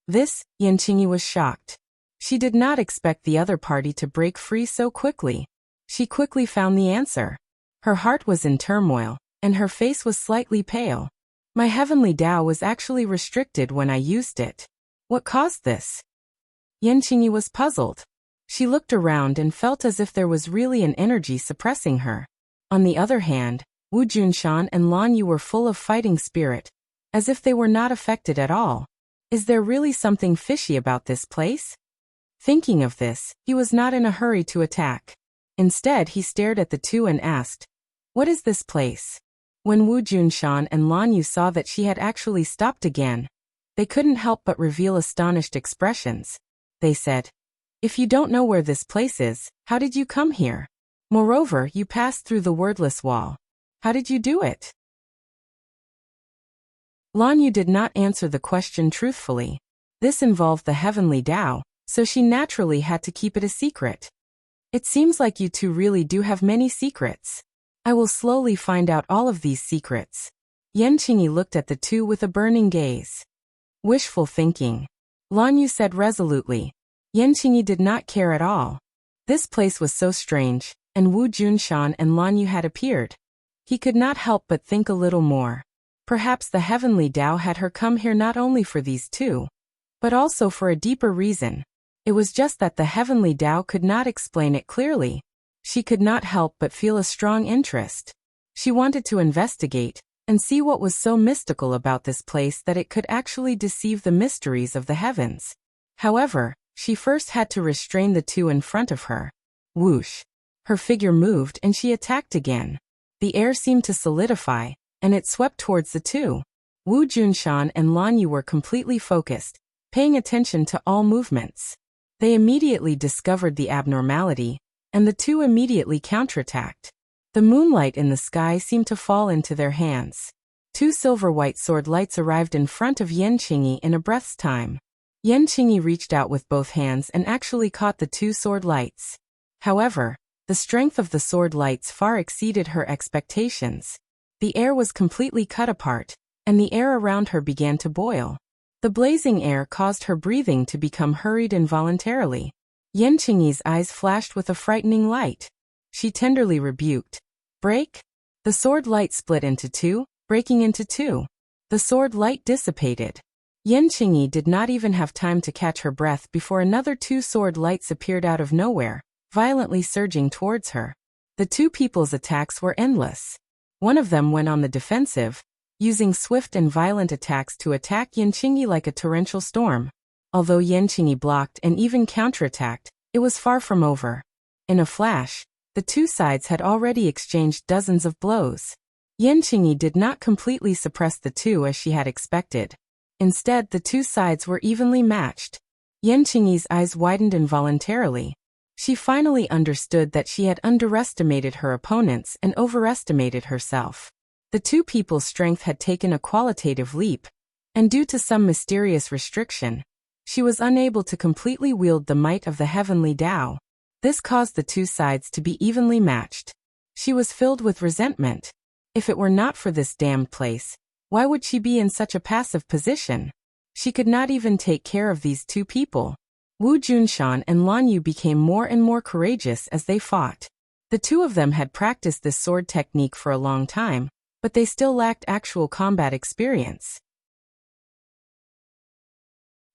This, Yan Qingyi was shocked. She did not expect the other party to break free so quickly. She quickly found the answer. Her heart was in turmoil, and her face was slightly pale. My heavenly Tao was actually restricted when I used it. What caused this? Yan Qingyi was puzzled. She looked around and felt as if there was really an energy suppressing her. On the other hand, Wu Junshan and Lan Yu were full of fighting spirit, as if they were not affected at all. Is there really something fishy about this place? Thinking of this, he was not in a hurry to attack. Instead, he stared at the two and asked, "What is this place?" When Wu Junshan and Lan Yu saw that she had actually stopped again, they couldn't help but reveal astonished expressions. They said, "If you don't know where this place is, how did you come here? Moreover, you passed through the wordless wall. How did you do it?" Lan Yu did not answer the question truthfully. This involved the heavenly Tao, so she naturally had to keep it a secret. It seems like you two really do have many secrets. I will slowly find out all of these secrets. Yan Qingyi looked at the two with a burning gaze. Wishful thinking. Lan Yu said resolutely. Yan Qingyi did not care at all. This place was so strange, and Wu Junshan and Lan Yu had appeared. He could not help but think a little more. Perhaps the heavenly Tao had her come here not only for these two, but also for a deeper reason. It was just that the heavenly Tao could not explain it clearly. She could not help but feel a strong interest. She wanted to investigate and see what was so mystical about this place that it could actually deceive the mysteries of the heavens. However, she first had to restrain the two in front of her. Whoosh! Her figure moved and she attacked again. The air seemed to solidify, and it swept towards the two. Wu Junshan and Lan Yu were completely focused, paying attention to all movements. They immediately discovered the abnormality, and the two immediately counterattacked. The moonlight in the sky seemed to fall into their hands. Two silver-white sword lights arrived in front of Yan Qingyi in a breath's time. Yan Qingyi reached out with both hands and actually caught the two sword lights. However, the strength of the sword lights far exceeded her expectations. The air was completely cut apart, and the air around her began to boil. The blazing air caused her breathing to become hurried involuntarily. Yan Qingyi's eyes flashed with a frightening light. She tenderly rebuked. "Break?" The sword light split into two, breaking into two. The sword light dissipated. Yan Qingyi did not even have time to catch her breath before another two sword lights appeared out of nowhere, violently surging towards her. The two people's attacks were endless. One of them went on the defensive, using swift and violent attacks to attack Yan Qingyi like a torrential storm. Although Yan Qingyi blocked and even counterattacked, it was far from over. In a flash, the two sides had already exchanged dozens of blows. Yan Qingyi did not completely suppress the two as she had expected. Instead, the two sides were evenly matched. Yan Qingyi's eyes widened involuntarily. She finally understood that she had underestimated her opponents and overestimated herself. The two people's strength had taken a qualitative leap, and due to some mysterious restriction, she was unable to completely wield the might of the heavenly Tao. This caused the two sides to be evenly matched. She was filled with resentment. If it were not for this damned place, why would she be in such a passive position? She could not even take care of these two people. Wu Junshan and Lan Yu became more and more courageous as they fought. The two of them had practiced this sword technique for a long time, but they still lacked actual combat experience.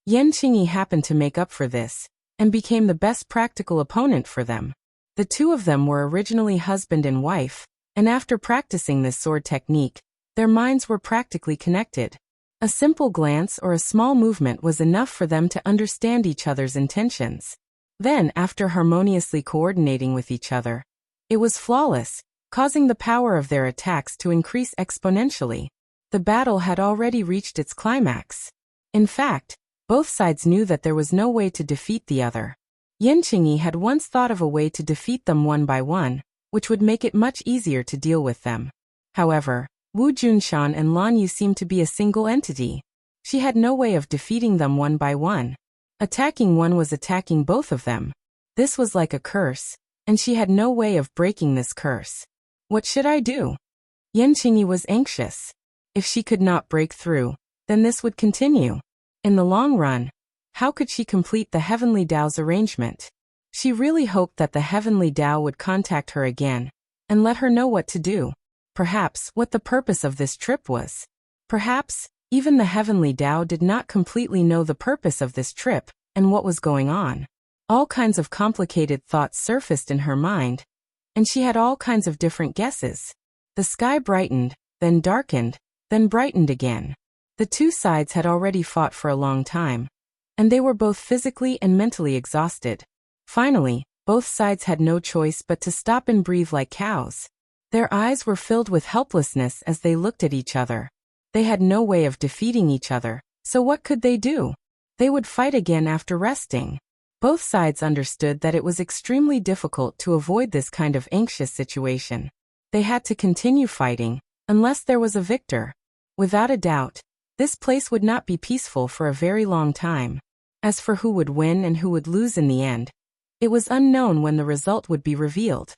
Yan Qingyi happened to make up for this. and became the best practical opponent for them. The two of them were originally husband and wife, and after practicing this sword technique, their minds were practically connected. A simple glance or a small movement was enough for them to understand each other's intentions. Then, after harmoniously coordinating with each other, it was flawless, causing the power of their attacks to increase exponentially. The battle had already reached its climax. In fact, both sides knew that there was no way to defeat the other. Yan Qingyi had once thought of a way to defeat them one by one, which would make it much easier to deal with them. However, Wu Junshan and Lan Yu seemed to be a single entity. She had no way of defeating them one by one. Attacking one was attacking both of them. This was like a curse, and she had no way of breaking this curse. What should I do? Yan Qingyi was anxious. If she could not break through, then this would continue. In the long run, how could she complete the Heavenly Tao's arrangement? She really hoped that the Heavenly Tao would contact her again and let her know what to do. Perhaps what the purpose of this trip was. Perhaps even the Heavenly Tao did not completely know the purpose of this trip and what was going on. All kinds of complicated thoughts surfaced in her mind, and she had all kinds of different guesses. The sky brightened, then darkened, then brightened again. The two sides had already fought for a long time, and they were both physically and mentally exhausted. Finally, both sides had no choice but to stop and breathe like cows. Their eyes were filled with helplessness as they looked at each other. They had no way of defeating each other, so what could they do? They would fight again after resting. Both sides understood that it was extremely difficult to avoid this kind of anxious situation. They had to continue fighting, unless there was a victor. Without a doubt, this place would not be peaceful for a very long time. As for who would win and who would lose in the end, it was unknown when the result would be revealed.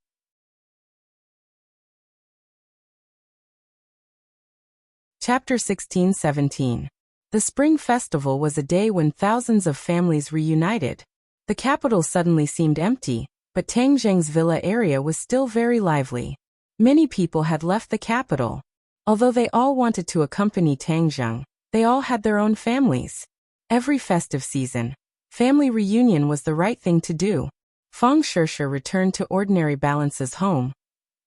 Chapter 16-17. The Spring Festival was a day when thousands of families reunited. The capital suddenly seemed empty, but Tang Zheng's villa area was still very lively. Many people had left the capital. Although they all wanted to accompany Tang Zheng, they all had their own families. Every festive season, family reunion was the right thing to do. Feng Sheshe returned to ordinary Balance's home,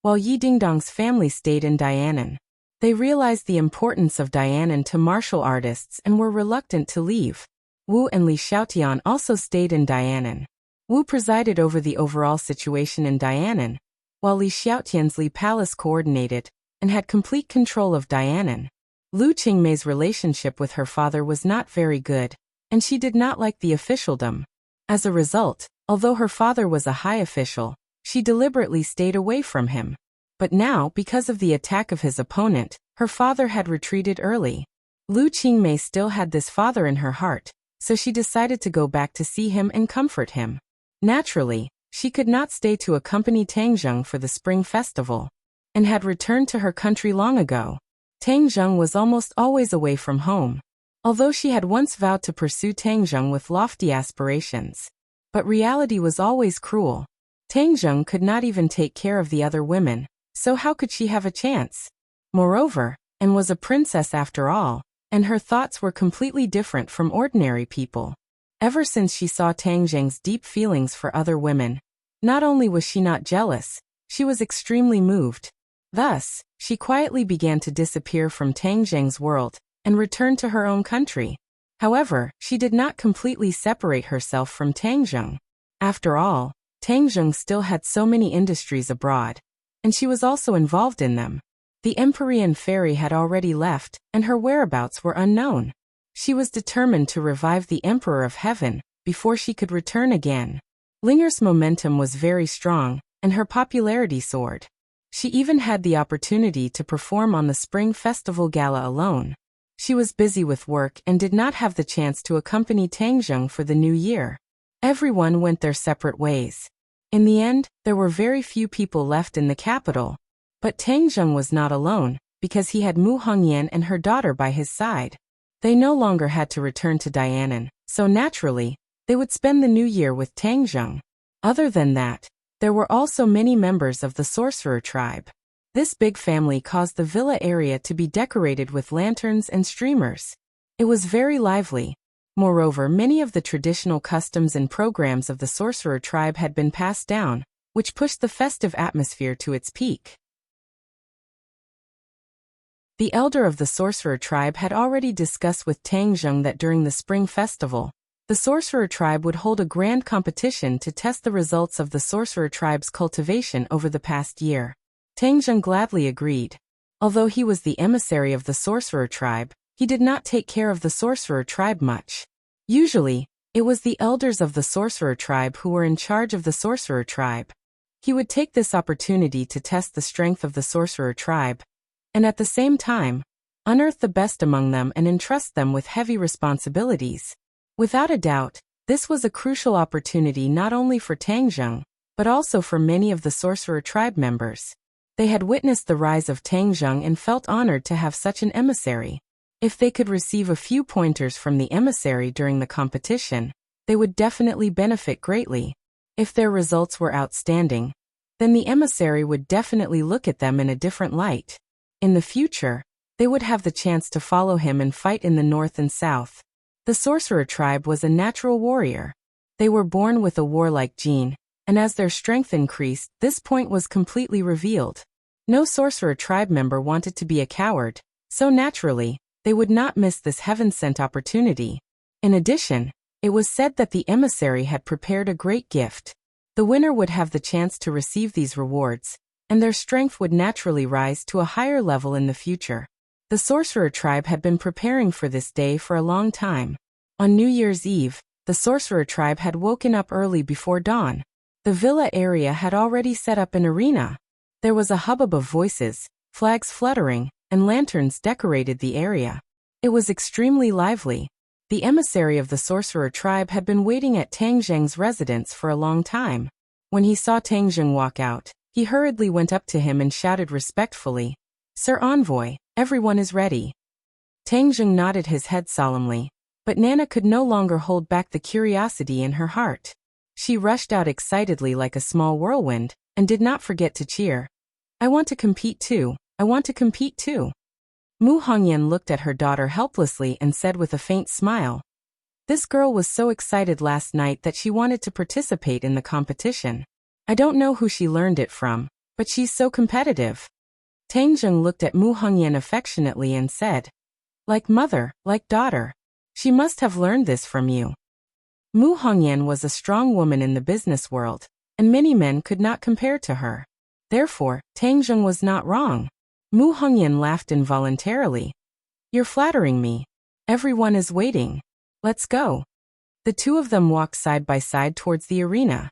while Yi Dingdong's family stayed in Dianan. They realized the importance of Dianan to martial artists and were reluctant to leave. Wu and Li Xiaotian also stayed in Dianan. Wu presided over the overall situation in Dianan, while Li Xiaotian's Li Palace coordinated and had complete control of Dianan. Lu Qingmei's relationship with her father was not very good, and she did not like the officialdom. As a result, although her father was a high official, she deliberately stayed away from him. But now, because of the attack of his opponent, her father had retreated early. Lu Qingmei still had this father in her heart, so she decided to go back to see him and comfort him. Naturally, she could not stay to accompany Tang Zheng for the Spring Festival, and had returned to her country long ago. Tang Zheng was almost always away from home, although she had once vowed to pursue Tang Zheng with lofty aspirations. But reality was always cruel. Tang Zheng could not even take care of the other women, so how could she have a chance? Moreover, Anne was a princess after all, and her thoughts were completely different from ordinary people. Ever since she saw Tang Zheng's deep feelings for other women, not only was she not jealous, she was extremely moved. Thus, she quietly began to disappear from Tang Zheng's world and returned to her own country. However, she did not completely separate herself from Tang Zheng. After all, Tang Zheng still had so many industries abroad, and she was also involved in them. The Empyrean fairy had already left, and her whereabouts were unknown. She was determined to revive the Emperor of Heaven before she could return again. Linger's momentum was very strong, and her popularity soared. She even had the opportunity to perform on the Spring Festival Gala alone. She was busy with work and did not have the chance to accompany Tang Zheng for the new year. Everyone went their separate ways. In the end, there were very few people left in the capital. But Tang Zheng was not alone, because he had Mu Hongyan and her daughter by his side. They no longer had to return to Dianan, so naturally, they would spend the new year with Tang Zheng. Other than that, there were also many members of the sorcerer tribe. This big family caused the villa area to be decorated with lanterns and streamers. It was very lively. Moreover, many of the traditional customs and programs of the sorcerer tribe had been passed down, which pushed the festive atmosphere to its peak. The elder of the sorcerer tribe had already discussed with Tang Zheng that during the spring festival, the sorcerer tribe would hold a grand competition to test the results of the sorcerer tribe's cultivation over the past year. Tang Zheng gladly agreed. Although he was the emissary of the sorcerer tribe, he did not take care of the sorcerer tribe much. Usually, it was the elders of the sorcerer tribe who were in charge of the sorcerer tribe. He would take this opportunity to test the strength of the sorcerer tribe, and at the same time, unearth the best among them and entrust them with heavy responsibilities. Without a doubt, this was a crucial opportunity not only for Tang Zheng, but also for many of the sorcerer tribe members. They had witnessed the rise of Tang Zheng and felt honored to have such an emissary. If they could receive a few pointers from the emissary during the competition, they would definitely benefit greatly. If their results were outstanding, then the emissary would definitely look at them in a different light. In the future, they would have the chance to follow him and fight in the north and south. The sorcerer tribe was a natural warrior. They were born with a warlike gene, and as their strength increased, this point was completely revealed. No sorcerer tribe member wanted to be a coward, so naturally, they would not miss this heaven-sent opportunity. In addition, it was said that the emissary had prepared a great gift. The winner would have the chance to receive these rewards, and their strength would naturally rise to a higher level in the future. The sorcerer tribe had been preparing for this day for a long time. On New Year's Eve, the sorcerer tribe had woken up early before dawn. The villa area had already set up an arena. There was a hubbub of voices, flags fluttering, and lanterns decorated the area. It was extremely lively. The emissary of the sorcerer tribe had been waiting at Tang Zheng's residence for a long time. When he saw Tang Zheng walk out, he hurriedly went up to him and shouted respectfully, "Sir Envoy, everyone is ready." Tang Zheng nodded his head solemnly, but Nana could no longer hold back the curiosity in her heart. She rushed out excitedly like a small whirlwind, and did not forget to cheer. "I want to compete too, I want to compete too." Mu Hongyan looked at her daughter helplessly and said with a faint smile, "This girl was so excited last night that she wanted to participate in the competition. I don't know who she learned it from, but she's so competitive." Tang Zheng looked at Mu Hongyan affectionately and said, "Like mother, like daughter. She must have learned this from you." Mu Hongyan was a strong woman in the business world, and many men could not compare to her. Therefore, Tang Zheng was not wrong. Mu Hongyan laughed involuntarily. "You're flattering me. Everyone is waiting. Let's go." The two of them walked side by side towards the arena.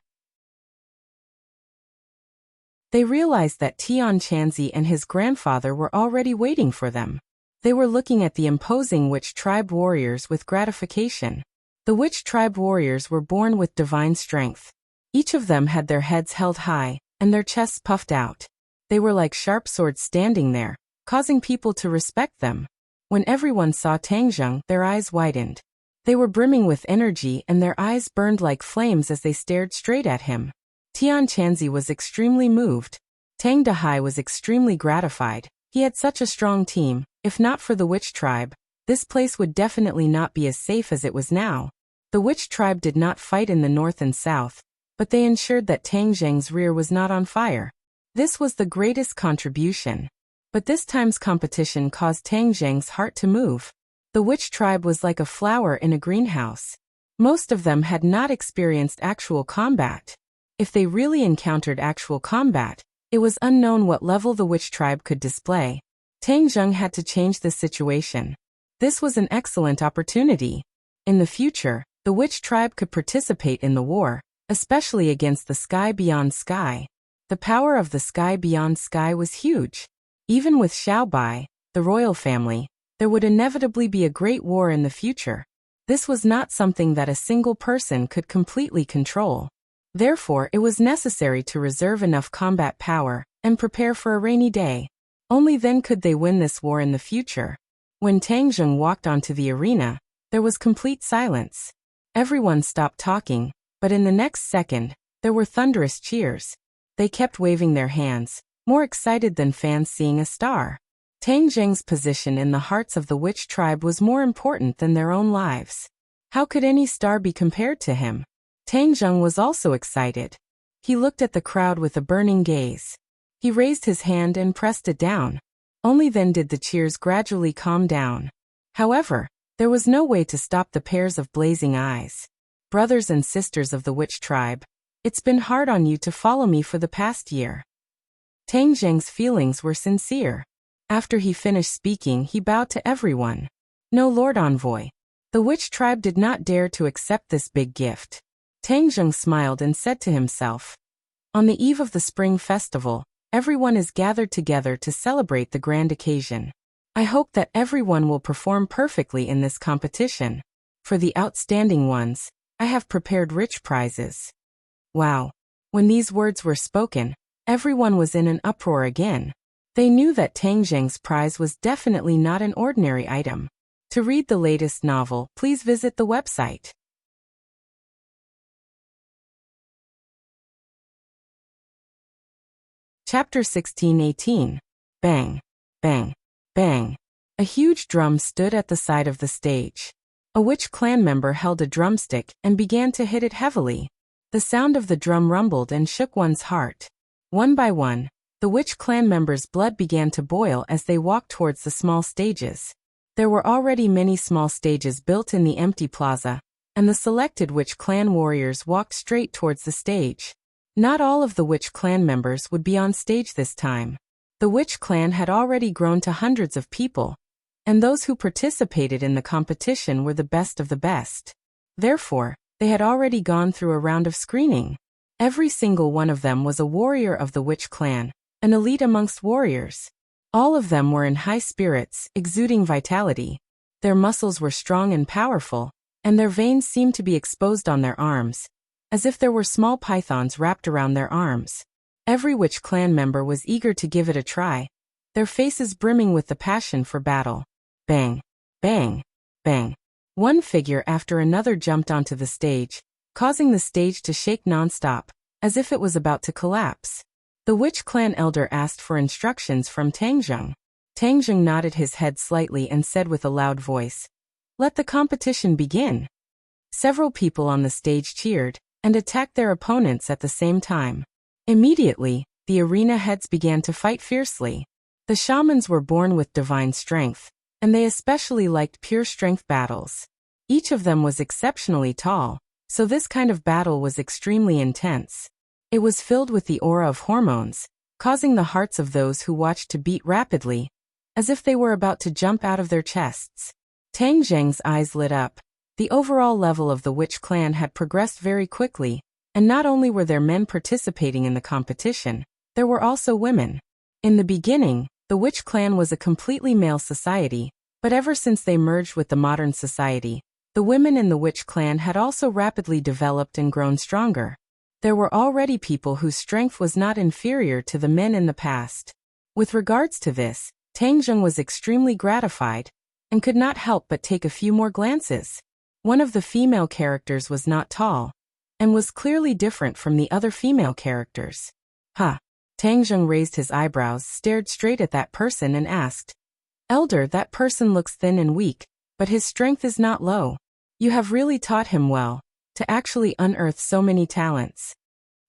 They realized that Tian Chanzi and his grandfather were already waiting for them. They were looking at the imposing witch tribe warriors with gratification. The witch tribe warriors were born with divine strength. Each of them had their heads held high, and their chests puffed out. They were like sharp swords standing there, causing people to respect them. When everyone saw Tang Zheng, their eyes widened. They were brimming with energy and their eyes burned like flames as they stared straight at him. Tian Chanzi was extremely moved. Tang Dahai was extremely gratified. He had such a strong team. If not for the witch tribe, this place would definitely not be as safe as it was now. The witch tribe did not fight in the north and south, but they ensured that Tang Zheng's rear was not on fire. This was the greatest contribution. But this time's competition caused Tang Zheng's heart to move. The witch tribe was like a flower in a greenhouse. Most of them had not experienced actual combat. If they really encountered actual combat, it was unknown what level the witch tribe could display. Tang Zheng had to change this situation. This was an excellent opportunity. In the future, the witch tribe could participate in the war, especially against the sky beyond sky. The power of the sky beyond sky was huge. Even with Xiaobai, the royal family, there would inevitably be a great war in the future. This was not something that a single person could completely control. Therefore, it was necessary to reserve enough combat power and prepare for a rainy day. Only then could they win this war in the future. When Tang Zheng walked onto the arena, there was complete silence. Everyone stopped talking, but in the next second, there were thunderous cheers. They kept waving their hands, more excited than fans seeing a star. Tang Zheng's position in the hearts of the witch tribe was more important than their own lives. How could any star be compared to him? Tang Zheng was also excited. He looked at the crowd with a burning gaze. He raised his hand and pressed it down. Only then did the cheers gradually calm down. However, there was no way to stop the pairs of blazing eyes. Brothers and sisters of the witch tribe, it's been hard on you to follow me for the past year. Tang Zheng's feelings were sincere. After he finished speaking, he bowed to everyone. No, Lord Envoy. The witch tribe did not dare to accept this big gift. Tang Zheng smiled and said to himself, on the eve of the spring festival, everyone is gathered together to celebrate the grand occasion. I hope that everyone will perform perfectly in this competition. For the outstanding ones, I have prepared rich prizes. Wow. When these words were spoken, everyone was in an uproar again. They knew that Tang Zheng's prize was definitely not an ordinary item. To read the latest novel, please visit the website. Chapter 16-18. Bang, bang, bang. A huge drum stood at the side of the stage. A witch clan member held a drumstick and began to hit it heavily. The sound of the drum rumbled and shook one's heart. One by one, the witch clan members' blood began to boil as they walked towards the small stages. There were already many small stages built in the empty plaza, and the selected witch clan warriors walked straight towards the stage. Not all of the witch clan members would be on stage this time. The witch clan had already grown to hundreds of people, and those who participated in the competition were the best of the best. Therefore, they had already gone through a round of screening. Every single one of them was a warrior of the witch clan, an elite amongst warriors. All of them were in high spirits, exuding vitality. Their muscles were strong and powerful, and their veins seemed to be exposed on their arms, as if there were small pythons wrapped around their arms. Every witch clan member was eager to give it a try, their faces brimming with the passion for battle. Bang, bang, bang. One figure after another jumped onto the stage, causing the stage to shake non-stop, as if it was about to collapse. The witch clan elder asked for instructions from Tang Zheng. Tang Zheng nodded his head slightly and said with a loud voice, "Let the competition begin." Several people on the stage cheered and attacked their opponents at the same time. Immediately, the arena heads began to fight fiercely. The shamans were born with divine strength, and they especially liked pure strength battles. Each of them was exceptionally tall, so this kind of battle was extremely intense. It was filled with the aura of hormones, causing the hearts of those who watched to beat rapidly, as if they were about to jump out of their chests. Tang Zheng's eyes lit up. The overall level of the witch clan had progressed very quickly, and not only were there men participating in the competition, there were also women. In the beginning, the witch clan was a completely male society, but ever since they merged with the modern society, the women in the witch clan had also rapidly developed and grown stronger. There were already people whose strength was not inferior to the men in the past. With regards to this, Tang Zheng was extremely gratified, and could not help but take a few more glances. One of the female characters was not tall, and was clearly different from the other female characters. Huh. Tang Zheng raised his eyebrows, stared straight at that person and asked, "Elder, that person looks thin and weak, but his strength is not low. You have really taught him well, to actually unearth so many talents."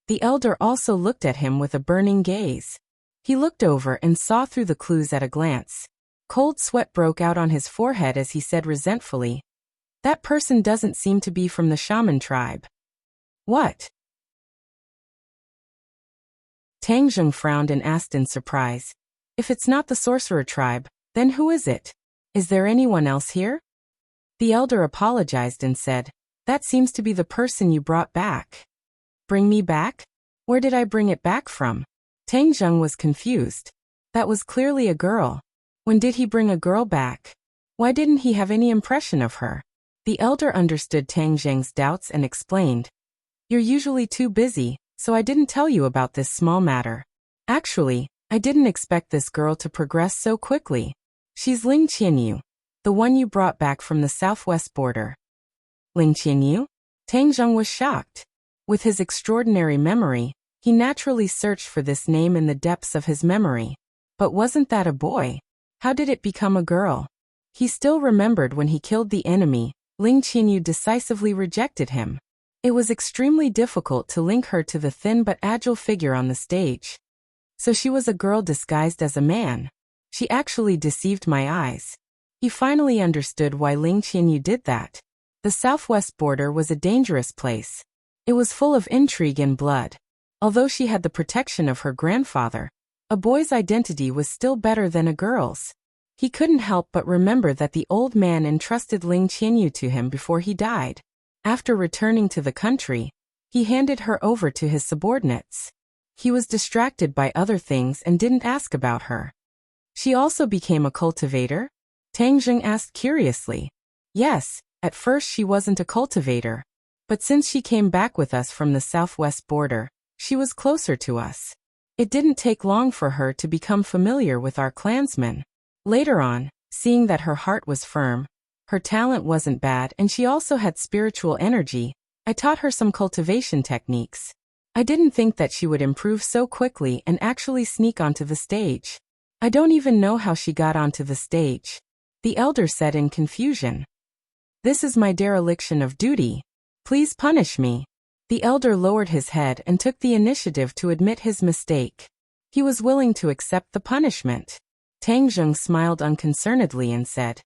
The elder also looked at him with a burning gaze. He looked over and saw through the clues at a glance. Cold sweat broke out on his forehead as he said resentfully, "That person doesn't seem to be from the shaman tribe." "What?" Tang Zheng frowned and asked in surprise, "If it's not the sorcerer tribe, then who is it? Is there anyone else here?" The elder apologized and said, "That seems to be the person you brought back." "Bring me back? Where did I bring it back from?" Tang Zheng was confused. That was clearly a girl. When did he bring a girl back? Why didn't he have any impression of her? The elder understood Tang Zheng's doubts and explained, "You're usually too busy, so I didn't tell you about this small matter. Actually, I didn't expect this girl to progress so quickly. She's Ling Qianyu, the one you brought back from the southwest border." Ling Qianyu? Tang Zheng was shocked. With his extraordinary memory, he naturally searched for this name in the depths of his memory. But wasn't that a boy? How did it become a girl? He still remembered when he killed the enemy, Ling Qianyu decisively rejected him. It was extremely difficult to link her to the thin but agile figure on the stage. So she was a girl disguised as a man. She actually deceived my eyes. He finally understood why Ling Qianyu did that. The southwest border was a dangerous place. It was full of intrigue and blood. Although she had the protection of her grandfather, a boy's identity was still better than a girl's. He couldn't help but remember that the old man entrusted Ling Qianyu to him before he died. After returning to the country, he handed her over to his subordinates. He was distracted by other things and didn't ask about her. She also became a cultivator? Tang Zheng asked curiously. Yes, at first she wasn't a cultivator. But since she came back with us from the southwest border, she was closer to us. It didn't take long for her to become familiar with our clansmen. Later on, seeing that her heart was firm, her talent wasn't bad and she also had spiritual energy, I taught her some cultivation techniques. I didn't think that she would improve so quickly and actually sneak onto the stage. I don't even know how she got onto the stage, the elder said in confusion. This is my dereliction of duty. Please punish me. The elder lowered his head and took the initiative to admit his mistake. He was willing to accept the punishment. Tang Zheng smiled unconcernedly and said,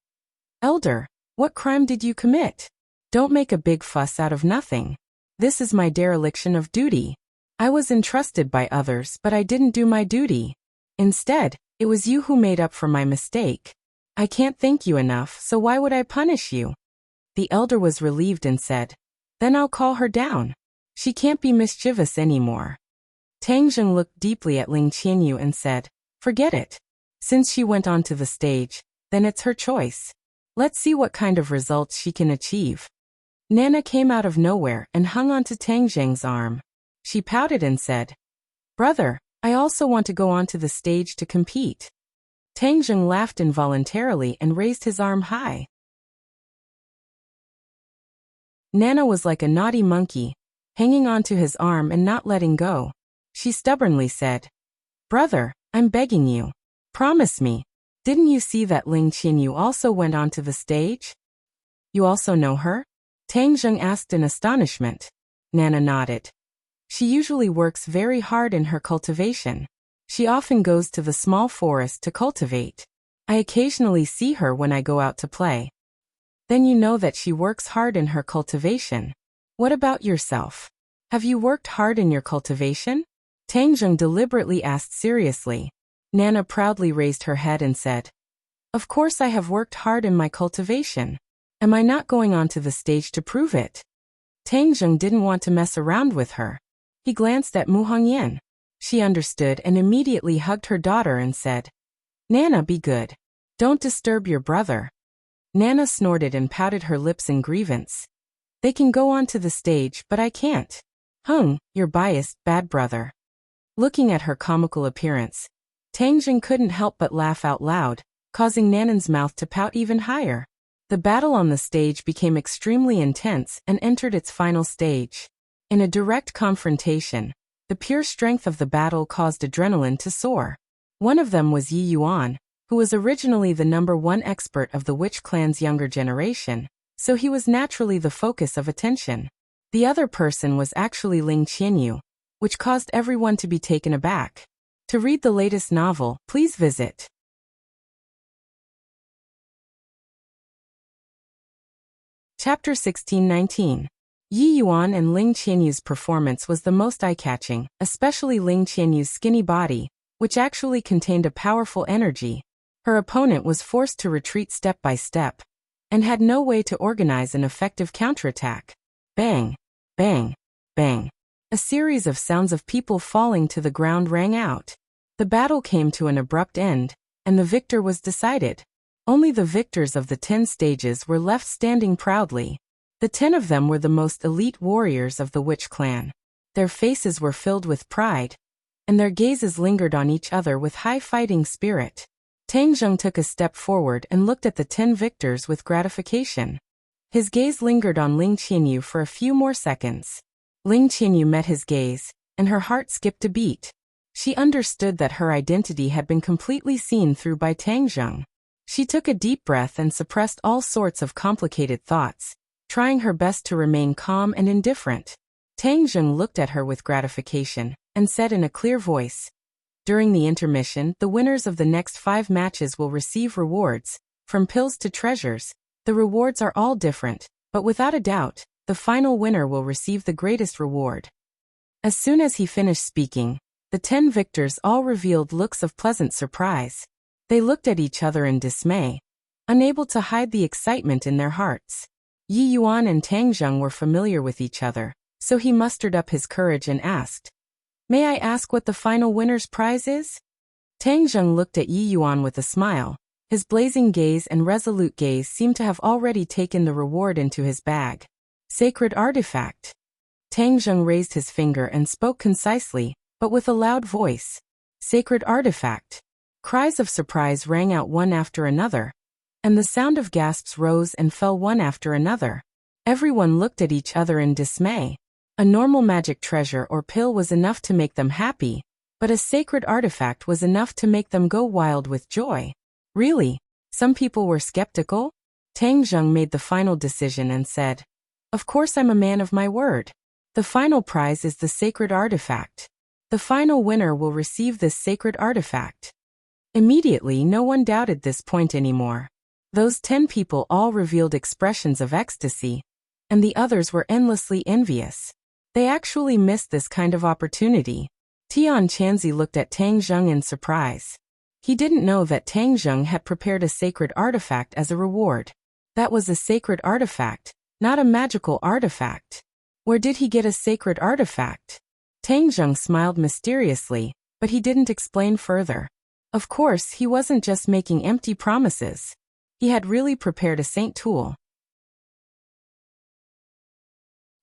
Elder, what crime did you commit? Don't make a big fuss out of nothing. This is my dereliction of duty. I was entrusted by others, but I didn't do my duty. Instead, it was you who made up for my mistake. I can't thank you enough, so why would I punish you? The elder was relieved and said, Then I'll call her down. She can't be mischievous anymore. Tang Zheng looked deeply at Ling Qianyu and said, Forget it. Since she went onto the stage, then it's her choice. Let's see what kind of results she can achieve. Nana came out of nowhere and hung onto Tang Zheng's arm. She pouted and said, Brother, I also want to go onto the stage to compete. Tang Zheng laughed involuntarily and raised his arm high. Nana was like a naughty monkey, hanging onto his arm and not letting go. She stubbornly said, Brother, I'm begging you. Promise me. Didn't you see that Ling Qianyu also went onto the stage? You also know her? Tang Zheng asked in astonishment. Nana nodded. She usually works very hard in her cultivation. She often goes to the small forest to cultivate. I occasionally see her when I go out to play. Then you know that she works hard in her cultivation. What about yourself? Have you worked hard in your cultivation? Tang Zheng deliberately asked seriously. Nana proudly raised her head and said, Of course I have worked hard in my cultivation. Am I not going onto the stage to prove it? Tang Zheng didn't want to mess around with her. He glanced at Mu Hongyan. She understood and immediately hugged her daughter and said, Nana, be good. Don't disturb your brother. Nana snorted and pouted her lips in grievance. They can go onto the stage, but I can't. You're biased, bad brother. Looking at her comical appearance, Tang Zheng couldn't help but laugh out loud, causing Nanan's mouth to pout even higher. The battle on the stage became extremely intense and entered its final stage. In a direct confrontation, the pure strength of the battle caused adrenaline to soar. One of them was Yi Yuan, who was originally the #1 expert of the Witch clan's younger generation, so he was naturally the focus of attention. The other person was actually Ling Qianyu, which caused everyone to be taken aback. To read the latest novel, please visit Chapter 1619. Yi Yuan and Ling Qianyu's performance was the most eye-catching, especially Ling Qianyu's skinny body, which actually contained a powerful energy. Her opponent was forced to retreat step by step, and had no way to organize an effective counterattack. Bang, bang, bang. A series of sounds of people falling to the ground rang out. The battle came to an abrupt end, and the victor was decided. Only the victors of the 10 stages were left standing proudly. The 10 of them were the most elite warriors of the Witch clan. Their faces were filled with pride, and their gazes lingered on each other with high fighting spirit. Tang Zheng took a step forward and looked at the 10 victors with gratification. His gaze lingered on Ling Qianyu for a few more seconds. Ling Qianyu met his gaze, and her heart skipped a beat. She understood that her identity had been completely seen through by Tang Zheng. She took a deep breath and suppressed all sorts of complicated thoughts, trying her best to remain calm and indifferent. Tang Zheng looked at her with gratification and said in a clear voice, "During the intermission, the winners of the next 5 matches will receive rewards, from pills to treasures. The rewards are all different, but without a doubt, the final winner will receive the greatest reward." As soon as he finished speaking, the 10 victors all revealed looks of pleasant surprise. They looked at each other in dismay, unable to hide the excitement in their hearts. Yi Yuan and Tang Zheng were familiar with each other, so he mustered up his courage and asked, "May I ask what the final winner's prize is?" Tang Zheng looked at Yi Yuan with a smile. His blazing gaze and resolute gaze seemed to have already taken the reward into his bag. "Sacred artifact." Tang Zheng raised his finger and spoke concisely, but with a loud voice. "Sacred artifact." Cries of surprise rang out one after another, and the sound of gasps rose and fell one after another. Everyone looked at each other in dismay. A normal magic treasure or pill was enough to make them happy, but a sacred artifact was enough to make them go wild with joy. Really? Some people were skeptical? Tang Zheng made the final decision and said, "Of course I'm a man of my word. The final prize is the sacred artifact. The final winner will receive this sacred artifact." Immediately, no one doubted this point anymore. Those 10 people all revealed expressions of ecstasy, and the others were endlessly envious. They actually missed this kind of opportunity. Tian Chanzi looked at Tang Zheng in surprise. He didn't know that Tang Zheng had prepared a sacred artifact as a reward. That was a sacred artifact, not a magical artifact. Where did he get a sacred artifact? Tang Zheng smiled mysteriously, but he didn't explain further. Of course, he wasn't just making empty promises. He had really prepared a saint tool.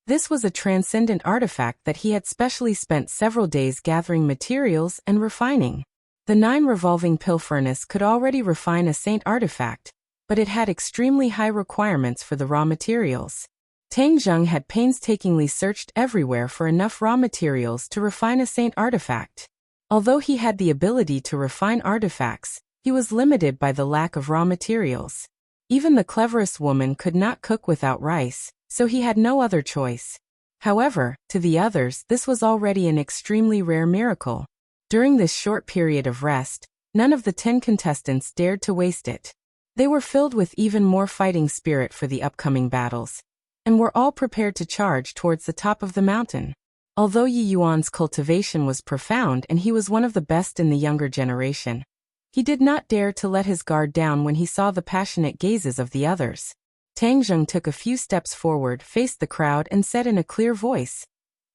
This was a transcendent artifact that he had specially spent several days gathering materials and refining. The 9 revolving pill furnace could already refine a saint artifact, but it had extremely high requirements for the raw materials. Tang Zheng had painstakingly searched everywhere for enough raw materials to refine a saint artifact. Although he had the ability to refine artifacts, he was limited by the lack of raw materials. Even the cleverest woman could not cook without rice, so he had no other choice. However, to the others, this was already an extremely rare miracle. During this short period of rest, none of the 10 contestants dared to waste it. They were filled with even more fighting spirit for the upcoming battles, and were all prepared to charge towards the top of the mountain. Although Yi Yuan's cultivation was profound and he was one of the best in the younger generation, he did not dare to let his guard down when he saw the passionate gazes of the others. Tang Zheng took a few steps forward, faced the crowd and said in a clear voice,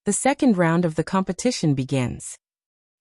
"The second round of the competition begins."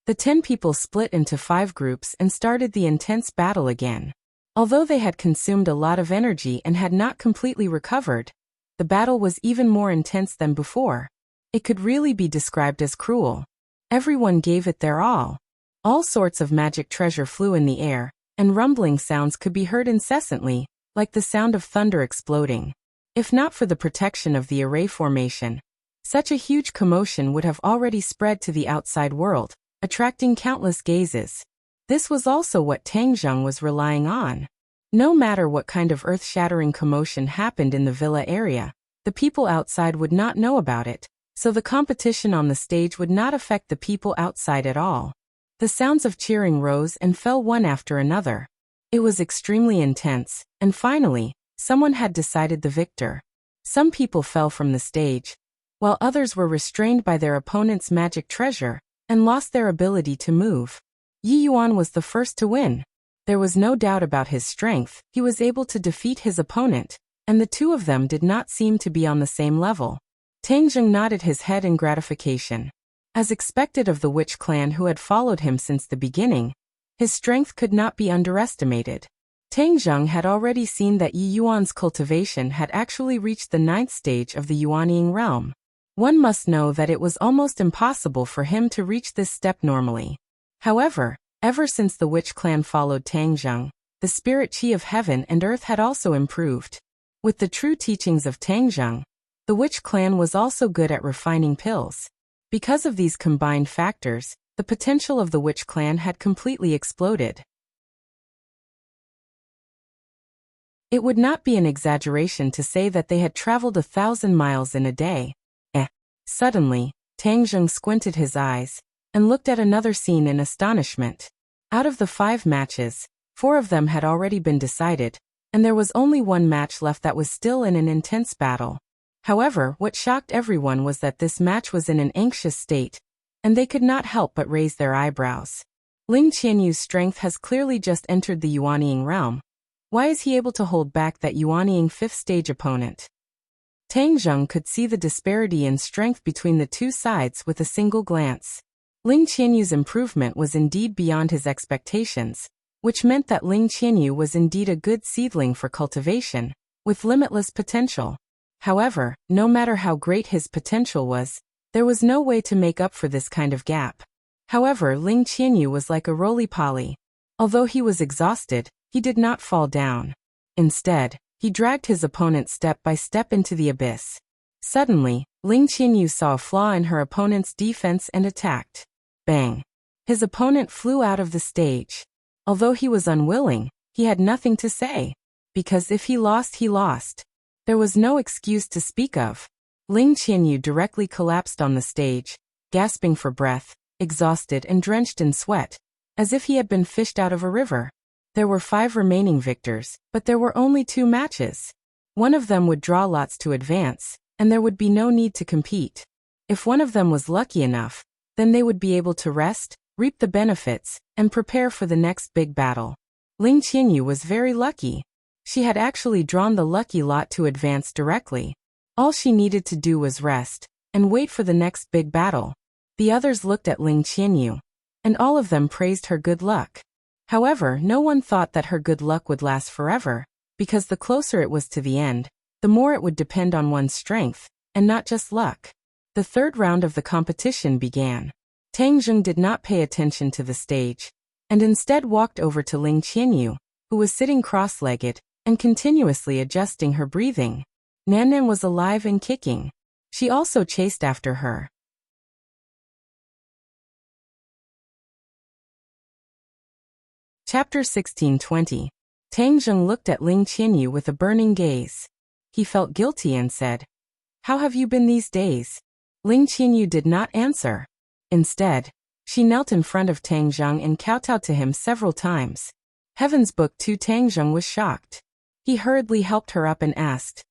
The 10 people split into 5 groups and started the intense battle again. Although they had consumed a lot of energy and had not completely recovered, the battle was even more intense than before. It could really be described as cruel. Everyone gave it their all. All sorts of magic treasure flew in the air, and rumbling sounds could be heard incessantly, like the sound of thunder exploding. If not for the protection of the array formation, such a huge commotion would have already spread to the outside world, attracting countless gazes. This was also what Tang Zheng was relying on. No matter what kind of earth-shattering commotion happened in the villa area, the people outside would not know about it, so the competition on the stage would not affect the people outside at all. The sounds of cheering rose and fell one after another. It was extremely intense, and finally, someone had decided the victor. Some people fell from the stage, while others were restrained by their opponent's magic treasure and lost their ability to move. Yi Yuan was the first to win. There was no doubt about his strength. He was able to defeat his opponent, and the two of them did not seem to be on the same level. Tang Zheng nodded his head in gratification. As expected of the witch clan who had followed him since the beginning, his strength could not be underestimated. Tang Zheng had already seen that Yi Yuan's cultivation had actually reached the 9th stage of the Yuanying realm. One must know that it was almost impossible for him to reach this step normally. However, ever since the witch clan followed Tang Zheng, the spirit chi of heaven and earth had also improved. With the true teachings of Tang Zheng, the witch clan was also good at refining pills. Because of these combined factors, the potential of the witch clan had completely exploded. It would not be an exaggeration to say that they had traveled 1,000 miles in a day. Suddenly, Tang Zheng squinted his eyes and looked at another scene in astonishment. Out of the 5 matches, 4 of them had already been decided, and there was only one match left that was still in an intense battle. However, what shocked everyone was that this match was in an anxious state, and they could not help but raise their eyebrows. Ling Qianyu's strength has clearly just entered the Yuanying realm. Why is he able to hold back that Yuanying 5th stage opponent? Tang Zheng could see the disparity in strength between the two sides with a single glance. Ling Qianyu's improvement was indeed beyond his expectations, which meant that Ling Qianyu was indeed a good seedling for cultivation, with limitless potential. However, no matter how great his potential was, there was no way to make up for this kind of gap. However, Ling Qianyu was like a roly-poly. Although he was exhausted, he did not fall down. Instead, he dragged his opponent step by step into the abyss. Suddenly, Ling Qianyu saw a flaw in her opponent's defense and attacked. Bang! His opponent flew out of the stage. Although he was unwilling, he had nothing to say. Because if he lost, he lost. There was no excuse to speak of. Ling Qianyu directly collapsed on the stage, gasping for breath, exhausted and drenched in sweat, as if he had been fished out of a river. There were 5 remaining victors, but there were only 2 matches. One of them would draw lots to advance, and there would be no need to compete. If one of them was lucky enough, then they would be able to rest, reap the benefits, and prepare for the next big battle. Ling Qianyu was very lucky. She had actually drawn the lucky lot to advance directly. All she needed to do was rest, and wait for the next big battle. The others looked at Ling Qianyu, and all of them praised her good luck. However, no one thought that her good luck would last forever, because the closer it was to the end, the more it would depend on one's strength, and not just luck. The 3rd round of the competition began. Tang Zheng did not pay attention to the stage, and instead walked over to Ling Qianyu, who was sitting cross-legged, and continuously adjusting her breathing. Nan was alive and kicking. She also chased after her. Chapter 16:20. Tang Zheng looked at Ling Qianyu with a burning gaze. He felt guilty and said, "How have you been these days?" Ling Qianyu did not answer. Instead, she knelt in front of Tang Zheng and kowtowed to him several times. Heaven's Book 2. Tang Zheng was shocked. He hurriedly helped her up and asked,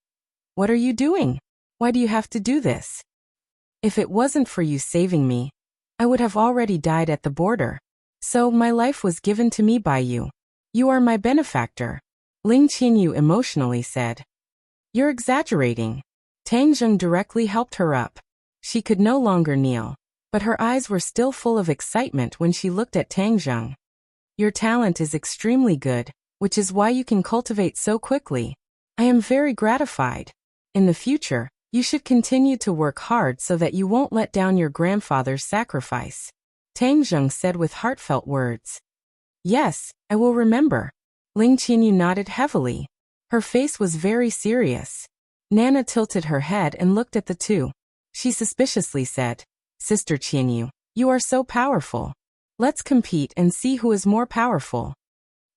"What are you doing? Why do you have to do this? If it wasn't for you saving me, I would have already died at the border. So my life was given to me by you. You are my benefactor." Ling Qianyu emotionally said, "You're exaggerating." Tang Zheng directly helped her up. She could no longer kneel, but her eyes were still full of excitement when she looked at Tang Zheng. "Your talent is extremely good, which is why you can cultivate so quickly. I am very gratified. In the future, you should continue to work hard so that you won't let down your grandfather's sacrifice." Tang Zheng said with heartfelt words. "Yes, I will remember." Ling Qianyu nodded heavily. Her face was very serious. Nana tilted her head and looked at the two. She suspiciously said, "Sister Qianyu, you are so powerful. Let's compete and see who is more powerful."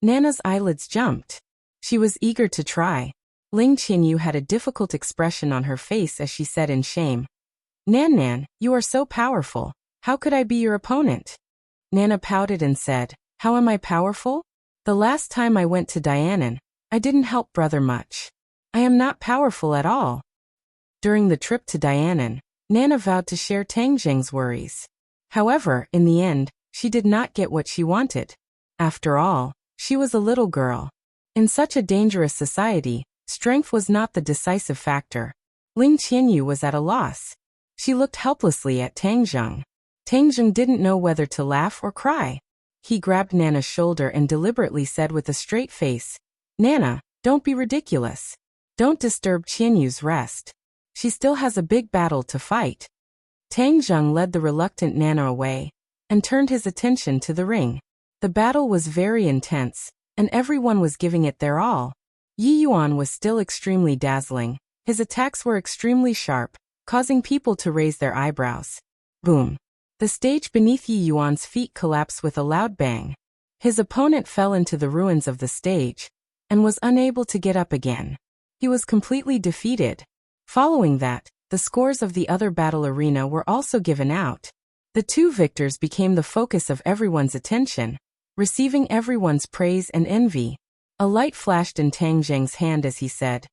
Nana's eyelids jumped. She was eager to try. Ling Qianyu had a difficult expression on her face as she said in shame, Nan, you are so powerful. How could I be your opponent?" Nana pouted and said, "How am I powerful? The last time I went to Dianan, I didn't help brother much. I am not powerful at all." During the trip to Dianan, Nana vowed to share Tang Zheng's worries. However, in the end, she did not get what she wanted. After all, she was a little girl. In such a dangerous society, strength was not the decisive factor. Ling Qianyu was at a loss. She looked helplessly at Tang Zheng. Tang Zheng didn't know whether to laugh or cry. He grabbed Nana's shoulder and deliberately said with a straight face, "Nana, don't be ridiculous. Don't disturb Qianyu's rest. She still has a big battle to fight." Tang Zheng led the reluctant Nana away and turned his attention to the ring. The battle was very intense, and everyone was giving it their all. Yi Yuan was still extremely dazzling. His attacks were extremely sharp, causing people to raise their eyebrows. Boom! The stage beneath Yi Yuan's feet collapsed with a loud bang. His opponent fell into the ruins of the stage, and was unable to get up again. He was completely defeated. Following that, the scores of the other battle arena were also given out. The two victors became the focus of everyone's attention, receiving everyone's praise and envy. A light flashed in Tang Zheng's hand as he said,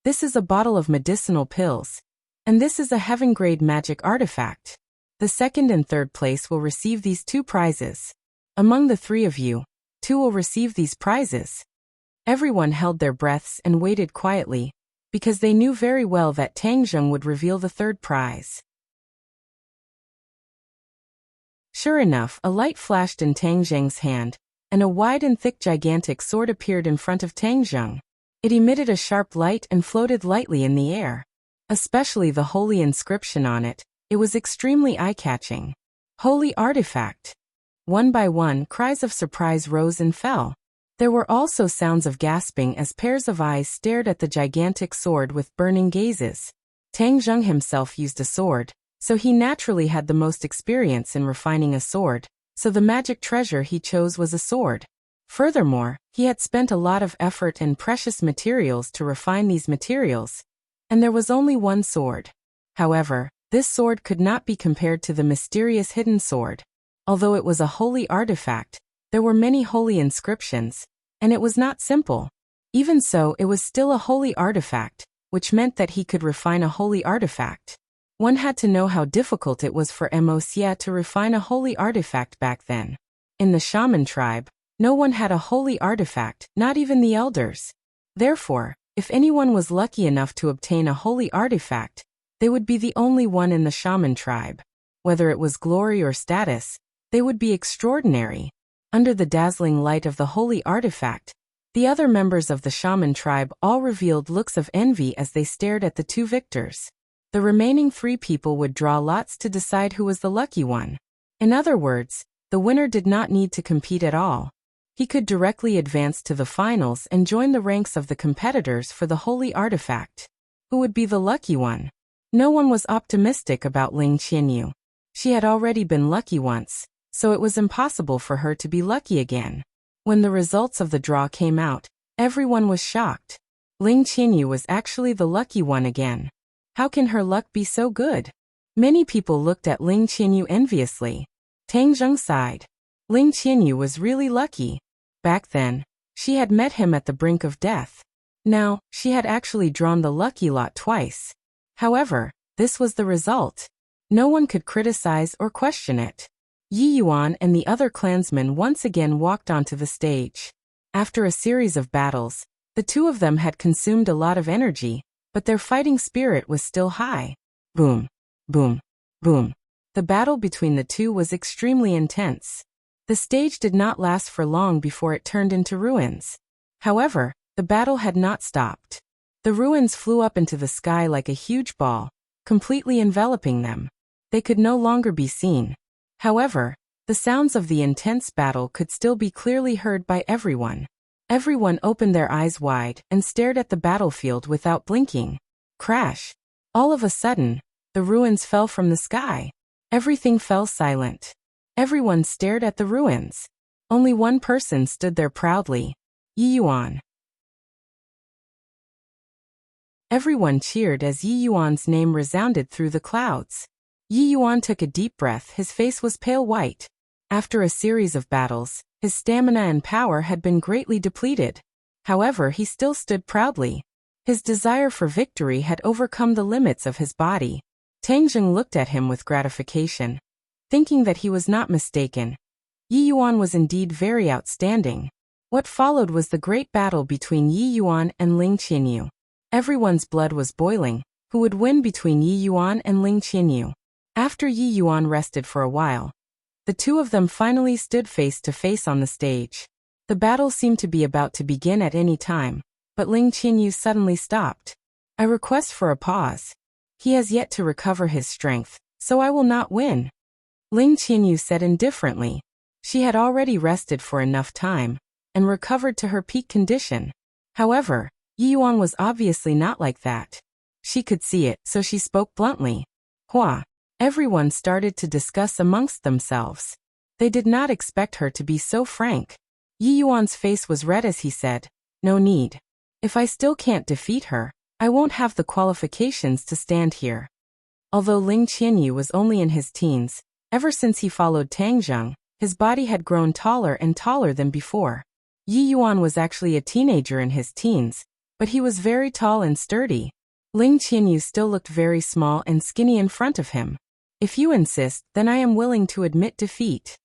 "This is a bottle of medicinal pills, and this is a heaven-grade magic artifact. The second and third place will receive these two prizes. Among the three of you, two will receive these prizes." Everyone held their breaths and waited quietly, because they knew very well that Tang Zheng would reveal the third prize. Sure enough, a light flashed in Tang Zheng's hand, and a wide and thick gigantic sword appeared in front of Tang Zheng. It emitted a sharp light and floated lightly in the air. Especially the holy inscription on it, it was extremely eye-catching. Holy artifact. One by one, cries of surprise rose and fell. There were also sounds of gasping as pairs of eyes stared at the gigantic sword with burning gazes. Tang Zheng himself used a sword, so he naturally had the most experience in refining a sword, so the magic treasure he chose was a sword. Furthermore, he had spent a lot of effort and precious materials to refine these materials, and there was only one sword. However, this sword could not be compared to the mysterious hidden sword. Although it was a holy artifact, there were many holy inscriptions, and it was not simple. Even so, it was still a holy artifact, which meant that he could refine a holy artifact. One had to know how difficult it was for Moxia to refine a holy artifact back then. In the shaman tribe, no one had a holy artifact, not even the elders. Therefore, if anyone was lucky enough to obtain a holy artifact, they would be the only one in the shaman tribe. Whether it was glory or status, they would be extraordinary. Under the dazzling light of the holy artifact, the other members of the shaman tribe all revealed looks of envy as they stared at the two victors. The remaining three people would draw lots to decide who was the lucky one. In other words, the winner did not need to compete at all. He could directly advance to the finals and join the ranks of the competitors for the holy artifact. Who would be the lucky one? No one was optimistic about Ling Qianyu. She had already been lucky once, so it was impossible for her to be lucky again. When the results of the draw came out, everyone was shocked. Ling Qianyu was actually the lucky one again. How can her luck be so good? Many people looked at Ling Qianyu enviously. Tang Zheng sighed. Ling Qianyu was really lucky. Back then, she had met him at the brink of death. Now, she had actually drawn the lucky lot twice. However, this was the result. No one could criticize or question it. Yi Yuan and the other clansmen once again walked onto the stage. After a series of battles, the two of them had consumed a lot of energy, but their fighting spirit was still high. Boom, boom, boom. The battle between the two was extremely intense. The stage did not last for long before it turned into ruins. However, the battle had not stopped. The ruins flew up into the sky like a huge ball, completely enveloping them. They could no longer be seen. However, the sounds of the intense battle could still be clearly heard by everyone. Everyone opened their eyes wide and stared at the battlefield without blinking. Crash! All of a sudden, the ruins fell from the sky. Everything fell silent. Everyone stared at the ruins. Only one person stood there proudly. Yi Yuan. Everyone cheered as Yi Yuan's name resounded through the clouds. Yi Yuan took a deep breath. His face was pale white. After a series of battles, his stamina and power had been greatly depleted. However, he still stood proudly. His desire for victory had overcome the limits of his body. Tang Zheng looked at him with gratification, thinking that he was not mistaken. Yi Yuan was indeed very outstanding. What followed was the great battle between Yi Yuan and Ling Qianyu. Everyone's blood was boiling. Who would win between Yi Yuan and Ling Qianyu? After Yi Yuan rested for a while, the two of them finally stood face to face on the stage. The battle seemed to be about to begin at any time, but Ling Qianyu suddenly stopped. I request for a pause. He has yet to recover his strength, so I will not win. Ling Qianyu said indifferently. She had already rested for enough time, and recovered to her peak condition. However, Yi Yuan was obviously not like that. She could see it, so she spoke bluntly. Hua. Everyone started to discuss amongst themselves. They did not expect her to be so frank. Yi Yuan's face was red as he said, No need. If I still can't defeat her, I won't have the qualifications to stand here. Although Ling Qianyu was only in his teens, ever since he followed Tang Zheng, his body had grown taller and taller than before. Yi Yuan was actually a teenager in his teens, but he was very tall and sturdy. Ling Qianyu still looked very small and skinny in front of him. If you insist, then I am willing to admit defeat.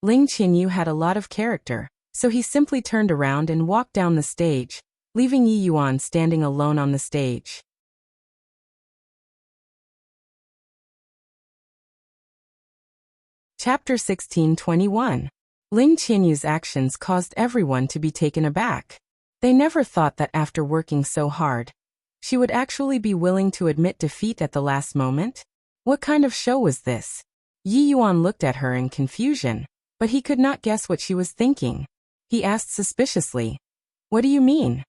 Ling Qianyu had a lot of character, so he simply turned around and walked down the stage, leaving Yi Yuan standing alone on the stage. Chapter 16:21. Ling Qianyu's actions caused everyone to be taken aback. They never thought that after working so hard, she would actually be willing to admit defeat at the last moment. What kind of show was this? Yi Yuan looked at her in confusion, but he could not guess what she was thinking. He asked suspiciously, "What do you mean?"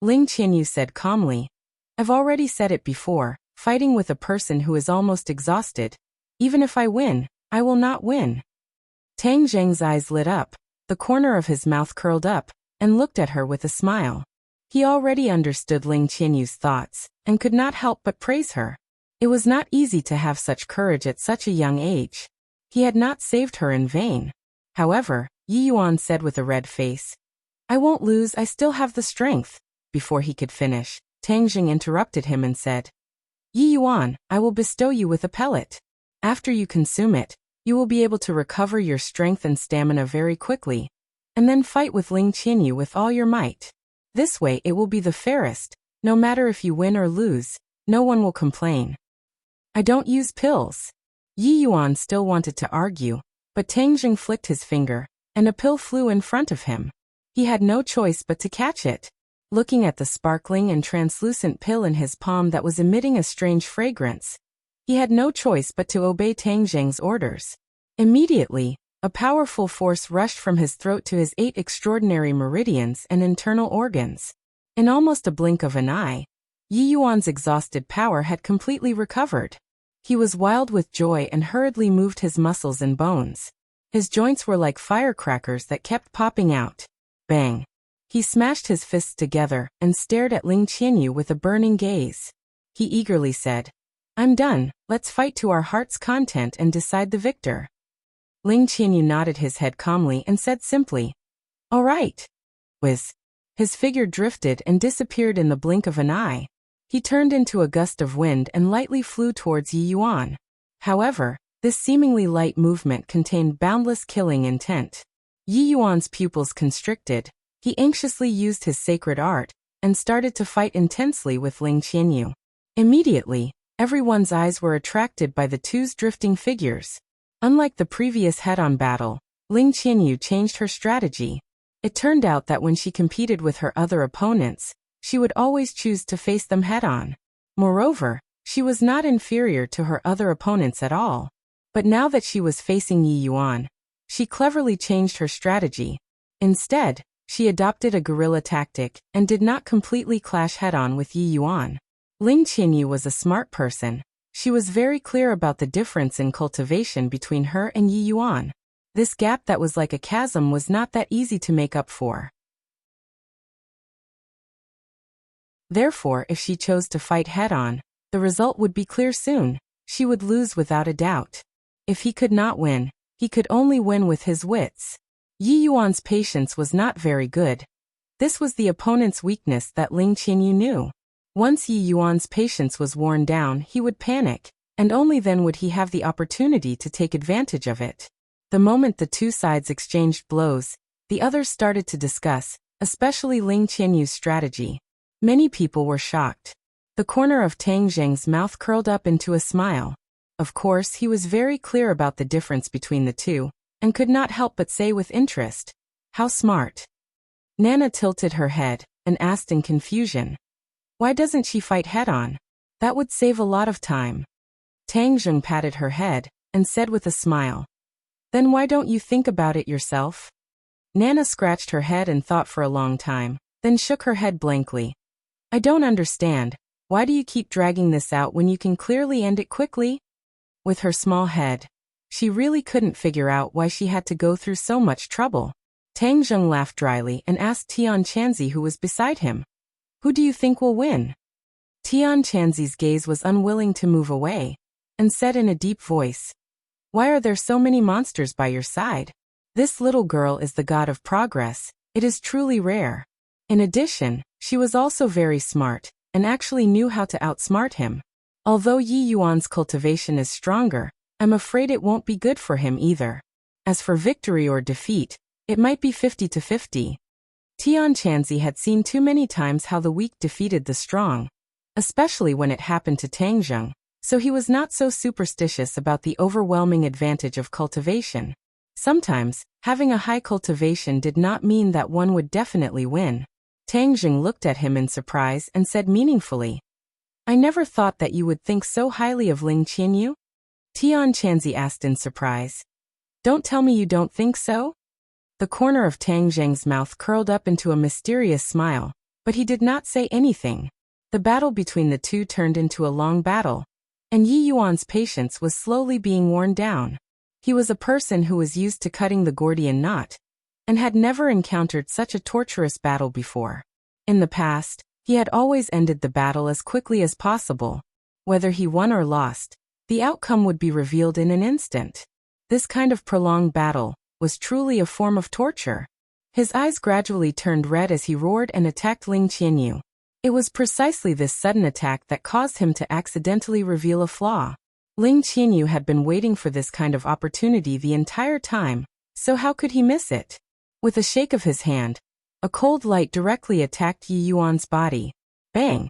Ling Qianyu said calmly, "I've already said it before, fighting with a person who is almost exhausted. Even if I win, I will not win." Tang Zheng's eyes lit up, the corner of his mouth curled up, and looked at her with a smile. He already understood Ling Qianyu's thoughts, and could not help but praise her. It was not easy to have such courage at such a young age. He had not saved her in vain. However, Yi Yuan said with a red face, "I won't lose, I still have the strength." Before he could finish, Tang Zheng interrupted him and said, "Yi Yuan, I will bestow you with a pellet. After you consume it, you will be able to recover your strength and stamina very quickly, and then fight with Ling Qianyu with all your might. This way it will be the fairest. No matter if you win or lose, no one will complain." "I don't use pills." Yi Yuan still wanted to argue, but Tang Zheng flicked his finger, and a pill flew in front of him. He had no choice but to catch it. Looking at the sparkling and translucent pill in his palm that was emitting a strange fragrance, he had no choice but to obey Tang Zheng's orders. Immediately, a powerful force rushed from his throat to his 8 extraordinary meridians and internal organs. In almost a blink of an eye, Yi Yuan's exhausted power had completely recovered. He was wild with joy and hurriedly moved his muscles and bones. His joints were like firecrackers that kept popping out. Bang! He smashed his fists together and stared at Ling Qianyu with a burning gaze. He eagerly said, "I'm done, let's fight to our heart's content and decide the victor." Ling Qianyu nodded his head calmly and said simply, "All right." Whiz. His figure drifted and disappeared in the blink of an eye. He turned into a gust of wind and lightly flew towards Yi Yuan. However, this seemingly light movement contained boundless killing intent. Yi Yuan's pupils constricted. He anxiously used his sacred art and started to fight intensely with Ling Qianyu. Immediately, everyone's eyes were attracted by the two's drifting figures. Unlike the previous head-on battle, Ling Qianyu changed her strategy. It turned out that when she competed with her other opponents, she would always choose to face them head-on. Moreover, she was not inferior to her other opponents at all. But now that she was facing Yi Yuan, she cleverly changed her strategy. Instead, she adopted a guerrilla tactic and did not completely clash head-on with Yi Yuan. Ling Qianyu was a smart person. She was very clear about the difference in cultivation between her and Yi Yuan. This gap that was like a chasm was not that easy to make up for. Therefore, if she chose to fight head-on, the result would be clear soon. She would lose without a doubt. If he could not win, he could only win with his wits. Yi Yuan's patience was not very good. This was the opponent's weakness that Ling Qianyu knew. Once Yi Yuan's patience was worn down, he would panic, and only then would he have the opportunity to take advantage of it. The moment the two sides exchanged blows, the others started to discuss, especially Ling Qianyu's strategy. Many people were shocked. The corner of Tang Zheng's mouth curled up into a smile. Of course, he was very clear about the difference between the two, and could not help but say with interest, "How smart." Nana tilted her head, and asked in confusion, "Why doesn't she fight head-on? That would save a lot of time." Tang Zheng patted her head, and said with a smile, "Then why don't you think about it yourself?" Nana scratched her head and thought for a long time, then shook her head blankly. "I don't understand. Why do you keep dragging this out when you can clearly end it quickly?" With her small head, she really couldn't figure out why she had to go through so much trouble. Tang Zheng laughed dryly and asked Tian Chanzi who was beside him. Who do you think will win? Tian Chanzi's gaze was unwilling to move away, and said in a deep voice, Why are there so many monsters by your side? This little girl is the god of progress. It is truly rare. In addition, she was also very smart, and actually knew how to outsmart him. Although Yi Yuan's cultivation is stronger, I'm afraid it won't be good for him either. As for victory or defeat, it might be 50-50. Tian Chanzi had seen too many times how the weak defeated the strong, especially when it happened to Tang Zheng, so he was not so superstitious about the overwhelming advantage of cultivation. Sometimes, having a high cultivation did not mean that one would definitely win. Tang Zheng looked at him in surprise and said meaningfully, I never thought that you would think so highly of Ling Qianyu? Tian Chanzi asked in surprise. Don't tell me you don't think so? The corner of Tang Zheng's mouth curled up into a mysterious smile, but he did not say anything. The battle between the two turned into a long battle, and Yi Yuan's patience was slowly being worn down. He was a person who was used to cutting the Gordian knot, and had never encountered such a torturous battle before. In the past, he had always ended the battle as quickly as possible. Whether he won or lost, the outcome would be revealed in an instant. This kind of prolonged battle was truly a form of torture. His eyes gradually turned red as he roared and attacked Ling Qianyu. It was precisely this sudden attack that caused him to accidentally reveal a flaw. Ling Qianyu had been waiting for this kind of opportunity the entire time, so how could he miss it? With a shake of his hand, a cold light directly attacked Yi Yuan's body. Bang!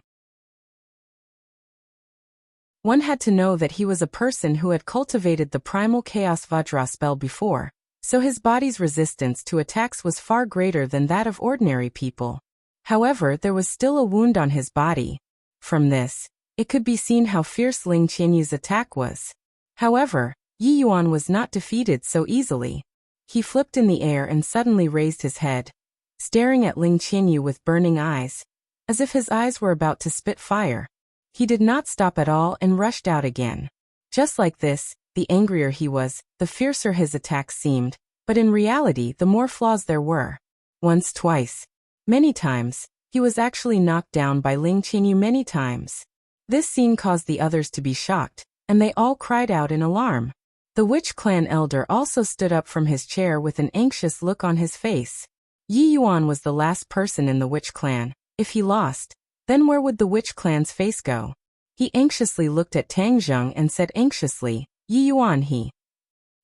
One had to know that he was a person who had cultivated the primal Chaos Vajra spell before, so his body's resistance to attacks was far greater than that of ordinary people. However, there was still a wound on his body. From this, it could be seen how fierce Ling Qianyu's attack was. However, Yi Yuan was not defeated so easily. He flipped in the air and suddenly raised his head, staring at Ling Qianyu with burning eyes, as if his eyes were about to spit fire. He did not stop at all and rushed out again. Just like this, the angrier he was, the fiercer his attacks seemed, but in reality the more flaws there were. Once, twice, many times, he was actually knocked down by Ling Qianyu many times. This scene caused the others to be shocked, and they all cried out in alarm. The Witch Clan elder also stood up from his chair with an anxious look on his face. Yi Yuan was the last person in the Witch Clan. If he lost, then where would the Witch Clan's face go? He anxiously looked at Tang Zheng and said anxiously, Yi Yuan he.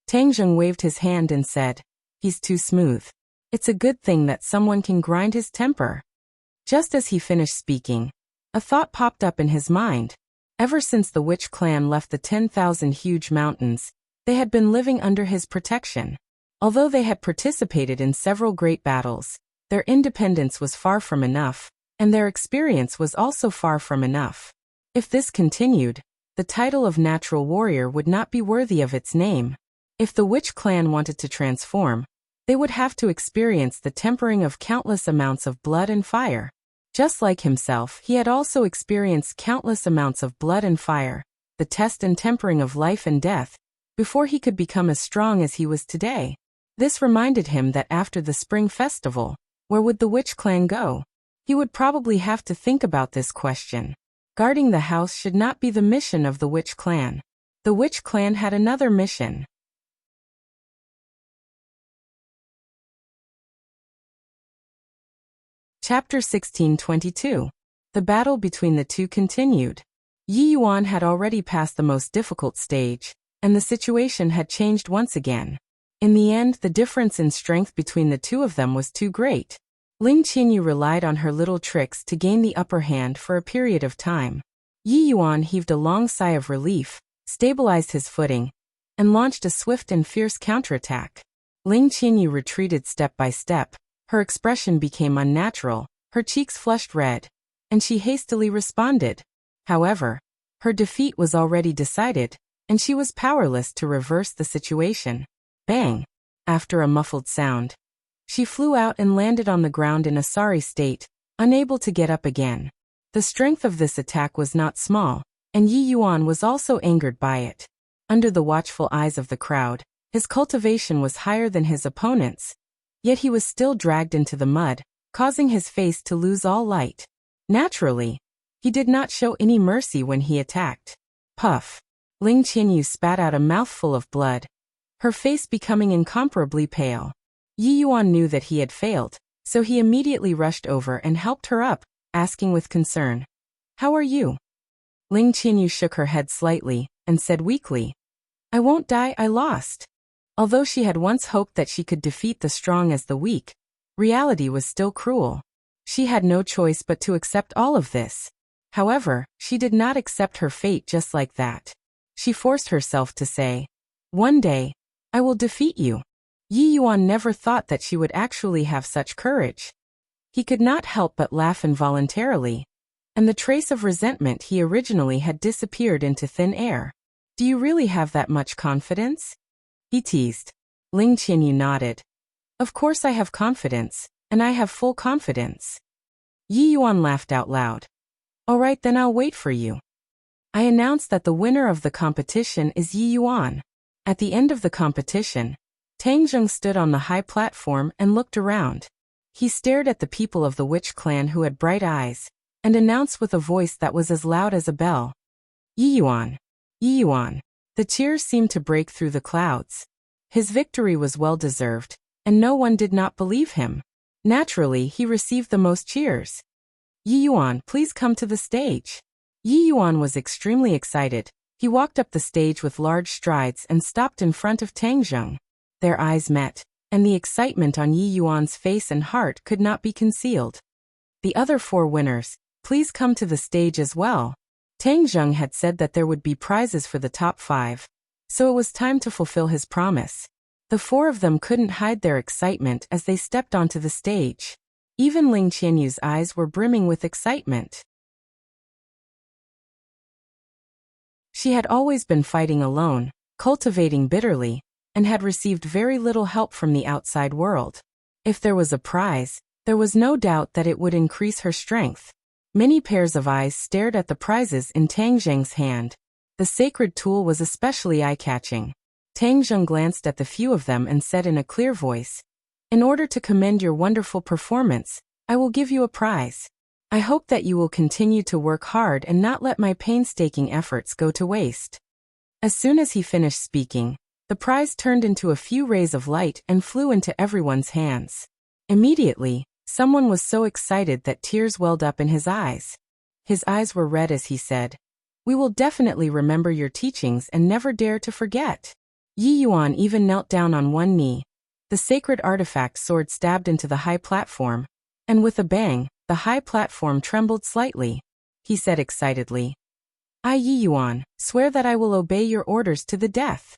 Tang Zheng waved his hand and said, He's too smooth. It's a good thing that someone can grind his temper. Just as he finished speaking, a thought popped up in his mind. Ever since the Witch Clan left the 10,000 huge mountains, they had been living under his protection. Although they had participated in several great battles, their independence was far from enough, and their experience was also far from enough. If this continued, the title of natural warrior would not be worthy of its name. If the Witch Clan wanted to transform, they would have to experience the tempering of countless amounts of blood and fire. Just like himself, he had also experienced countless amounts of blood and fire, the test and tempering of life and death, before he could become as strong as he was today. This reminded him that after the spring festival, where would the Witch Clan go? He would probably have to think about this question. Guarding the house should not be the mission of the Witch Clan. The Witch Clan had another mission. Chapter 1622. The battle between the two continued. Yi Yuan had already passed the most difficult stage, and the situation had changed once again. In the end, the difference in strength between the two of them was too great. Ling Qianyu relied on her little tricks to gain the upper hand for a period of time. Yi Yuan heaved a long sigh of relief, stabilized his footing, and launched a swift and fierce counterattack. Ling Qianyu retreated step by step. Her expression became unnatural, her cheeks flushed red, and she hastily responded. However, her defeat was already decided, and she was powerless to reverse the situation. Bang! After a muffled sound, she flew out and landed on the ground in a sorry state, unable to get up again. The strength of this attack was not small, and Yi Yuan was also angered by it. Under the watchful eyes of the crowd, his cultivation was higher than his opponent's, Yet he was still dragged into the mud, causing his face to lose all light. Naturally, he did not show any mercy when he attacked. Puff. Ling Qianyu spat out a mouthful of blood, her face becoming incomparably pale. Yi Yuan knew that he had failed, so he immediately rushed over and helped her up, asking with concern, "How are you?" Ling Qianyu shook her head slightly and said weakly, "I won't die, I lost." Although she had once hoped that she could defeat the strong as the weak, reality was still cruel. She had no choice but to accept all of this. However, she did not accept her fate just like that. She forced herself to say, "One day, I will defeat you." Yi Yuan never thought that she would actually have such courage. He could not help but laugh involuntarily, and the trace of resentment he originally had disappeared into thin air. "Do you really have that much confidence?" he teased. Ling Qianyu nodded. "Of course I have confidence, and I have full confidence." Yi Yuan laughed out loud. "All right, then I'll wait for you." I announced that the winner of the competition is Yi Yuan. At the end of the competition, Tang Zheng stood on the high platform and looked around. He stared at the people of the witch clan who had bright eyes, and announced with a voice that was as loud as a bell, "Yi Yuan! Yi Yuan!" The cheers seemed to break through the clouds. His victory was well-deserved, and no one did not believe him. Naturally, he received the most cheers. "Yi Yuan, please come to the stage." Yi Yuan was extremely excited. He walked up the stage with large strides and stopped in front of Tang Zheng. Their eyes met, and the excitement on Yi Yuan's face and heart could not be concealed. "The other 4 winners, please come to the stage as well." Tang Zheng had said that there would be prizes for the top 5, so it was time to fulfill his promise. The 4 of them couldn't hide their excitement as they stepped onto the stage. Even Ling Qianyu's eyes were brimming with excitement. She had always been fighting alone, cultivating bitterly, and had received very little help from the outside world. If there was a prize, there was no doubt that it would increase her strength. Many pairs of eyes stared at the prizes in Tang Zheng's hand. The sacred tool was especially eye-catching. Tang Zheng glanced at the few of them and said in a clear voice, "In order to commend your wonderful performance, I will give you a prize. I hope that you will continue to work hard and not let my painstaking efforts go to waste." As soon as he finished speaking, the prize turned into a few rays of light and flew into everyone's hands. Immediately, someone was so excited that tears welled up in his eyes. His eyes were red as he said, "We will definitely remember your teachings and never dare to forget." Yi Yuan even knelt down on one knee. The sacred artifact sword stabbed into the high platform, and with a bang, the high platform trembled slightly. He said excitedly, "I, Yi Yuan, swear that I will obey your orders to the death.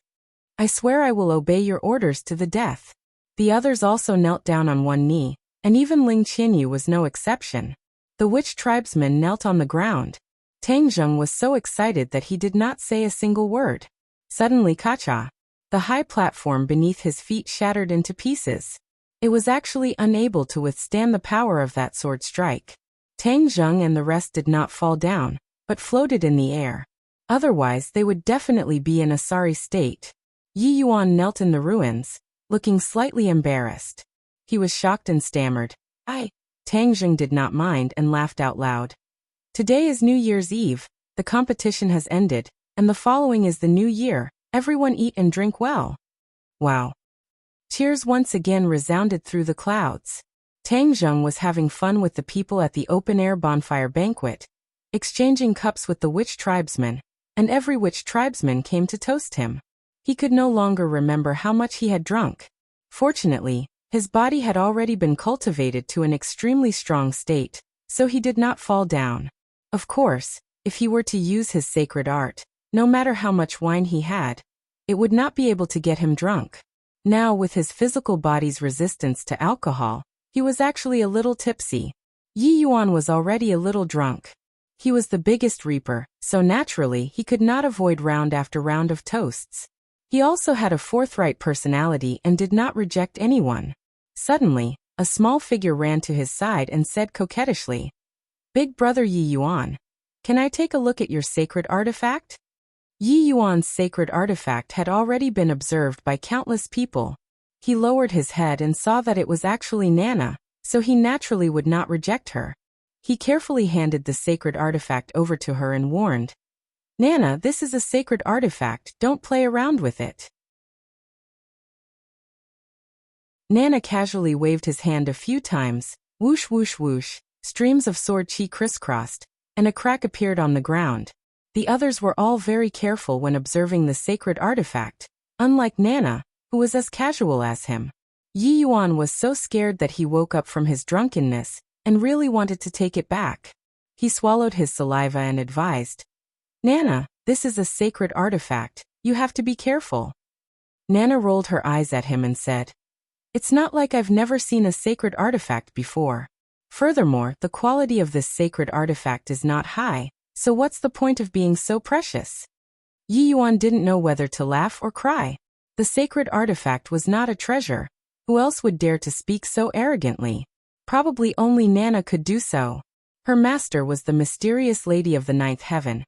I swear I will obey your orders to the death." The others also knelt down on one knee, and even Ling Qianyu was no exception. The witch tribesmen knelt on the ground. Tang Zheng was so excited that he did not say a single word. Suddenly, Kacha! The high platform beneath his feet shattered into pieces. It was actually unable to withstand the power of that sword strike. Tang Zheng and the rest did not fall down, but floated in the air. Otherwise, they would definitely be in a sorry state. Yi Yuan knelt in the ruins, looking slightly embarrassed. He was shocked and stammered, "I." Tang Zheng did not mind and laughed out loud. "Today is New Year's Eve, the competition has ended, and the following is the new year. Everyone eat and drink well." Wow. Cheers once again resounded through the clouds. Tang Zheng was having fun with the people at the open-air bonfire banquet, exchanging cups with the witch tribesmen, and every witch tribesman came to toast him. He could no longer remember how much he had drunk. Fortunately, his body had already been cultivated to an extremely strong state, so he did not fall down. Of course, if he were to use his sacred art, no matter how much wine he had, it would not be able to get him drunk. Now, with his physical body's resistance to alcohol, he was actually a little tipsy. Yi Yuan was already a little drunk. He was the biggest reaper, so naturally he could not avoid round after round of toasts. He also had a forthright personality and did not reject anyone. Suddenly, a small figure ran to his side and said coquettishly, "Big brother Yi Yuan, can I take a look at your sacred artifact?" Yi Yuan's sacred artifact had already been observed by countless people. He lowered his head and saw that it was actually Nana, so he naturally would not reject her. He carefully handed the sacred artifact over to her and warned, "Nana, this is a sacred artifact, don't play around with it." Nana casually waved his hand a few times, whoosh whoosh whoosh, streams of sword chi crisscrossed, and a crack appeared on the ground. The others were all very careful when observing the sacred artifact, unlike Nana, who was as casual as him. Yi Yuan was so scared that he woke up from his drunkenness and really wanted to take it back. He swallowed his saliva and advised, "Nana, this is a sacred artifact, you have to be careful." Nana rolled her eyes at him and said, "It's not like I've never seen a sacred artifact before. Furthermore, the quality of this sacred artifact is not high, so what's the point of being so precious?" Yi Yuan didn't know whether to laugh or cry. The sacred artifact was not a treasure. Who else would dare to speak so arrogantly? Probably only Nana could do so. Her master was the mysterious lady of the ninth heaven.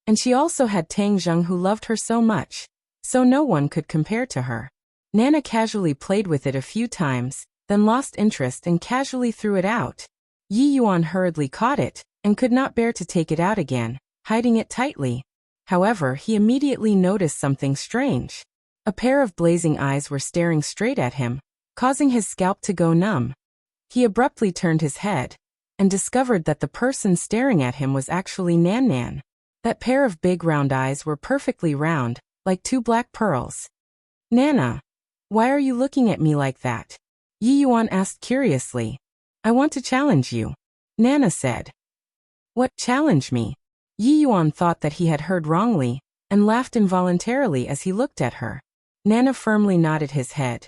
And she also had Tang Zheng who loved her so much, so no one could compare to her. Nana casually played with it a few times, then lost interest and casually threw it out. Yi Yuan hurriedly caught it, and could not bear to take it out again, hiding it tightly. However, he immediately noticed something strange. A pair of blazing eyes were staring straight at him, causing his scalp to go numb. He abruptly turned his head, and discovered that the person staring at him was actually Nan Nan. That pair of big round eyes were perfectly round, like two black pearls. "Nana, why are you looking at me like that?" Yi Yuan asked curiously. "I want to challenge you," Nana said. "What, challenge me?" Yi Yuan thought that he had heard wrongly, and laughed involuntarily as he looked at her. Nana firmly nodded his head.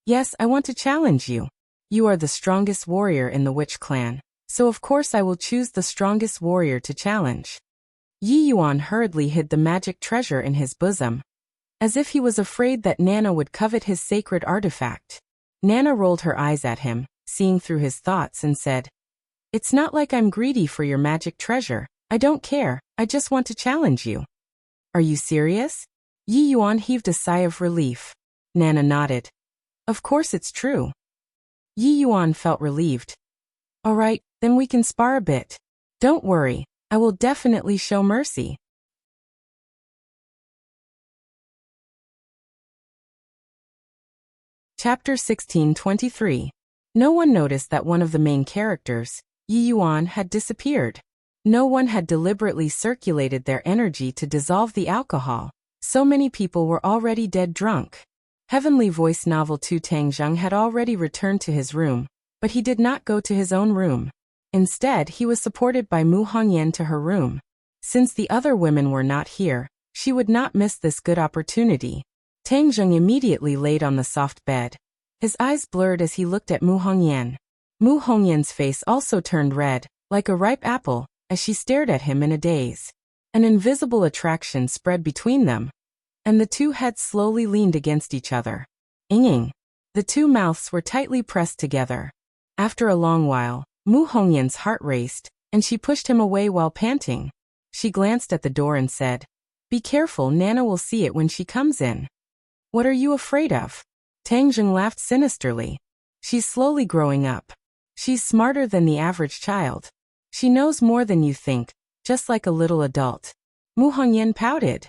"Yes, I want to challenge you. You are the strongest warrior in the witch clan, so of course I will choose the strongest warrior to challenge." Yi Yuan hurriedly hid the magic treasure in his bosom, as if he was afraid that Nana would covet his sacred artifact. Nana rolled her eyes at him, seeing through his thoughts, and said, "It's not like I'm greedy for your magic treasure. I don't care, I just want to challenge you." "Are you serious?" Yi Yuan heaved a sigh of relief. Nana nodded. "Of course it's true." Yi Yuan felt relieved. "All right, then we can spar a bit. Don't worry, I will definitely show mercy." Chapter 1623. No one noticed that one of the main characters, Yi Yuan, had disappeared. No one had deliberately circulated their energy to dissolve the alcohol. So many people were already dead drunk. Heavenly Voice Novel 2 Tang Zheng had already returned to his room, but he did not go to his own room. Instead, he was supported by Mu Hongyan to her room. Since the other women were not here, she would not miss this good opportunity. Tang Zheng immediately laid on the soft bed. His eyes blurred as he looked at Mu Hongyan. Mu Hongyan's face also turned red, like a ripe apple, as she stared at him in a daze. An invisible attraction spread between them, and the two heads slowly leaned against each other. Inging. The two mouths were tightly pressed together. After a long while, Mu Hongyan's heart raced, and she pushed him away while panting. She glanced at the door and said, "Be careful, Nana will see it when she comes in." "What are you afraid of?" Tang Zheng laughed sinisterly. "She's slowly growing up. She's smarter than the average child. She knows more than you think, just like a little adult." Mu Hongyan pouted.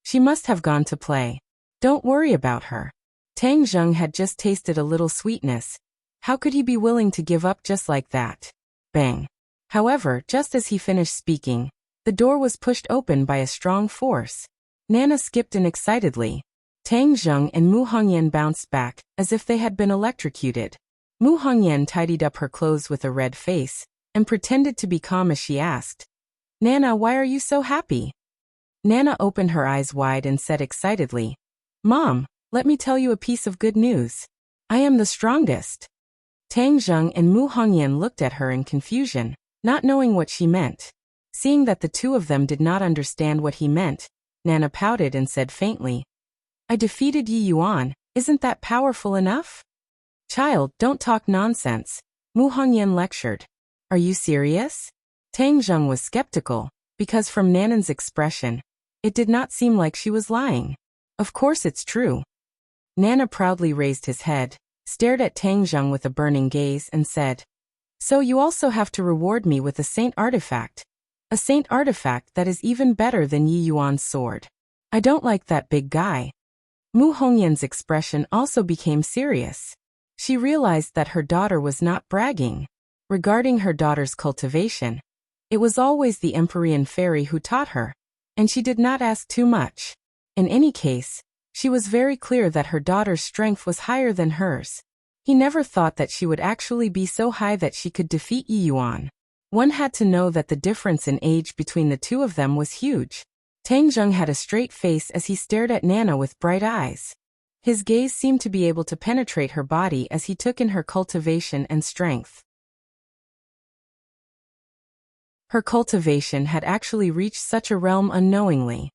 "She must have gone to play. Don't worry about her." Tang Zheng had just tasted a little sweetness. How could he be willing to give up just like that? Bang. However, just as he finished speaking, the door was pushed open by a strong force. Nana skipped in excitedly. Tang Zheng and Mu Hongyan bounced back, as if they had been electrocuted. Mu Hongyan tidied up her clothes with a red face, and pretended to be calm as she asked, "Nana, why are you so happy?" Nana opened her eyes wide and said excitedly, "Mom, let me tell you a piece of good news. I am the strongest." Tang Zheng and Mu Hongyan looked at her in confusion, not knowing what she meant. Seeing that the two of them did not understand what he meant, Nana pouted and said faintly, "I defeated Yi Yuan, isn't that powerful enough?" "Child, don't talk nonsense," Mu Hongyan lectured. "Are you serious?" Tang Zheng was skeptical, because from Nanan's expression, it did not seem like she was lying. "Of course it's true." Nana proudly raised his head, stared at Tang Zheng with a burning gaze and said, "So you also have to reward me with a saint artifact. A saint artifact that is even better than Yi Yuan's sword. I don't like that big guy." Mu Hongyan's expression also became serious. She realized that her daughter was not bragging. Regarding her daughter's cultivation, it was always the Empyrean fairy who taught her, and she did not ask too much. In any case, she was very clear that her daughter's strength was higher than hers. He never thought that she would actually be so high that she could defeat Yi Yuan. One had to know that the difference in age between the two of them was huge. Tang Zheng had a straight face as he stared at Nana with bright eyes. His gaze seemed to be able to penetrate her body as he took in her cultivation and strength. Her cultivation had actually reached such a realm unknowingly.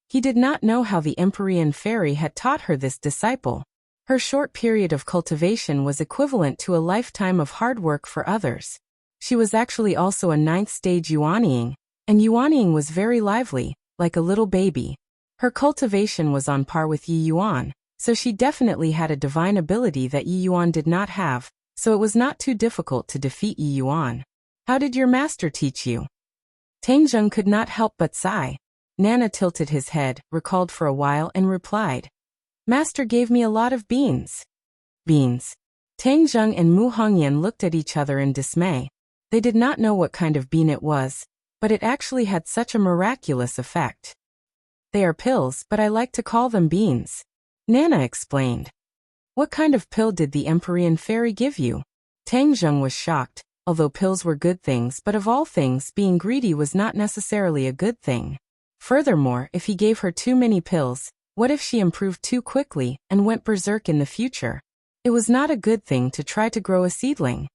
He did not know how the Empyrean fairy had taught her this disciple. Her short period of cultivation was equivalent to a lifetime of hard work for others. She was actually also a 9th stage Yuanying, and Yuanying was very lively, like a little baby. Her cultivation was on par with Yi Yuan, so she definitely had a divine ability that Yi Yuan did not have, so it was not too difficult to defeat Yi Yuan. "How did your master teach you?" Tang Zheng could not help but sigh. Nana tilted his head, recalled for a while and replied, "Master gave me a lot of beans." Beans. Tang Zheng and Mu Hongyan looked at each other in dismay. They did not know what kind of bean it was, but it actually had such a miraculous effect. "They are pills, but I like to call them beans," Nana explained. "What kind of pill did the Empyrean fairy give you?" Tang Zheng was shocked. Although pills were good things, but of all things, being greedy was not necessarily a good thing. Furthermore, if he gave her too many pills, what if she improved too quickly and went berserk in the future? It was not a good thing to try to grow a seedling.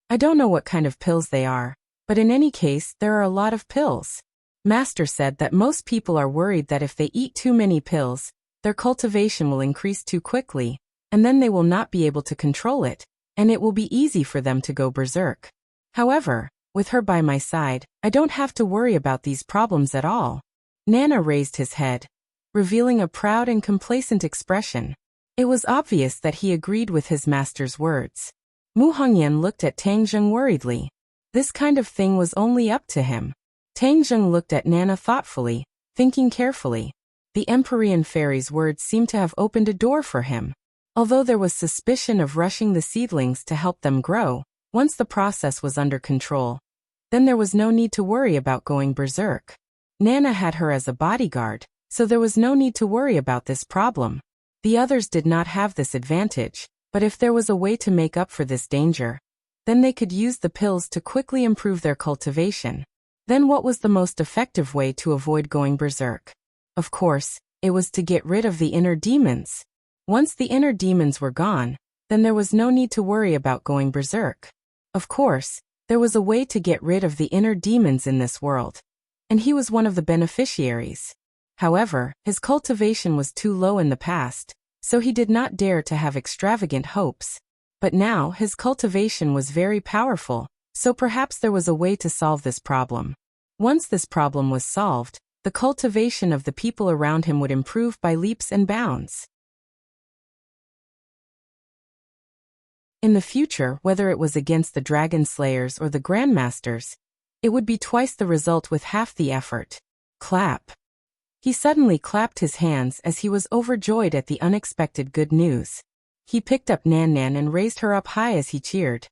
"I don't know what kind of pills they are, but in any case, there are a lot of pills." Master said that most people are worried that if they eat too many pills, their cultivation will increase too quickly, and then they will not be able to control it, and it will be easy for them to go berserk. However, with her by my side, I don't have to worry about these problems at all. Nana raised his head, revealing a proud and complacent expression. It was obvious that he agreed with his master's words. Mu Hongyan looked at Tang Zheng worriedly. This kind of thing was only up to him. Tang Zheng looked at Nana thoughtfully, thinking carefully. The Empyrean fairy's words seemed to have opened a door for him. Although there was suspicion of rushing the seedlings to help them grow, once the process was under control, then there was no need to worry about going berserk. Nana had her as a bodyguard, so there was no need to worry about this problem. The others did not have this advantage, but if there was a way to make up for this danger, then they could use the pills to quickly improve their cultivation. Then what was the most effective way to avoid going berserk? Of course, it was to get rid of the inner demons. Once the inner demons were gone, then there was no need to worry about going berserk. Of course, there was a way to get rid of the inner demons in this world, and he was one of the beneficiaries. However, his cultivation was too low in the past, so he did not dare to have extravagant hopes. But now his cultivation was very powerful, so perhaps there was a way to solve this problem. Once this problem was solved, the cultivation of the people around him would improve by leaps and bounds. In the future, whether it was against the Dragon Slayers or the Grandmasters, it would be twice the result with half the effort. Clap. He suddenly clapped his hands as he was overjoyed at the unexpected good news. He picked up Nan Nan and raised her up high as he cheered.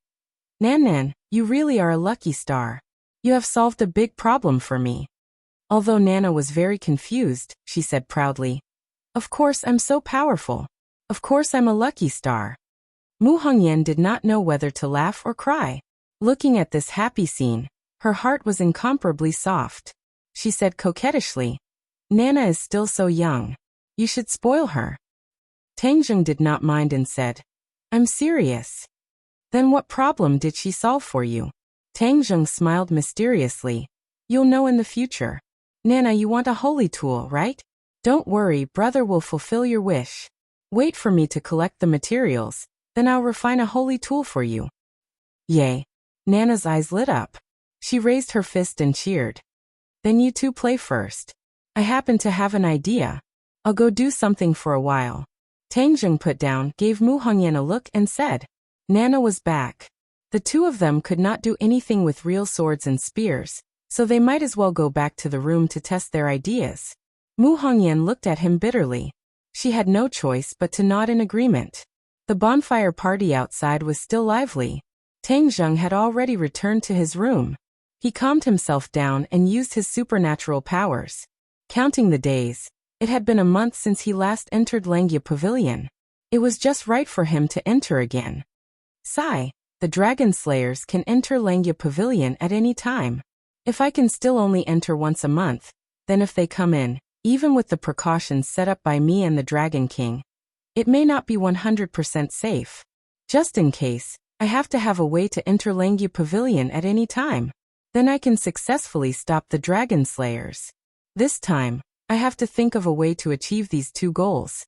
"Nan Nan, you really are a lucky star. You have solved a big problem for me." Although Nana was very confused, she said proudly, "Of course I'm so powerful. Of course I'm a lucky star." Mu Hongyan did not know whether to laugh or cry. Looking at this happy scene, her heart was incomparably soft. She said coquettishly, "Nana is still so young. You should spoil her." Tang Zheng did not mind and said, "I'm serious." "Then what problem did she solve for you?" Tang Zheng smiled mysteriously. "You'll know in the future. Nana, you want a holy tool, right? Don't worry, brother will fulfill your wish. Wait for me to collect the materials, then I'll refine a holy tool for you." Yay! Nana's eyes lit up. She raised her fist and cheered. "Then you two play first. I happen to have an idea. I'll go do something for a while." Tang Zheng put down, gave Mu Hongyan a look and said, Nana was back. The two of them could not do anything with real swords and spears, so they might as well go back to the room to test their ideas. Mu Hongyan looked at him bitterly. She had no choice but to nod in agreement. The bonfire party outside was still lively. Tang Zheng had already returned to his room. He calmed himself down and used his supernatural powers. Counting the days, it had been a month since he last entered Langya Pavilion. It was just right for him to enter again. Sigh, the Dragon Slayers can enter Langya Pavilion at any time. If I can still only enter once a month, then if they come in, even with the precautions set up by me and the Dragon King, it may not be 100% safe. Just in case, I have to have a way to enter Langya Pavilion at any time. Then I can successfully stop the Dragon Slayers. This time, I have to think of a way to achieve these two goals.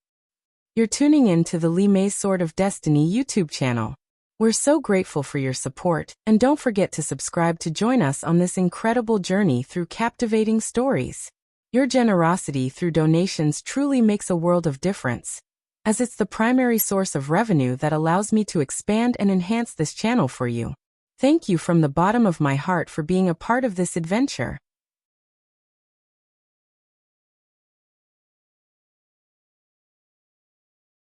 You're tuning in to the Li Mei's Sword of Destiny YouTube channel. We're so grateful for your support, and don't forget to subscribe to join us on this incredible journey through captivating stories. Your generosity through donations truly makes a world of difference, as it's the primary source of revenue that allows me to expand and enhance this channel for you. Thank you from the bottom of my heart for being a part of this adventure.